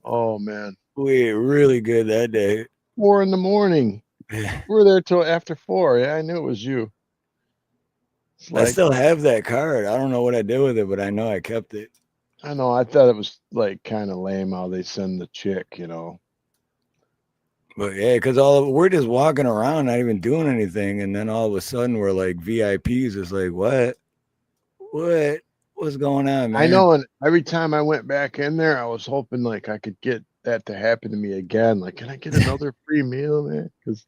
Oh man. We ate really good that day. 4 a.m. We were there till after 4. Yeah, I knew it was you. I still have that card. I don't know what I did with it, but I know I kept it. I know. I thought it was like kind of lame how they send the chick, But yeah, because we're just walking around, not even doing anything, and then all of a sudden we're like VIPs. It's like, what's going on, man? I know, and every time I went back in there, I was hoping like I could get that to happen to me again. Like, can I get another free meal, man? Because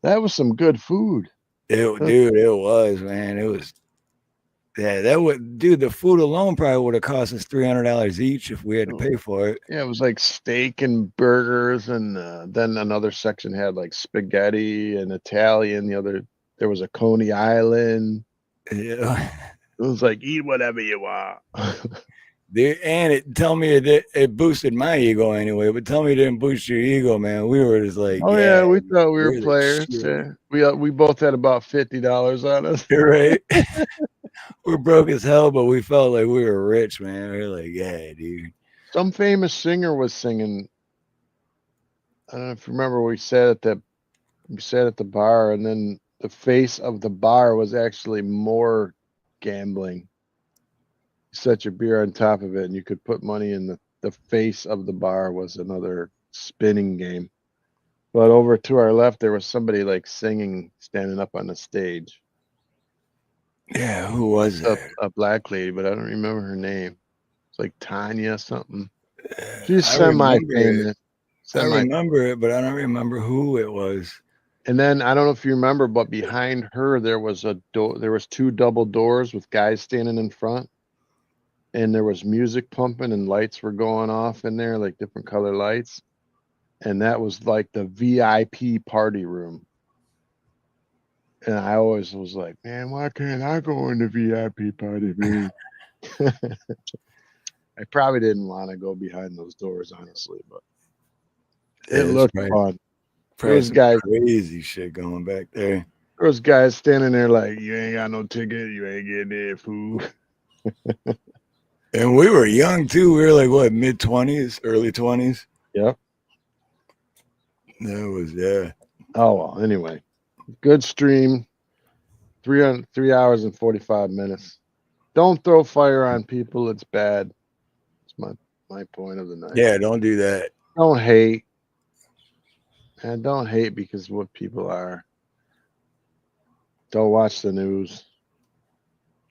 that was some good food. Dude, it was, man. It was. Yeah, the food alone probably would have cost us $300 each if we had to pay for it. Yeah, it was like steak and burgers, and then another section had like spaghetti and Italian. There was a Coney Island. Yeah. It was like, eat whatever you want. And it boosted my ego anyway, but tell me it didn't boost your ego, man. We were just like, oh yeah, we thought we were the players. shit. Yeah. We both had about $50 on us. You're right. We're broke as hell, but we felt like we were rich, man. We were like, yeah, dude. Some famous singer was singing. I don't know if you remember. We sat at the bar, and then the face of the bar was actually more gambling. You set your beer on top of it, and you could put money in the face of the bar was another spinning game. But over to our left, there was somebody like singing, standing up on the stage. Yeah, who was it? A black lady, but I don't remember her name. It's like Tanya something. She's semi-famous. I remember it, but I don't remember who it was. And then I don't know if you remember, but behind her there was a door. There was 2 double doors with guys standing in front, and there was music pumping and lights were going off in there, like different color lights. And that was like the VIP party room. And I always was like, man, why can't I go in the VIP party room? I probably didn't want to go behind those doors, honestly, but it looked fun. Those guys, crazy shit going back there. Those guys standing there like, you ain't got no ticket, you ain't getting any food. And we were young too. We were like what, mid-20s, early 20s. Yep. That was yeah. Oh well. Anyway, good stream. 3 hours and 45 minutes. Don't throw fire on people. It's bad. It's my point of the night. Yeah, don't do that. Don't hate. And don't hate because what people are. Don't watch the news.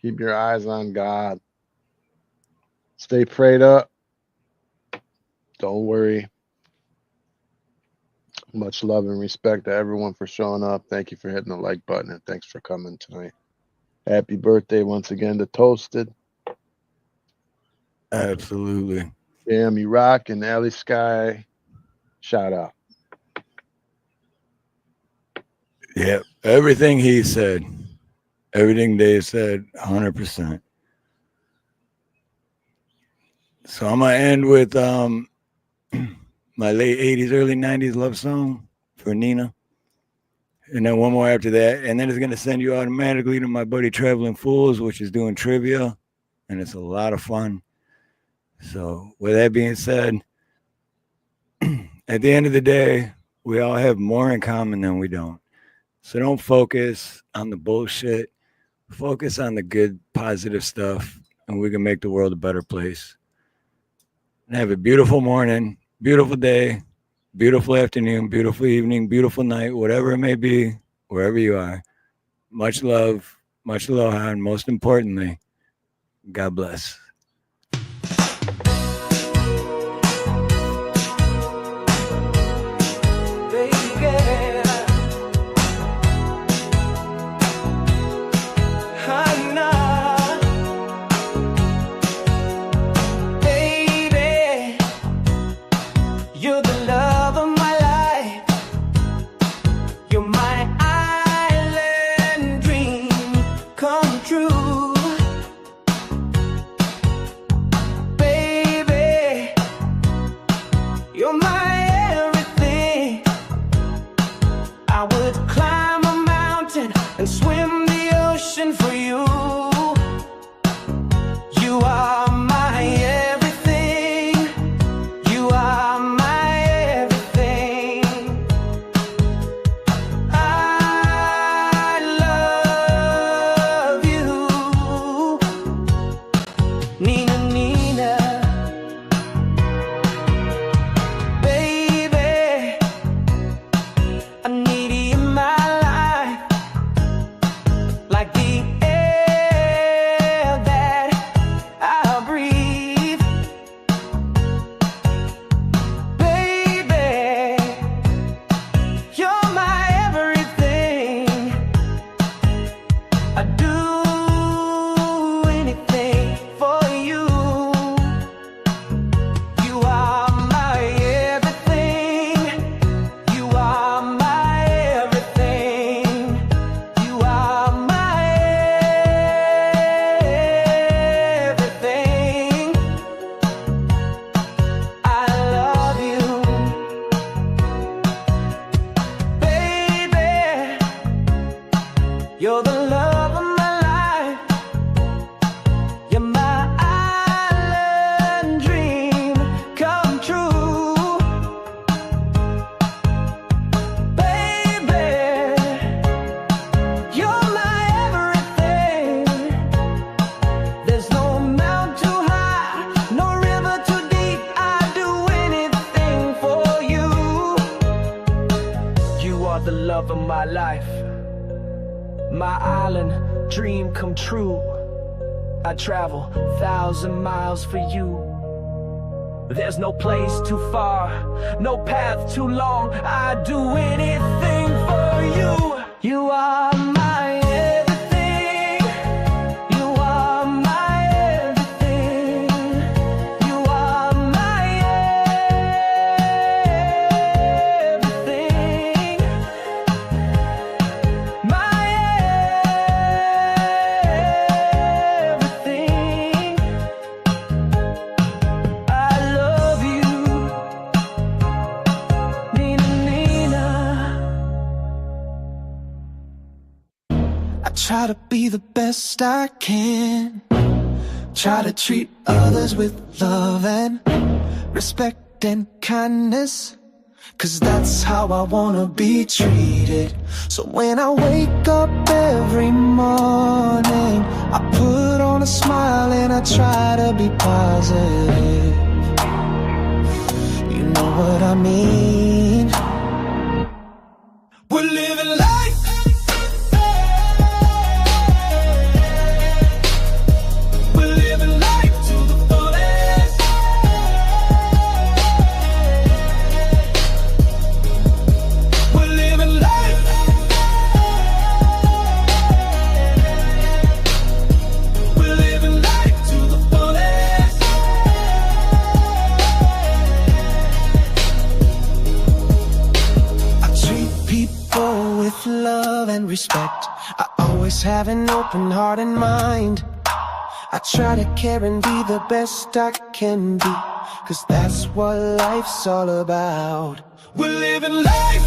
Keep your eyes on God. Stay prayed up. Don't worry. Much love and respect to everyone for showing up. Thank you for hitting the like button, and thanks for coming tonight. Happy birthday once again to Toasted. Absolutely. Damn, you rock, and Alley Sky. Shout out. Yep. Everything he said. Everything Dave said, 100%. So I'm gonna end with my late 80s, early 90s love song for Nina. and then one more after that, and then it's going to send you automatically to my buddy Traveling Fools, which is doing trivia, and it's a lot of fun. So with that being said, at the end of the day, we all have more in common than we don't. So don't focus on the bullshit. Focus on the good, positive stuff, and we can make the world a better place. And have a beautiful morning, beautiful day, beautiful afternoon, beautiful evening, beautiful night, whatever it may be, wherever you are. Much love, much aloha, and most importantly, God bless. I travel 1,000 miles for you. There's no place too far, no path too long. I'd do anything for you. You are my everything. You are my everything. You are my everything. My everything. I love you, Nina, Nina. I try to be the best I can. Try to treat others with love and respect and kindness, 'cause that's how I wanna be treated. So when I wake up every morning, I put on a smile and I try to be positive. You know what I mean? We're living life. We're living life to the fullest. We're living life. We're living life to the fullest. I treat people with love and respect. I always have an open heart and mind. I try to care and be the best I can be, 'cause that's what life's all about. We're living life.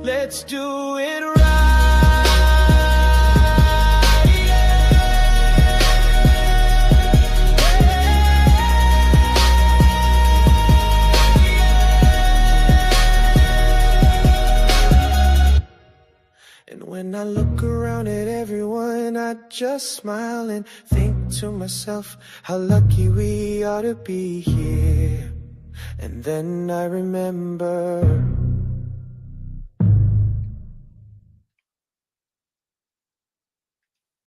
Let's do it right. And when I look around at everyone, I just smile and think to myself how lucky we ought to be here. And then I remember